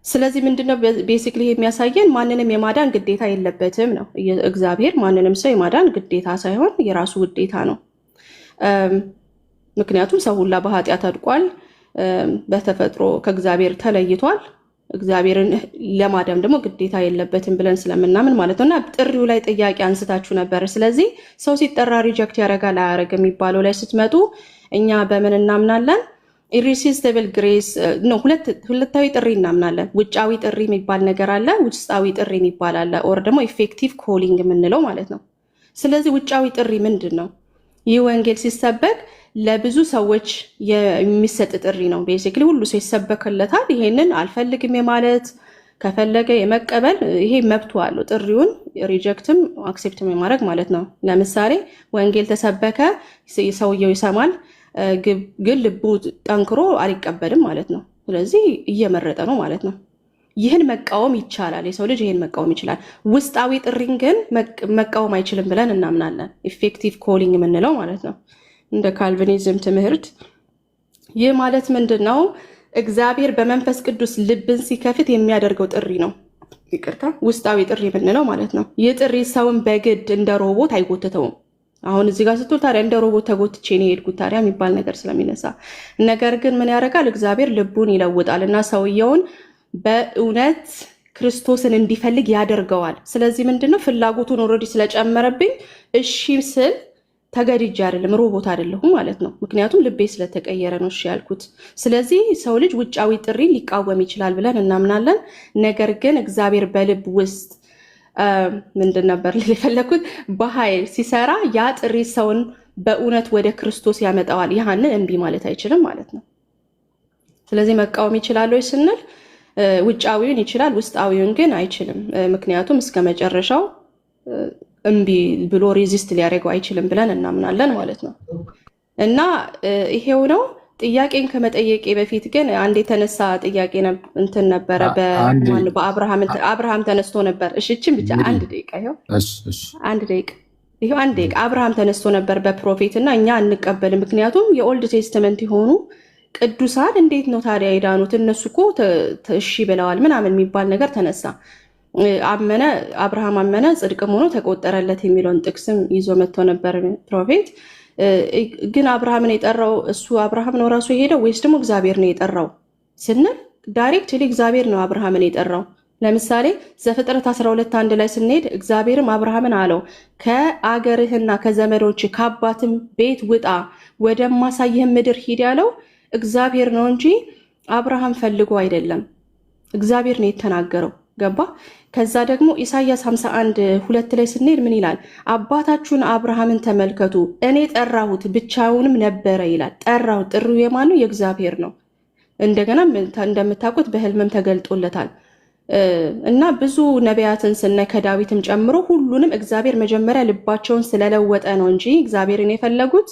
ስለዚህ ምንድነው ቤሲክሊ የሚያሳየን ማንንም የማዳን ግዴታ የለበትም ነው። እግዚአብሔር ማንንም ሰው የማዳን ግዴታ ሳይሆን የራሱ ውዴታ ነው። ምክንያቱም ሰው ሁላ በኃጢአት አድቋል፣ በተፈጥሮ ከእግዚአብሔር ተለይቷል። እግዚአብሔርን ለማዳን ደግሞ ግዴታ የለበትም ብለን ስለምናምን ማለት ነው። እና ጥሪው ላይ ጥያቄ አንስታችሁ ነበር። ስለዚህ ሰው ሲጠራ ሪጀክት ያደርጋል አያደርግም የሚባለው ላይ ስትመጡ እኛ በምን እናምናለን? ኢሪሲስቲብል ግሬስ ነው። ሁለታዊ ጥሪ እናምናለን። ውጫዊ ጥሪ የሚባል ነገር አለ፣ ውስጣዊ ጥሪ የሚባል አለ። ኦር ደግሞ ኢፌክቲቭ ኮሊንግ የምንለው ማለት ነው። ስለዚህ ውጫዊ ጥሪ ምንድን ነው? ይህ ወንጌል ሲሰበክ ለብዙ ሰዎች የሚሰጥ ጥሪ ነው። ቤሲክሊ ሁሉ ሰው ይሰበክለታል። ይሄንን አልፈልግም የማለት ከፈለገ የመቀበል ይሄ መብቱ አለው። ጥሪውን ሪጀክትም አክሴፕትም የማድረግ ማለት ነው። ለምሳሌ ወንጌል ተሰበከ፣ ሰውየው ይሰማል፣ ግን ልቡ ጠንክሮ አልቀበልም ማለት ነው። ስለዚህ እየመረጠ ነው ማለት ነው። ይህን መቃወም ይቻላል። የሰው ልጅ ይህን መቃወም ይችላል። ውስጣዊ ጥሪን ግን መቃወም አይችልም ብለን እናምናለን። ኢፌክቲቭ ኮሊንግ የምንለው ማለት ነው እንደ ካልቪኒዝም ትምህርት። ይህ ማለት ምንድን ነው? እግዚአብሔር በመንፈስ ቅዱስ ልብን ሲከፍት የሚያደርገው ጥሪ ነው። ይቅርታ፣ ውስጣዊ ጥሪ የምንለው ማለት ነው። ይህ ጥሪ ሰውን በግድ እንደ ሮቦት አይጎትተውም። አሁን እዚህ ጋር ስትል ታዲያ እንደ ሮቦት ተጎትቼ ነው የሄድኩት ታዲያ የሚባል ነገር ስለሚነሳ፣ ነገር ግን ምን ያደርጋል? እግዚአብሔር ልቡን ይለውጣል እና ሰውየውን በእውነት ክርስቶስን እንዲፈልግ ያደርገዋል። ስለዚህ ምንድነው ፍላጎቱን ኦልሬዲ ስለጨመረብኝ እሺ ስል ተገድጄ አይደለም፣ ሮቦት አይደለሁም ማለት ነው። ምክንያቱም ልቤ ስለተቀየረ ነው እሺ ያልኩት። ስለዚህ ሰው ልጅ ውጫዊ ጥሪ ሊቃወም ይችላል ብለን እናምናለን። ነገር ግን እግዚአብሔር በልብ ውስጥ ምንድን ነበር የፈለኩት በኃይል ሲሰራ ያ ጥሪ ሰውን በእውነት ወደ ክርስቶስ ያመጣዋል። ያንን እምቢ ማለት አይችልም ማለት ነው። ስለዚህ መቃወም ይችላል ወይ ስንል ውጫዊውን ይችላል፣ ውስጣዊውን ግን አይችልም። ምክንያቱም እስከ መጨረሻው እምቢ ብሎ ሬዚስት ሊያደርገው አይችልም ብለን እናምናለን ማለት ነው። እና ይሄው ነው። ጥያቄን ከመጠየቄ በፊት ግን አንድ የተነሳ ጥያቄ እንትን ነበረ። በአብርሃም ተነስቶ ነበር። እሽችን ብቻ አንድ ደቂቃ ይኸው አብርሃም ተነስቶ ነበር በፕሮፌት እና እኛ አንቀበልም። ምክንያቱም የኦልድ ቴስትመንት የሆኑ ቅዱሳን እንዴት ነው ታዲያ የዳኑት? እነሱ እኮ እሺ ብለዋል ምናምን የሚባል ነገር ተነሳ። አብርሃም አመነ ጽድቅም ሆኖ ተቆጠረለት የሚለውን ጥቅስም ይዞ መጥቶ ነበር ፕሮፌት። ግን አብርሃምን የጠራው እሱ አብርሃም ነው ራሱ የሄደው ወይስ ደግሞ እግዚአብሔር ነው የጠራው ስንል ዳይሬክትሊ እግዚአብሔር ነው አብርሃምን የጠራው። ለምሳሌ ዘፍጥረት 12:1 ላይ ስንሄድ እግዚአብሔርም አብርሃምን አለው ከአገርህና ከዘመዶች ከአባትም ቤት ውጣ ወደማሳይህም ምድር ሂድ ያለው እግዚአብሔር ነው እንጂ አብርሃም ፈልጎ አይደለም። እግዚአብሔር ነው የተናገረው። ገባ? ከዛ ደግሞ ኢሳያስ 51:2 ላይ ስንሄድ ምን ይላል? አባታችሁን አብርሃምን ተመልከቱ እኔ ጠራሁት ብቻውንም ነበረ ይላል። ጠራሁት። ጥሪው የማን ነው? የእግዚአብሔር ነው። እንደገና እንደምታውቁት በህልምም ተገልጦለታል። እና ብዙ ነቢያትን ስናይ ከዳዊትም ጨምሮ ሁሉንም እግዚአብሔር መጀመሪያ ልባቸውን ስለለወጠ ነው እንጂ እግዚአብሔርን የፈለጉት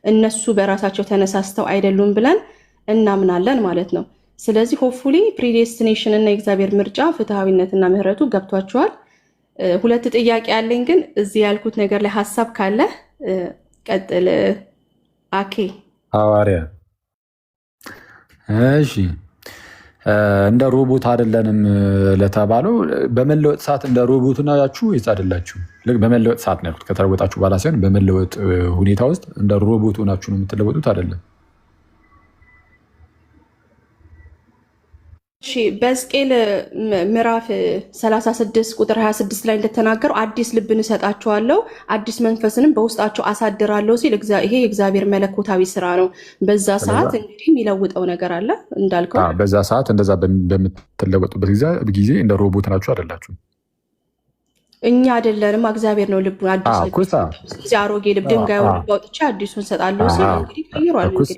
እነሱ በራሳቸው ተነሳስተው አይደሉም ብለን እናምናለን ማለት ነው። ስለዚህ ሆፕፉሊ ፕሪዴስቲኔሽን እና የእግዚአብሔር ምርጫ ፍትሐዊነትና ምህረቱ ገብቷቸዋል። ሁለት ጥያቄ ያለኝ ግን እዚህ ያልኩት ነገር ላይ ሀሳብ ካለ ቀጥል አኬ ሐዋርያ። እሺ እንደ ሮቦት አይደለንም ለተባለው በመለወጥ ሰዓት እንደ ሮቦት ናችሁ ወይስ አይደላችሁ? በመለወጥ ሰዓት ነው ያልኩት፣ ከተለወጣችሁ በኋላ ሳይሆን በመለወጥ ሁኔታ ውስጥ እንደ ሮቦት ናችሁ ነው የምትለወጡት አይደለም? እሺ በሕዝቅኤል ምዕራፍ 36 ቁጥር 26 ላይ እንደተናገረው አዲስ ልብን እሰጣቸዋለሁ አዲስ መንፈስንም በውስጣቸው አሳድራለሁ ሲል ይሄ የእግዚአብሔር መለኮታዊ ስራ ነው። በዛ ሰዓት እንግዲህ የሚለውጠው ነገር አለ እንዳልከው። በዛ ሰዓት እንደዛ በምትለወጡበት ጊዜ እንደ ሮቦት ናችሁ አይደላችሁ? እኛ አይደለንም፣ እግዚአብሔር ነው ልቡን አዲስ ልብ። ስለዚህ አሮጌ ልብ ድንጋዩን ልብ አውጥቼ አዲሱን እሰጣለሁ ሲል እንግዲህ ቀይሯል። እንግዲህ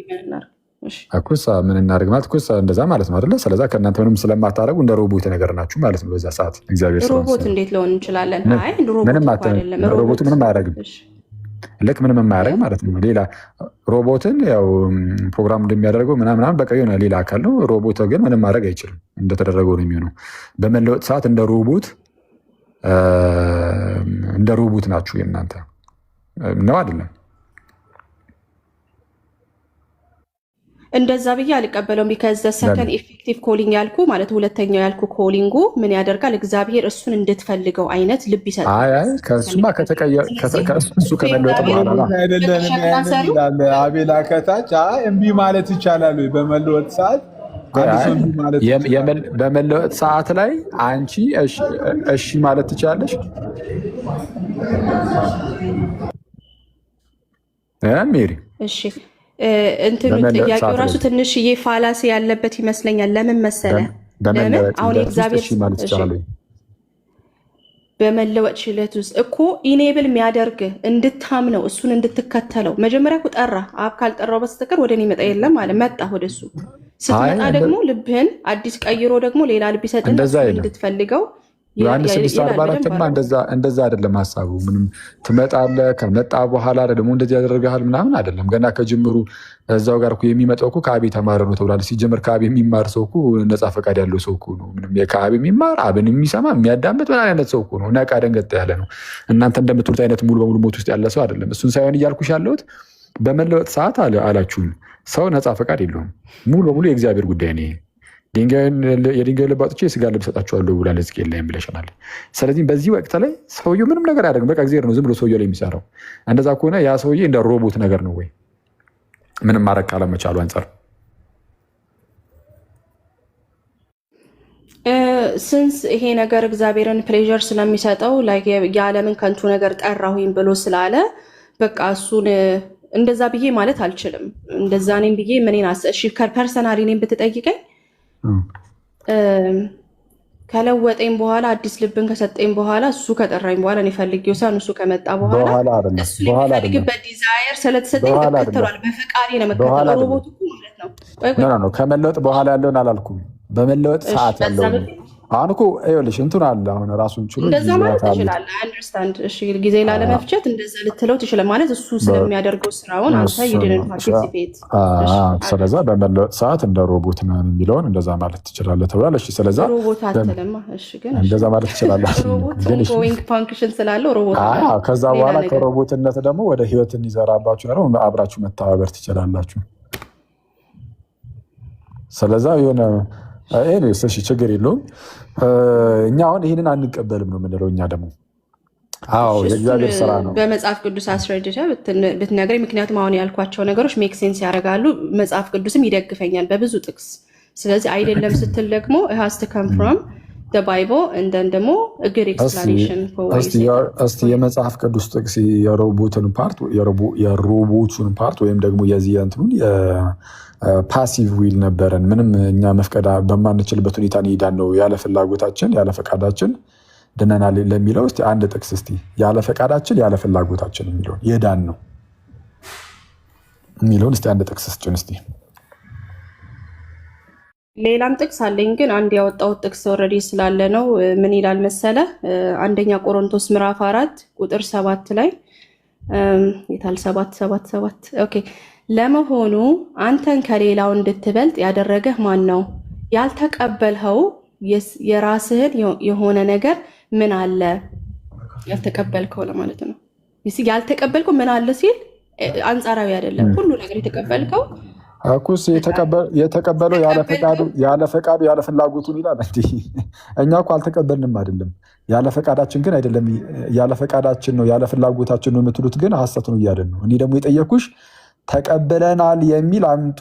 እኩሳ ምን እናደርግ ማለት እኩሳ እንደዛ ማለት ነው አይደለ? ስለዛ ከእናንተ ምንም ስለማታደርጉ እንደ ሮቦት ነገር ናችሁ ማለት ነው። በዛ ሰዓት እግዚአብሔር ሮቦት እንዴት ሊሆን እንችላለን? አይ ሮቦቱ ምንም አያደርግም። ልክ ምንም የማያደርግ ማለት ነው። ሌላ ሮቦትን ያው ፕሮግራም እንደሚያደርገው ምናምን በቃ የሆነ ሌላ አካል ነው። ሮቦት ግን ምንም ማድረግ አይችልም። እንደተደረገው ነው የሚሆነው። በመለወጥ ሰዓት እንደ ሮቦት ናችሁ የእናንተ ነው አይደለም? እንደዛ ብዬ አልቀበለውም። ቢካዝ ዘ ሰከንድ ኢፌክቲቭ ኮሊንግ ያልኩ ማለት ሁለተኛው ያልኩ ኮሊንጉ ምን ያደርጋል? እግዚአብሔር እሱን እንድትፈልገው አይነት ልብ ይሰጣል። ከእሱማ እሱ ከመለወጥ በኋላ አቤላ ከታች እምቢ ማለት ይቻላል ወይ? በመለወጥ ሰዓት በመለወጥ ሰዓት ላይ አንቺ እሺ ማለት ትችላለሽ? ሜሪ እሺ እንትኑ ጥያቄው ራሱ ትንሽዬ ፋላሲ ያለበት ይመስለኛል። ለምን መሰለ? ለምን አሁን የእግዚአብሔር በመለወጥ ችለት ውስጥ እኮ ኢኔብል የሚያደርግ እንድታምነው እሱን እንድትከተለው መጀመሪያ እኮ ጠራ። አብ ካልጠራው በስተቀር ወደ እኔ መጣ የለም አለ። መጣ ወደሱ ስትመጣ ደግሞ ልብህን አዲስ ቀይሮ ደግሞ ሌላ ልብ ይሰጥና እንድትፈልገው ዮሐንስ 6:44ማ እንደዛ አይደለም ሀሳቡ። ምንም ትመጣለህ ከመጣ በኋላ ደግሞ እንደዚህ ያደርግሃል ምናምን አይደለም። ገና ከጅምሩ እዛው ጋር የሚመጣው እኮ ከአብ የተማረ ነው ተብሏል። ሲጀምር ከአብ የሚማር ሰው እኮ ነፃ ፈቃድ ያለው ሰው እኮ ነው። ምንም ከአብ የሚማር አብን የሚሰማ የሚያዳምጥ ምን አይነት ሰው እኮ ነው። ነቃ ደንገጥ ያለ ነው። እናንተ እንደምትሉት አይነት ሙሉ በሙሉ ሞት ውስጥ ያለ ሰው አይደለም። እሱን ሳይሆን እያልኩሽ ያለሁት በመለወጥ ሰዓት አላችሁም ሰው ነፃ ፈቃድ የለውም። ሙሉ በሙሉ የእግዚአብሔር ጉዳይ ነው። የድንጋይ ልብ አውጥቼ የስጋ ልብ ሰጣችኋለሁ ብሏል ሕዝቅኤል ላይም ብለሽናል። ስለዚህ በዚህ ወቅት ላይ ሰውየው ምንም ነገር አያደርግም። በቃ እግዚአብሔር ነው ዝም ብሎ ሰውየው ላይ የሚሰራው። እንደዛ ከሆነ ያ ሰውዬ እንደ ሮቦት ነገር ነው ወይ? ምንም ማድረግ ካለመቻሉ አንጻር ስንስ ይሄ ነገር እግዚአብሔርን ፕሌዥር ስለሚሰጠው የዓለምን ከንቱ ነገር ጠራሁኝ ብሎ ስላለ በቃ እሱን እንደዛ ብዬ ማለት አልችልም። እንደዛ እኔም ብዬ ምንን ፐርሰናሊ እኔም ብትጠይቀኝ ከለወጠኝ በኋላ አዲስ ልብን ከሰጠኝ በኋላ እሱ ከጠራኝ በኋላ እኔ ፈልጌው ሳይሆን እሱ ከመጣ በኋላ እሱ የሚፈልግበት ዲዛየር ስለተሰጠኝ ተከተሏል። በፈቃዴ ነው መከተለው። ሮቦት እኮ ማለት ነው። ከመለወጥ በኋላ ያለውን አላልኩም፣ በመለወጥ ሰዓት ያለውን። አሁን እኮ ይኸውልሽ እንትን አለ አሁን ራሱን ችሎ እንደዛ ማለት ትችላለህ። አንደርስታንድ እሺ፣ ጊዜ ላለመፍጨት እንደዛ ልትለው ትችላለህ። ማለት እሱ ስለሚያደርገው ስራውን አንተ ይድንን ፓርቲሲፔት። ስለዛ በመለወጥ ሰዓት እንደ ሮቦት ነው የሚለውን እንደዛ ማለት ትችላለህ ተብሏል። እሺ፣ ስለዛ ሮቦት አትለማ። እሺ፣ ግን እንደዛ ማለት ትችላለህ። ግን ጎይንግ ፋንክሽን ስላለው ሮቦት ነው። ከዛ በኋላ ከሮቦትነት ደግሞ ወደ ህይወትን ይዘራባችሁ ነው አብራችሁ መተባበር ትችላላችሁ። ስለዛ የሆነ እሺ ችግር የለውም። እኛ አሁን ይህንን አንቀበልም ነው የምንለው። እኛ ደግሞ የእግዚአብሔር ስራ ነው። በመጽሐፍ ቅዱስ አስረድተህ ብትነግረኝ፣ ምክንያቱም አሁን ያልኳቸው ነገሮች ሜክ ሴንስ ያደርጋሉ፣ መጽሐፍ ቅዱስም ይደግፈኛል በብዙ ጥቅስ። ስለዚህ አይደለም ስትል ደግሞ has to come from the Bible and then ደግሞ a good explanation for what you say። እስቲ የመጽሐፍ ቅዱስ ጥቅስ የሮቦቱን ፓርት ወይም ደግሞ የዚህ እንትኑን ፓሲቭ ዊል ነበረን ምንም እኛ መፍቀድ በማንችልበት ሁኔታ ሄዳን ነው ያለ ፍላጎታችን ያለ ፈቃዳችን ድነናል ለሚለው እስቲ አንድ ጥቅስ እስቲ ያለ ፈቃዳችን ያለ ፍላጎታችን የሚለውን የዳን ነው የሚለውን እስቲ አንድ ጥቅስ ስጭን እስቲ። ሌላም ጥቅስ አለኝ ግን አንድ ያወጣሁት ጥቅስ ኦልሬዲ ስላለ ነው። ምን ይላል መሰለ? አንደኛ ቆሮንቶስ ምዕራፍ 4 ቁጥር 7 ላይ የታል 7 ኦኬ። ለመሆኑ አንተን ከሌላው እንድትበልጥ ያደረገህ ማን ነው? ያልተቀበልኸው የራስህን የሆነ ነገር ምን አለ? ያልተቀበልከው ለማለት ነው። ያልተቀበልከው ምን አለ ሲል አንጻራዊ አይደለም። ሁሉ ነገር የተቀበልከው እኩስ የተቀበለው ያለ ፈቃዱ ያለ ፍላጎቱን ይላል። እኛ እኮ አልተቀበልንም አይደለም፣ ያለ ፈቃዳችን ግን አይደለም። ያለ ፈቃዳችን ነው ያለ ፍላጎታችን ነው የምትሉት ግን ሐሰት ነው እያለን ነው። እኔ ደግሞ የጠየኩሽ ተቀበለናል የሚል አምጡ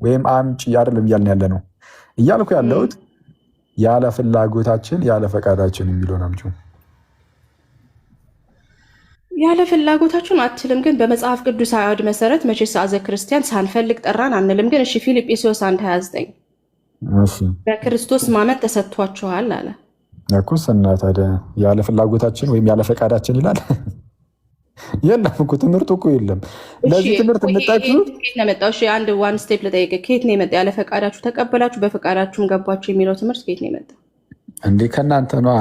ወይም አምጪ አይደለም እያልን ያለ ነው። እያልኩ ያለሁት ያለ ፍላጎታችን ያለ ፈቃዳችን የሚለውን አምጪው። ያለ ፍላጎታችን አትልም፣ ግን በመጽሐፍ ቅዱስ አዋድ መሰረት መቼስ አዘ ክርስቲያን ሳንፈልግ ጠራን አንልም። ግን እሺ ፊልጵስዩስ 1:29 በክርስቶስ ማመን ተሰጥቷችኋል አለ እኮ። እና ታዲያ ያለ ፍላጎታችን ወይም ያለ ፈቃዳችን ይላል? የለም እኮ ትምህርቱ እኮ የለም። ለዚህ ትምህርት የምታውቁት ከየት ነው የመጣው? እሺ አንድ ዋን ስቴፕ ልጠይቅ። ከየት ነው የመጣው? ያለ ፈቃዳችሁ ተቀበላችሁ በፈቃዳችሁም ገባችሁ የሚለው ትምህርት ከየት ነው የመጣው? እንዴ ከእናንተ ነው።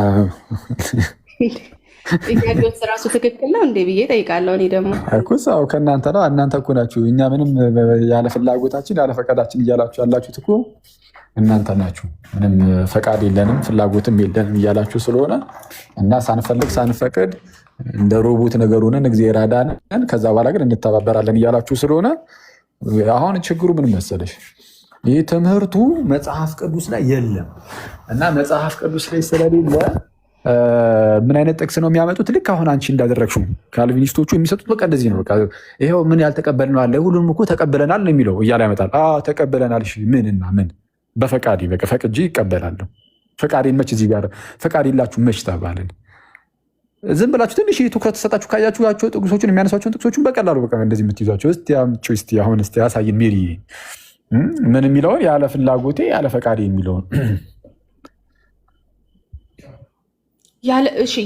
ጥያቄዎች ራሱ ትክክል ነው እንዴ ብዬ ጠይቃለሁ። እኔ ደግሞ እኮ ከእናንተ ነው። እናንተ እኮ ናችሁ። እኛ ምንም ያለ ፍላጎታችን ያለ ፈቃዳችን እያላችሁ ያላችሁት እኮ እናንተ ናችሁ። ምንም ፈቃድ የለንም ፍላጎትም የለንም እያላችሁ ስለሆነ እና ሳንፈልግ ሳንፈቅድ እንደ ሮቦት ነገሩንን እግዚአብሔር አዳነን ከዛ በኋላ ግን እንተባበራለን እያላችሁ ስለሆነ አሁን ችግሩ ምን መሰለሽ? ይህ ትምህርቱ መጽሐፍ ቅዱስ ላይ የለም እና መጽሐፍ ቅዱስ ላይ ስለሌለ ምን አይነት ጥቅስ ነው የሚያመጡት? ልክ አሁን አንቺ እንዳደረግሽው ካልቪኒስቶቹ የሚሰጡት በቃ እንደዚህ ነው። ይኸው ምን ያልተቀበልነው አለ፣ ሁሉንም እኮ ተቀብለናል ነው የሚለው እያለ ያመጣል። ተቀብለናል። እሺ ምንና ምን? በፈቃዴ በቃ ፈቅጄ ይቀበላለሁ። ፈቃዴን መች እዚህ ጋር ፈቃድ የላችሁ መች ተባልን? ዝም ብላችሁ ትንሽ ትኩረት ተሰጣችሁ ካያችኋቸው ጥቅሶችን የሚያነሷቸውን ጥቅሶችን በቀላሉ በቃ እንደዚህ የምትይዟቸው እስቲ አሁን እስቲ ያሳይን ሜሪ ምን የሚለውን ያለ ፍላጎቴ ያለ ፈቃዴ የሚለውን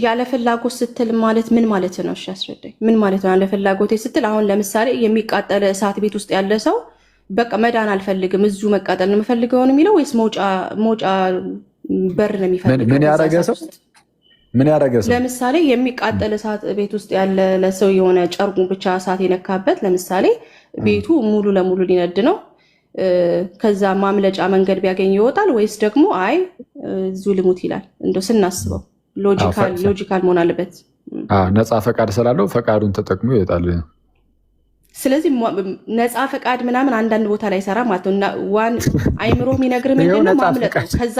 ያለ ፍላጎት ስትል ማለት ምን ማለት ነው? እሺ አስረዳኝ። ምን ማለት ነው ያለ ፍላጎቴ ስትል? አሁን ለምሳሌ የሚቃጠል እሳት ቤት ውስጥ ያለ ሰው በቃ መዳን አልፈልግም እዚሁ መቃጠል ነው የምፈልገው ነው የሚለው ወይስ መውጫ በር ነው የሚፈልገው? ምን ያደረገ ሰው ለምሳሌ የሚቃጠል እሳት ቤት ውስጥ ያለ ለሰው የሆነ ጨርቁ ብቻ እሳት የነካበት ለምሳሌ ቤቱ ሙሉ ለሙሉ ሊነድ ነው። ከዛ ማምለጫ መንገድ ቢያገኝ ይወጣል ወይስ ደግሞ አይ እዚሁ ልሙት ይላል? እንደው ስናስበው ሎጂካል መሆን አለበት። ነፃ ፈቃድ ስላለው ፈቃዱን ተጠቅሞ ይወጣል። ስለዚህ ነፃ ፈቃድ ምናምን አንዳንድ ቦታ ላይ ሰራ ማለት ነው። ዋን አይምሮ የሚነግር ምንድነው? ማምለጥ ነው። ከዛ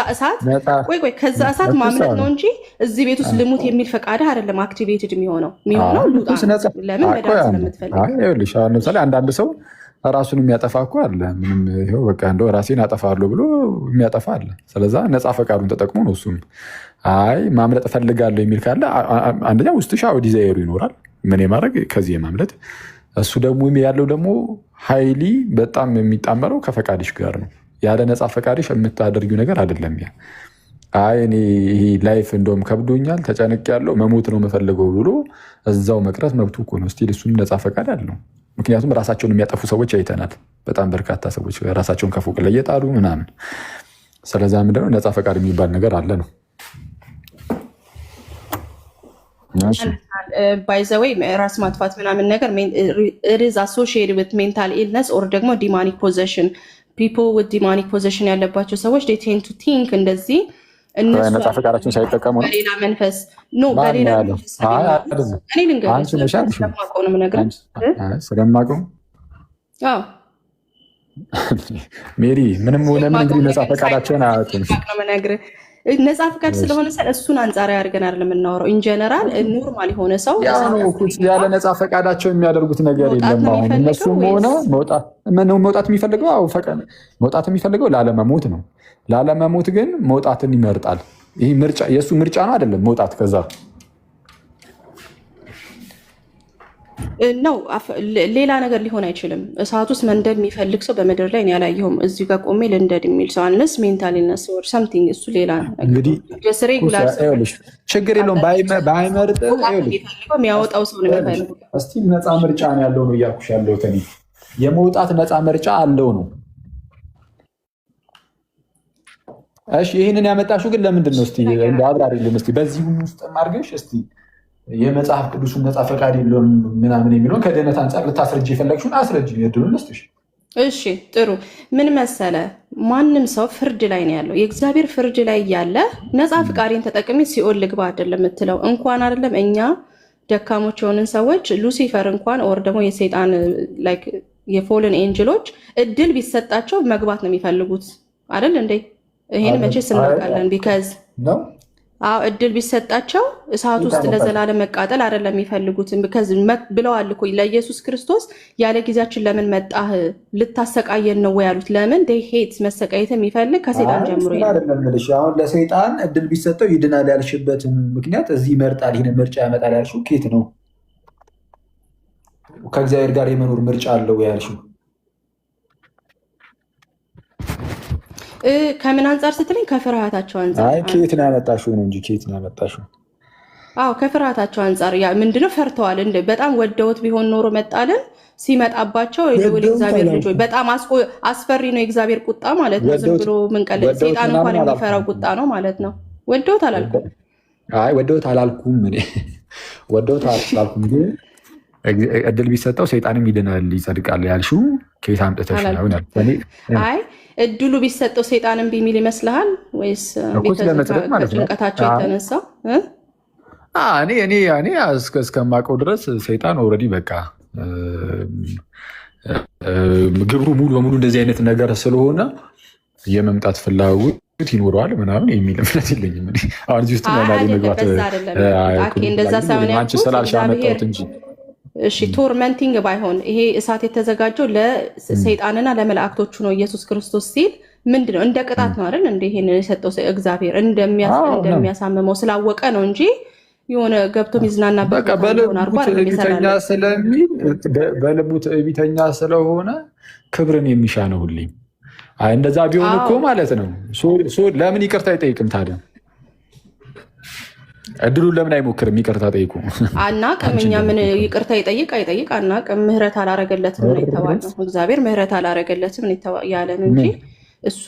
እሳት ማምለጥ ነው እንጂ እዚህ ቤት ውስጥ ልሙት የሚል ፈቃድ አይደለም አክቲቬትድ የሚሆነው ሉጣ ለምን መዳን ስለምትፈልግ። ለምሳሌ አንዳንድ ሰው ራሱን የሚያጠፋ እኮ አለ። ምንም ይኸው በቃ እንደው ራሴን አጠፋለሁ ብሎ የሚያጠፋ አለ። ስለዛ ነፃ ፈቃዱን ተጠቅሞ ነው እሱም አይ ማምለጥ እፈልጋለሁ የሚል ካለ አንደኛ ውስጥ ሻው ዲዛይሩ ይኖራል ምን የማድረግ ከዚህ የማምለጥ እሱ ደግሞ ያለው ደግሞ ሀይሊ በጣም የሚጣመረው ከፈቃድሽ ጋር ነው። ያለ ነፃ ፈቃድሽ የምታደርጊው ነገር አይደለም። ያ አይ እኔ ይሄ ላይፍ እንደውም ከብዶኛል ተጨንቅ ያለው መሞት ነው የምፈልገው ብሎ እዛው መቅረት መብቱ እኮ ነው። ስቲል እሱም ነፃ ፈቃድ አለው። ምክንያቱም ራሳቸውን የሚያጠፉ ሰዎች አይተናል። በጣም በርካታ ሰዎች ራሳቸውን ከፎቅ ላይ እየጣሉ ምናምን። ስለዛ ምንድነው ነፃ ፈቃድ የሚባል ነገር አለ ነው። ባይ ዘ ዌይ ራስ ማጥፋት ምናምን ነገር ኢዝ አሶሺየትድ ዊዝ ሜንታል ኢልነስ ኦር ደግሞ ዲማኒክ ፖዘሽን ፒፕል ዊዝ ዲማኒክ ፖዘሽን ያለባቸው ሰዎች they tend to think እንደዚህ እነሱ ነፃ ፈቃዳቸውን ሳይጠቀሙ ነው በሌላ መንፈስ በሌላ መንፈስ እኔ ልንገርህ ስለማውቀው ነው የምነግርህ ስለማውቀው ሜሪ ምንም ሆነ ምን እንግዲህ ነፃ ፈቃዳቸውን አያውቁም ነፃ ፈቃድ ስለሆነ እሱን አንጻራዊ አድርገን አይደለም የምናወራው። ኢንጀነራል ኖርማል የሆነ ሰው ያለ ነፃ ፈቃዳቸው የሚያደርጉት ነገር የለም። አሁን እነሱም ሆነ መውጣት የሚፈልገው መውጣት የሚፈልገው ላለመሞት ነው። ላለመሞት ግን መውጣትን ይመርጣል። ይህ ምርጫ የእሱ ምርጫ ነው አይደለም መውጣት ከዛ ነው ሌላ ነገር ሊሆን አይችልም። እሳት ውስጥ መንደድ የሚፈልግ ሰው በምድር ላይ እኔ አላየሁም። እዚሁ ጋር ቆሜ ልንደድ የሚል ሰው አንለስ ሜንታል ኢልነስ ኦር ሳምቲንግ እሱ ሌላ እንግዲህ ችግር የለውም። ባይመርጥ የሚያወጣው ሰው ነው የሚፈልገው። እስቲ ነፃ ምርጫ ነው ያለው ነው እያልኩሽ ያለው ከኔ የመውጣት ነፃ ምርጫ አለው ነው። እሺ ይህንን ያመጣሽው ግን ለምንድን ነው? እስቲ አብራሪልን እስቲ በዚህ ውስጥ አድርገሽ እስቲ የመጽሐፍ ቅዱሱን ነፃ ፈቃድ የለውም ምናምን የሚለውን ከድህነት አንጻር ልታስረጅ የፈለግሽውን አስረጅ። እድሉን ልስጥሽ። እሺ ጥሩ። ምን መሰለ፣ ማንም ሰው ፍርድ ላይ ነው ያለው። የእግዚአብሔር ፍርድ ላይ እያለ ነፃ ፈቃዴን ተጠቅሜ ሲኦል ልግባ አይደለም የምትለው። እንኳን አይደለም እኛ ደካሞች የሆንን ሰዎች ሉሲፈር እንኳን ኦር ደግሞ የሰይጣን ላይክ የፎልን ኤንጅሎች እድል ቢሰጣቸው መግባት ነው የሚፈልጉት አይደል እንዴ? ይሄን መቼ ስናውቃለን። ቢካዝ እድል ቢሰጣቸው እሳት ውስጥ ለዘላለም መቃጠል አይደለም የሚፈልጉት ብለዋል እኮ ለኢየሱስ ክርስቶስ ያለ ጊዜያችን ለምን መጣህ ልታሰቃየን ነው ወይ ያሉት። ለምን ሄት መሰቃየት የሚፈልግ ከሰይጣን ጀምሮ አሁን ለሰይጣን እድል ቢሰጠው ይድናል ያልሽበትን ምክንያት እዚህ ይመርጣል ይህን ምርጫ ያመጣል ያልሽው ኬት ነው? ከእግዚአብሔር ጋር የመኖር ምርጫ አለው ያልሽው ከምን አንጻር ስትለኝ ከፍርሃታቸው አንጻር ኬት ነው ያመጣሽው ነው እንጂ ኬት ነው ያመጣሽው? ከፍርሃታቸው አንጻር ምንድነው ፈርተዋል። በጣም ወደውት ቢሆን ኖሮ መጣልን ሲመጣባቸው እግዚአብሔር ልጆች በጣም አስፈሪ ነው የእግዚአብሔር ቁጣ ማለት ነው። ዝም ብሎ ምንቀል ሰይጣን እንኳን የሚፈራው ቁጣ ነው ማለት ነው። ወደውት አላልኩም። ወደውት አላልኩም እኔ ወደውት አላልኩም ግን እድል ቢሰጠው ሰይጣንም ይድናል ይጸድቃል ያልሽው ኬት አምጥተሽ ነው? እድሉ ቢሰጠው ሰይጣንም ቢሚል ይመስልሃል ወይስ ጭንቀታቸው የተነሳ? እኔ እስከማውቀው ድረስ ሰይጣን ኦልሬዲ በቃ ግብሩ ሙሉ በሙሉ እንደዚህ አይነት ነገር ስለሆነ የመምጣት ፍላጎት ይኖረዋል ምናምን የሚል እምነት የለኝም። አሁን እዚህ ውስጥ መግባት እንደዛ ሳይሆን አንቺ ስላልሽ አመጣሁት እንጂ እሺ ቶርመንቲንግ ባይሆን ይሄ እሳት የተዘጋጀው ለሰይጣንና ለመላእክቶቹ ነው። ኢየሱስ ክርስቶስ ሲል ምንድነው እንደ ቅጣት ነው አይደል? እንደ ይሄን የሰጠው እግዚአብሔር እንደሚያሳምመው ስላወቀ ነው እንጂ የሆነ ገብቶ ሚዝናናበት በልቡ ትዕቢተኛ ስለሆነ ክብርን የሚሻ ነው ሁሌ። እንደዛ ቢሆን እኮ ማለት ነው ለምን ይቅርታ አይጠይቅም ታዲያ? እድሉን ለምን አይሞክርም? ይቅርታ ጠይቁ። አናቅም እኛ ምን ይቅርታ ይጠይቅ አይጠይቅ አናቅም። ምህረት አላረገለትም ነው የተባለው። እግዚአብሔር ምህረት አላረገለትም ያለን እንጂ እሱ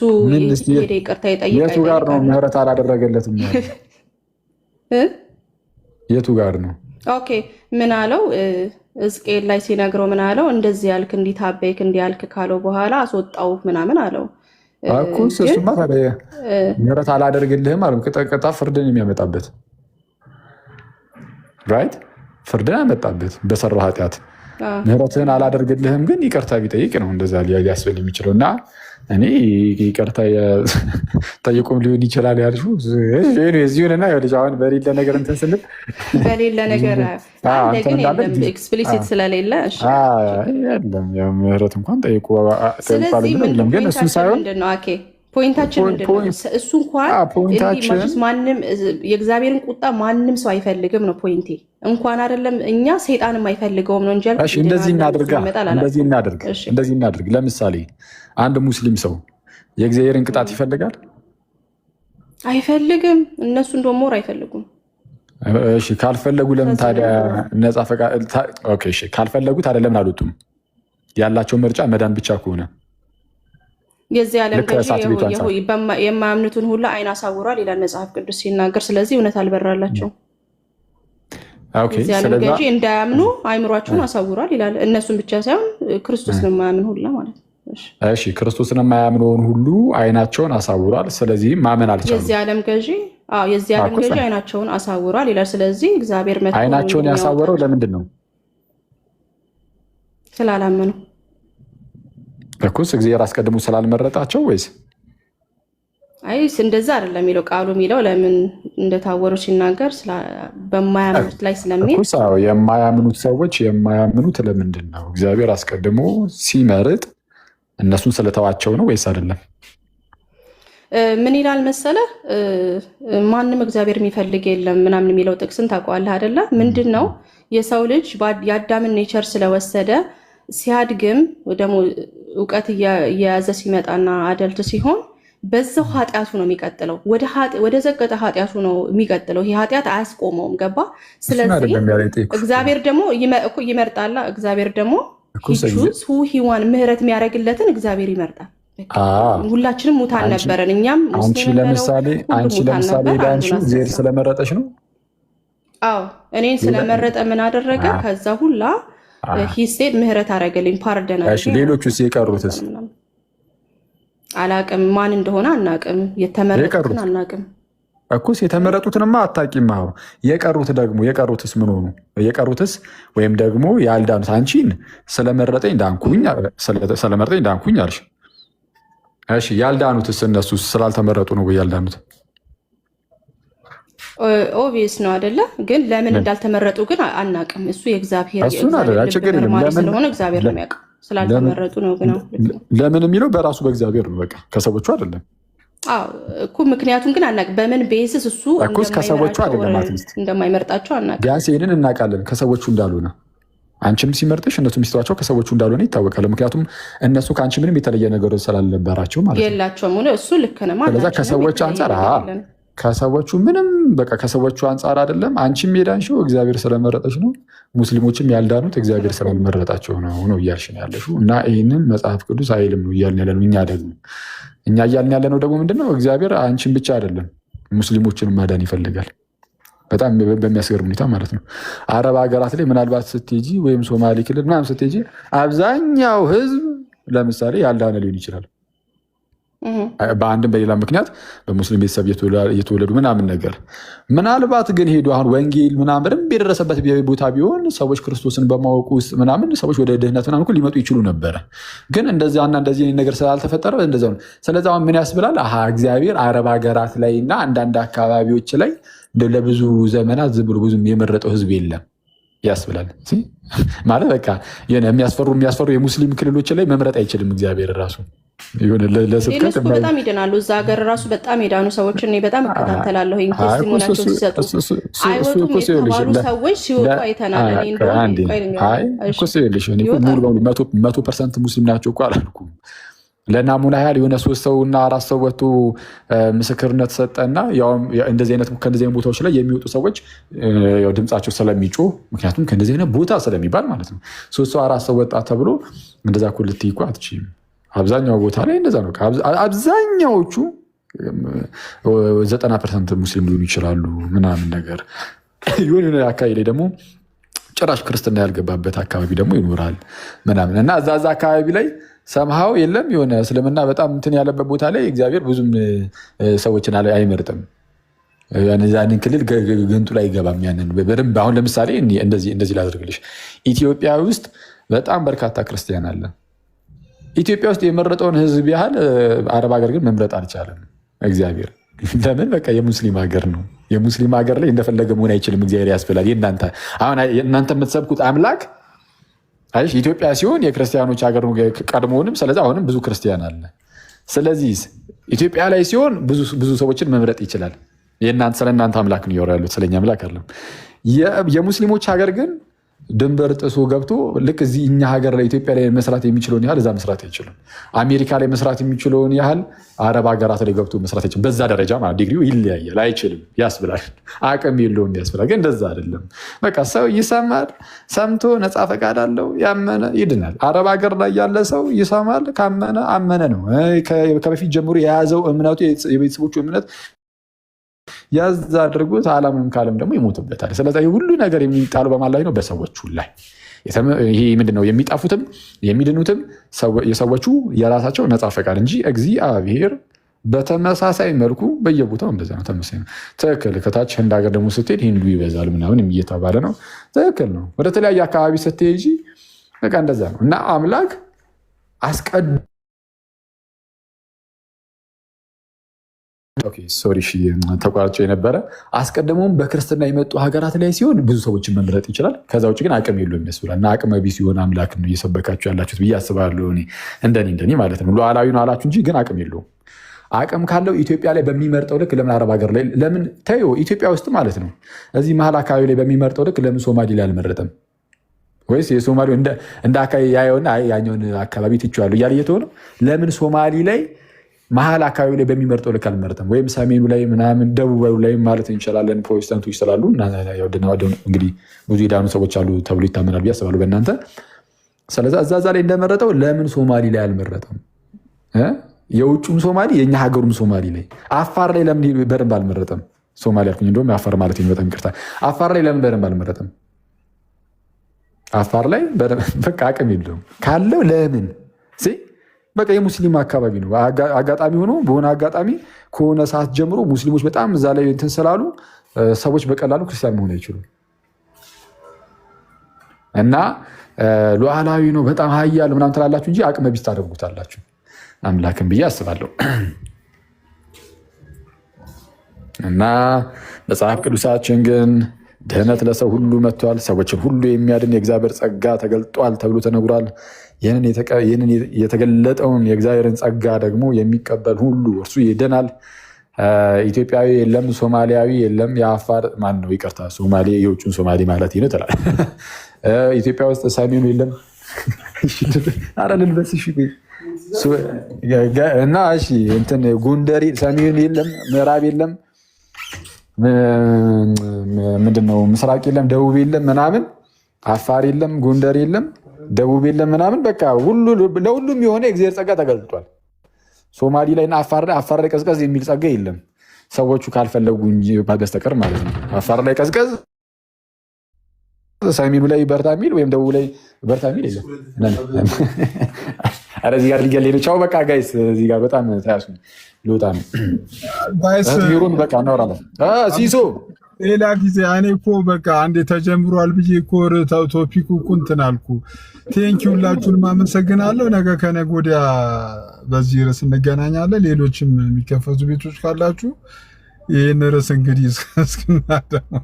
ሄደ ይቅርታ ይጠይቅ። የቱ ጋር ነው ምህረት አላደረገለትም? የቱ ጋር ነው? ኦኬ ምን አለው? ሕዝቅኤል ላይ ሲነግረው ምን አለው? እንደዚህ ያልክ እንዲህ ታበይክ እንዲህ ያልክ ካለው በኋላ አስወጣው ምናምን አለው እኮ። እሱማ ምህረት አላደርግልህም አለ። ቅጣ ፍርድን የሚያመጣበት ራይት ፍርድን ያመጣበት በሰራው ኃጢአት ምህረትህን አላደርግልህም ግን ይቅርታ ቢጠይቅ ነው እንደዛ ሊያስብል የሚችለው። እና እኔ ይቅርታ ጠይቁም ሊሆን ይችላል ያልሽው እዚሁንና ልጅ አሁን በሌለ ነገር እንትን ስንል በሌለ ነገር ኤክስፕሊሲት ስለሌለ ምህረት እንኳን ጠይቁ ግን እሱ ሳይሆን ፖይንታችን ምንድነው? እሱ እንኳን ማንም የእግዚአብሔርን ቁጣ ማንም ሰው አይፈልግም ነው ፖይንቴ። እንኳን አይደለም እኛ ሰይጣንም አይፈልገውም ነው እንጂ እንደዚህ እናድርግ። ለምሳሌ አንድ ሙስሊም ሰው የእግዚአብሔርን ቅጣት ይፈልጋል? አይፈልግም። እነሱ እንደውም ሞር አይፈልጉም። ካልፈለጉ ለምን ታዲያ ነፃ ፈቃድ ካልፈለጉ ታዲያ ለምን አልወጡም? ያላቸው ምርጫ መዳን ብቻ ከሆነ የዚህ ዓለም ገዢ የማያምኑትን ሁሉ አይን አሳውሯል ይላል መጽሐፍ ቅዱስ ሲናገር። ስለዚህ እውነት አልበራላቸው። የዚህ ዓለም ገዢ እንዳያምኑ አይምሯቸውን አሳውሯል ይላል። እነሱን ብቻ ሳይሆን ክርስቶስን የማያምን ሁላ ማለት ነው። ክርስቶስን የማያምነውን ሁሉ አይናቸውን አሳውሯል። ስለዚህ ማመን አልቻሉም። የዚህ ዓለም ገዢ አይናቸውን አሳውሯል ይላል። ስለዚህ እግዚአብሔር አይናቸውን ያሳወረው ለምንድን ነው? ስላላመኑ እኩስ እግዚአብሔር አስቀድሞ ስላልመረጣቸው ወይስ? እንደዛ አይደለም የሚለው ቃሉ የሚለው ለምን እንደታወሩ ሲናገር በማያምኑት ላይ ስለሚል የማያምኑት ሰዎች የማያምኑት ለምንድን ነው? እግዚአብሔር አስቀድሞ ሲመርጥ እነሱን ስለተዋቸው ነው ወይስ አይደለም? ምን ይላል መሰለ? ማንም እግዚአብሔር የሚፈልግ የለም ምናምን የሚለው ጥቅስን ታውቀዋለህ አይደለ? ምንድን ነው የሰው ልጅ የአዳምን ኔቸር ስለወሰደ ሲያድግም ደግሞ እውቀት እየያዘ ሲመጣና አደልት ሲሆን በዛው ኃጢአቱ ነው የሚቀጥለው። ወደ ዘቀጠ ኃጢአቱ ነው የሚቀጥለው። ይሄ ኃጢአት አያስቆመውም። ገባ? ስለዚህ እግዚአብሔር ደግሞ ይመርጣላ። እግዚአብሔር ደግሞ ሂዋን ምህረት የሚያደርግለትን እግዚአብሔር ይመርጣል። ሁላችንም ሙታን ነበረን። እኛም አንቺ ለምሳሌ ዳንሺው ዜር ስለመረጠች ነው። አዎ እኔን ስለመረጠ ምን አደረገ? ከዛ ሁላ ሂሴድ ምህረት አደረገልኝ፣ ፓርደን አደረገልኝ። ሌሎቹስ የቀሩትስ አላቅም፣ ማን እንደሆነ አናቅም፣ የተመረጡትን አናቅም። እኩስ የተመረጡትንማ አታቂም። የቀሩትስ ምን ሆኑ? የቀሩትስ ወይም ደግሞ ያልዳኑት አንቺን ስለመረጠኝ ዳንኩኝ አልሽ። እሺ ያልዳኑትስ እነሱ ስላልተመረጡ ነው ወይ ያልዳኑት? ኦብቪየስ ነው አይደለ? ግን ለምን እንዳልተመረጡ ግን አናቅም። እሱ የእግዚአብሔር መርማሪ ስለሆነ እግዚአብሔር ነው የሚያውቀው። ስላልተመረጡ ነው። ግን ለምን የሚለው በራሱ በእግዚአብሔር ነው፣ በቃ ከሰዎቹ አይደለም እኮ። ምክንያቱም ግን አናቅ በምን ቤዝስ እሱ ከሰዎቹ አይደለም እንደማይመርጣቸው አናቅ። ቢያንስ ይህንን እናውቃለን ከሰዎቹ እንዳልሆነ። አንቺም ሲመርጥሽ እነሱ ሚስተዋቸው ከሰዎቹ እንዳልሆነ ይታወቃል። ምክንያቱም እነሱ ከአንቺ ምንም የተለየ ነገር ስላልነበራቸው ማለት ነው። የላቸውም። እሱ ልክ ነው። ስለዛ ከሰዎች አንጻር ከሰዎቹ ምንም በቃ ከሰዎቹ አንጻር አይደለም። አንቺም የዳንሽው እግዚአብሔር ስለመረጠች ነው። ሙስሊሞችም ያልዳኑት እግዚአብሔር ስላልመረጣቸው ነው እያልሽ ነው ያለሽው። እና ይህንን መጽሐፍ ቅዱስ አይልም ነው እያልን ያለ ነው። እኛ እያልን ያለ ነው ደግሞ ምንድነው እግዚአብሔር አንቺን ብቻ አይደለም ሙስሊሞችንም ማዳን ይፈልጋል። በጣም በሚያስገርም ሁኔታ ማለት ነው። አረብ ሀገራት ላይ ምናልባት ስትሄጂ ወይም ሶማሌ ክልል ምናምን ስትሄጂ አብዛኛው ህዝብ ለምሳሌ ያልዳነ ሊሆን ይችላል። በአንድም በሌላ ምክንያት በሙስሊም ቤተሰብ የተወለዱ ምናምን ነገር ምናልባት ግን ሄዱ አሁን ወንጌል ምናምን በደንብ የደረሰበት ቦታ ቢሆን ሰዎች ክርስቶስን በማወቁ ውስጥ ምናምን ሰዎች ወደ ድህነት ምናምን ሊመጡ ይችሉ ነበረ። ግን እንደዚያና እንደዚህ ነገር ስላልተፈጠረ እንደዚያ ነው። ስለዚህ አሁን ምን ያስብላል? እግዚአብሔር አረብ ሀገራት ላይ እና አንዳንድ አካባቢዎች ላይ ለብዙ ዘመናት ዝም ብሎ ብዙም የመረጠው ህዝብ የለም ያስብላል። ማለት በቃ የሚያስፈሩ የሙስሊም ክልሎች ላይ መምረጥ አይችልም እግዚአብሔር ራሱ። እነሱ በጣም ይድናሉ። እዛ ሀገር ራሱ በጣም የዳኑ ሰዎች እኔ በጣም እከታተላለሁ። ቴስቲሞናቸው ሲሰጡ አይወጡም የተባሉ ሰዎች ሲወጡ አይተናል። 100% ሙስሊም ናቸው እኮ አላልኩም። ለናሙና ያህል የሆነ 3 ሰው እና 4 ሰው ወጥቶ ምስክርነት ሰጠና ከእንደዚህ አይነት ቦታዎች ላይ የሚወጡ ሰዎች ድምፃቸው ስለሚጮህ ምክንያቱም ከእንደዚህ አይነት ቦታ ስለሚባል ማለት ነው 3 ሰው 4 ሰው ወጣ ተብሎ እንደዛ እኮ ልትይ እኮ አትችይም። አብዛኛው ቦታ ላይ እንደዛ ነው። አብዛኛዎቹ 90% ሙስሊም ሊሆኑ ይችላሉ ምናምን ነገር የሆነ አካባቢ ላይ ደግሞ ጭራሽ ክርስትና ያልገባበት አካባቢ ደግሞ ይኖራል ምናምን እና እዛ አካባቢ ላይ ሰምሃው የለም የሆነ እስልምና በጣም እንትን ያለበት ቦታ ላይ እግዚአብሔር ብዙም ሰዎችን አይመርጥም። ያንን ክልል ገንቱ ላይ አይገባም። ያንን በደንብ አሁን ለምሳሌ እንደዚህ ላድርግልሽ። ኢትዮጵያ ውስጥ በጣም በርካታ ክርስቲያን አለ። ኢትዮጵያ ውስጥ የመረጠውን ህዝብ ያህል አረብ ሀገር ግን መምረጥ አልቻለም እግዚአብሔር። ለምን? በቃ የሙስሊም ሀገር ነው። የሙስሊም ሀገር ላይ እንደፈለገ መሆን አይችልም እግዚአብሔር ያስብላል። እናንተ የምትሰብኩት አምላክ ኢትዮጵያ ሲሆን የክርስቲያኖች ሀገር ቀድሞውንም፣ ስለዚህ አሁንም ብዙ ክርስቲያን አለ። ስለዚህ ኢትዮጵያ ላይ ሲሆን ብዙ ሰዎችን መምረጥ ይችላል። ስለ እናንተ አምላክ ነው ያሉት፣ ስለኛ አምላክ አለም። የሙስሊሞች ሀገር ግን ድንበር ጥሶ ገብቶ ልክ እዚህ እኛ ሀገር ላይ ኢትዮጵያ ላይ መስራት የሚችለውን ያህል እዛ መስራት አይችልም። አሜሪካ ላይ መስራት የሚችለውን ያህል አረብ ሀገራት ላይ ገብቶ መስራት አይችልም። በዛ ደረጃ ማለት ዲግሪው ይለያያል። አይችልም ያስብላል። አቅም የለውም ያስብላል። ግን እንደዛ አይደለም። በቃ ሰው ይሰማል፣ ሰምቶ ነፃ ፈቃድ አለው፣ ያመነ ይድናል። አረብ ሀገር ላይ ያለ ሰው ይሰማል፣ ካመነ አመነ ነው። ከበፊት ጀምሮ የያዘው እምነቱ የቤተሰቦቹ እምነት ያዝ አድርጎት አላምንም ካለም ደግሞ ይሞትበታል። ስለዚህ ሁሉ ነገር የሚጣሉ በማን ላይ ነው? በሰዎቹ ላይ። ይሄ ምንድነው? የሚጣፉትም የሚድኑትም የሰዎቹ የራሳቸው ነፃ ፈቃድ እንጂ እግዚአብሔር በተመሳሳይ መልኩ በየቦታው እንደዛ ነው። ተመሳሳይ ነው። ትክክል። ከታች ህንድ ሀገር ደግሞ ስትሄድ ሂንዱ ይበዛል ምናምን እየተባለ ነው። ትክክል ነው። ወደ ተለያየ አካባቢ ስትሄጂ በቃ እንደዛ ነው። እና አምላክ ተቋርጬ የነበረ አስቀድሞም በክርስትና የመጡ ሀገራት ላይ ሲሆን ብዙ ሰዎችን መምረጥ ይችላል። ከዛ ውጭ ግን አቅም የለውም ይመስላል። እና አቅመ ቢስ ሲሆን አምላክ ነው እየሰበካችሁ ያላችሁት ብዬ አስባለሁ። እንደኔ ማለት ነው። ሉዓላዊ ነው አላችሁ እንጂ ግን አቅም የለውም። አቅም ካለው ኢትዮጵያ ላይ በሚመርጠው ልክ ለምን አረብ ሀገር ላይ ለምን ተይው፣ ኢትዮጵያ ውስጥ ማለት ነው እዚህ መሀል አካባቢ ላይ በሚመርጠው ልክ ለምን ሶማሌ ላይ አልመረጠም? ወይስ የሶማሌው እንደ አካባቢ ያየውና ያኛውን አካባቢ ትቼዋለሁ እያለ እየተሆነ ለምን ሶማሌ ላይ መሀል አካባቢ ላይ በሚመርጠው ልክ አልመረጠም? ወይም ሰሜኑ ላይ ምናምን ደቡባዊ ላይ ማለት እንችላለን። ፕሮቴስታንቶች ስላሉ እንግዲህ ብዙ የዳኑ ሰዎች አሉ ተብሎ ይታመናል ብዬ አስባለሁ በእናንተ። ስለዚ እዛዛ ላይ እንደመረጠው ለምን ሶማሌ ላይ አልመረጠም? የውጩም ሶማሌ የእኛ ሀገሩም ሶማሌ ላይ አፋር ላይ ለምን በደንብ አልመረጠም? ሶማሌ አልኩኝ እንደውም አፋር ማለት በጣም ይቅርታ። አፋር ላይ ለምን በደንብ አልመረጠም? አፋር ላይ በቃ አቅም የለውም ካለው ለምን በቃ የሙስሊም አካባቢ ነው። አጋጣሚ ሆኖ በሆነ አጋጣሚ ከሆነ ሰዓት ጀምሮ ሙስሊሞች በጣም እዛ ላይ እንትን ስላሉ ሰዎች በቀላሉ ክርስቲያን መሆን አይችሉም። እና ሉዓላዊ ነው በጣም ሀያል ምናምን ትላላችሁ እንጂ አቅመ ቢስ ታደርጉታላችሁ አምላክን ብዬ አስባለሁ። እና መጽሐፍ ቅዱሳችን ግን ድህነት ለሰው ሁሉ መጥቷል፣ ሰዎችን ሁሉ የሚያድን የእግዚአብሔር ጸጋ ተገልጧል ተብሎ ተነግሯል። ይህንን የተገለጠውን የእግዚአብሔርን ጸጋ ደግሞ የሚቀበል ሁሉ እርሱ ይድናል። ኢትዮጵያዊ የለም፣ ሶማሊያዊ የለም፣ የአፋር ማን ነው? ይቅርታ ሶማሌ የውጭን ሶማሌ ማለት ነው ትላል። ኢትዮጵያ ውስጥ ሰሜኑ የለም። ኧረ ልልበስ እና እሺ እንትን ጎንደር ሰሜኑ የለም፣ ምዕራብ የለም፣ ምንድነው ምስራቅ የለም፣ ደቡብ የለም ምናምን፣ አፋር የለም፣ ጎንደር የለም፣ ደቡብ የለም ምናምን። በቃ ለሁሉም የሆነ የእግዚአብሔር ጸጋ ተገልጧል። ሶማሊ ላይ እና አፋር ላይ ቀዝቀዝ የሚል ጸጋ የለም፣ ሰዎቹ ካልፈለጉ እንጂ በስተቀር ማለት ነው። አፋር ላይ ቀዝቀዝ፣ ሰሜኑ ላይ በርታ የሚል ወይም ደቡብ ላይ በርታ የሚል የለም። ኧረ እዚህ ጋር ሊገለኝ ነው። ቻው በቃ ጋይስ፣ እዚህ ጋር በጣም ተያሱ ልወጣ ነው። ሚሩን በቃ እናወራለን። ሲሶ ሌላ ጊዜ እኔ እኮ በቃ አንዴ ተጀምሯል ብዬ እኮ ቶፒኩ እኮ እንትን አልኩ። ቴንኪ ሁላችሁንም አመሰግናለሁ። ነገ ከነገ ወዲያ በዚህ ርዕስ እንገናኛለን። ሌሎችም የሚከፈቱ ቤቶች ካላችሁ ይህን ርዕስ እንግዲህ እስክናደመው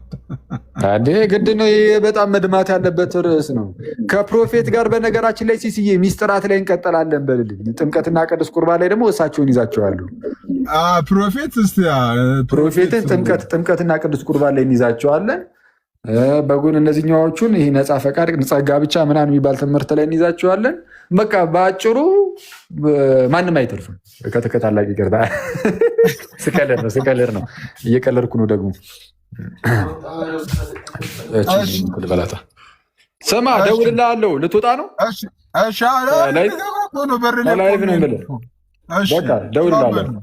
ግድ ነው። ይህ በጣም መድማት ያለበት ርዕስ ነው። ከፕሮፌት ጋር በነገራችን ላይ ሲስዬ ሚስጥራት ላይ እንቀጥላለን በልልኝ። ጥምቀትና ቅዱስ ቁርባን ላይ ደግሞ እሳቸውን ይዛቸዋሉ። ፕሮፌትን ጥምቀትና ቅዱስ ቁርባን ላይ እንይዛቸዋለን። በጎን እነዚህኛዎቹን ይህ ነፃ ፈቃድ ጸጋ ብቻ ምናምን የሚባል ትምህርት ላይ እንይዛቸዋለን። በቃ በአጭሩ ማንም አይተርፍም። ከተከታላቂ ይቅርታ፣ ስቀልድ ነው፣ እየቀለድኩ ነው ደግሞ። ስማ እደውልልሃለሁ። ልትወጣ ነው? ላይቭ ነው የምልህ። በቃ እደውልልሃለሁ።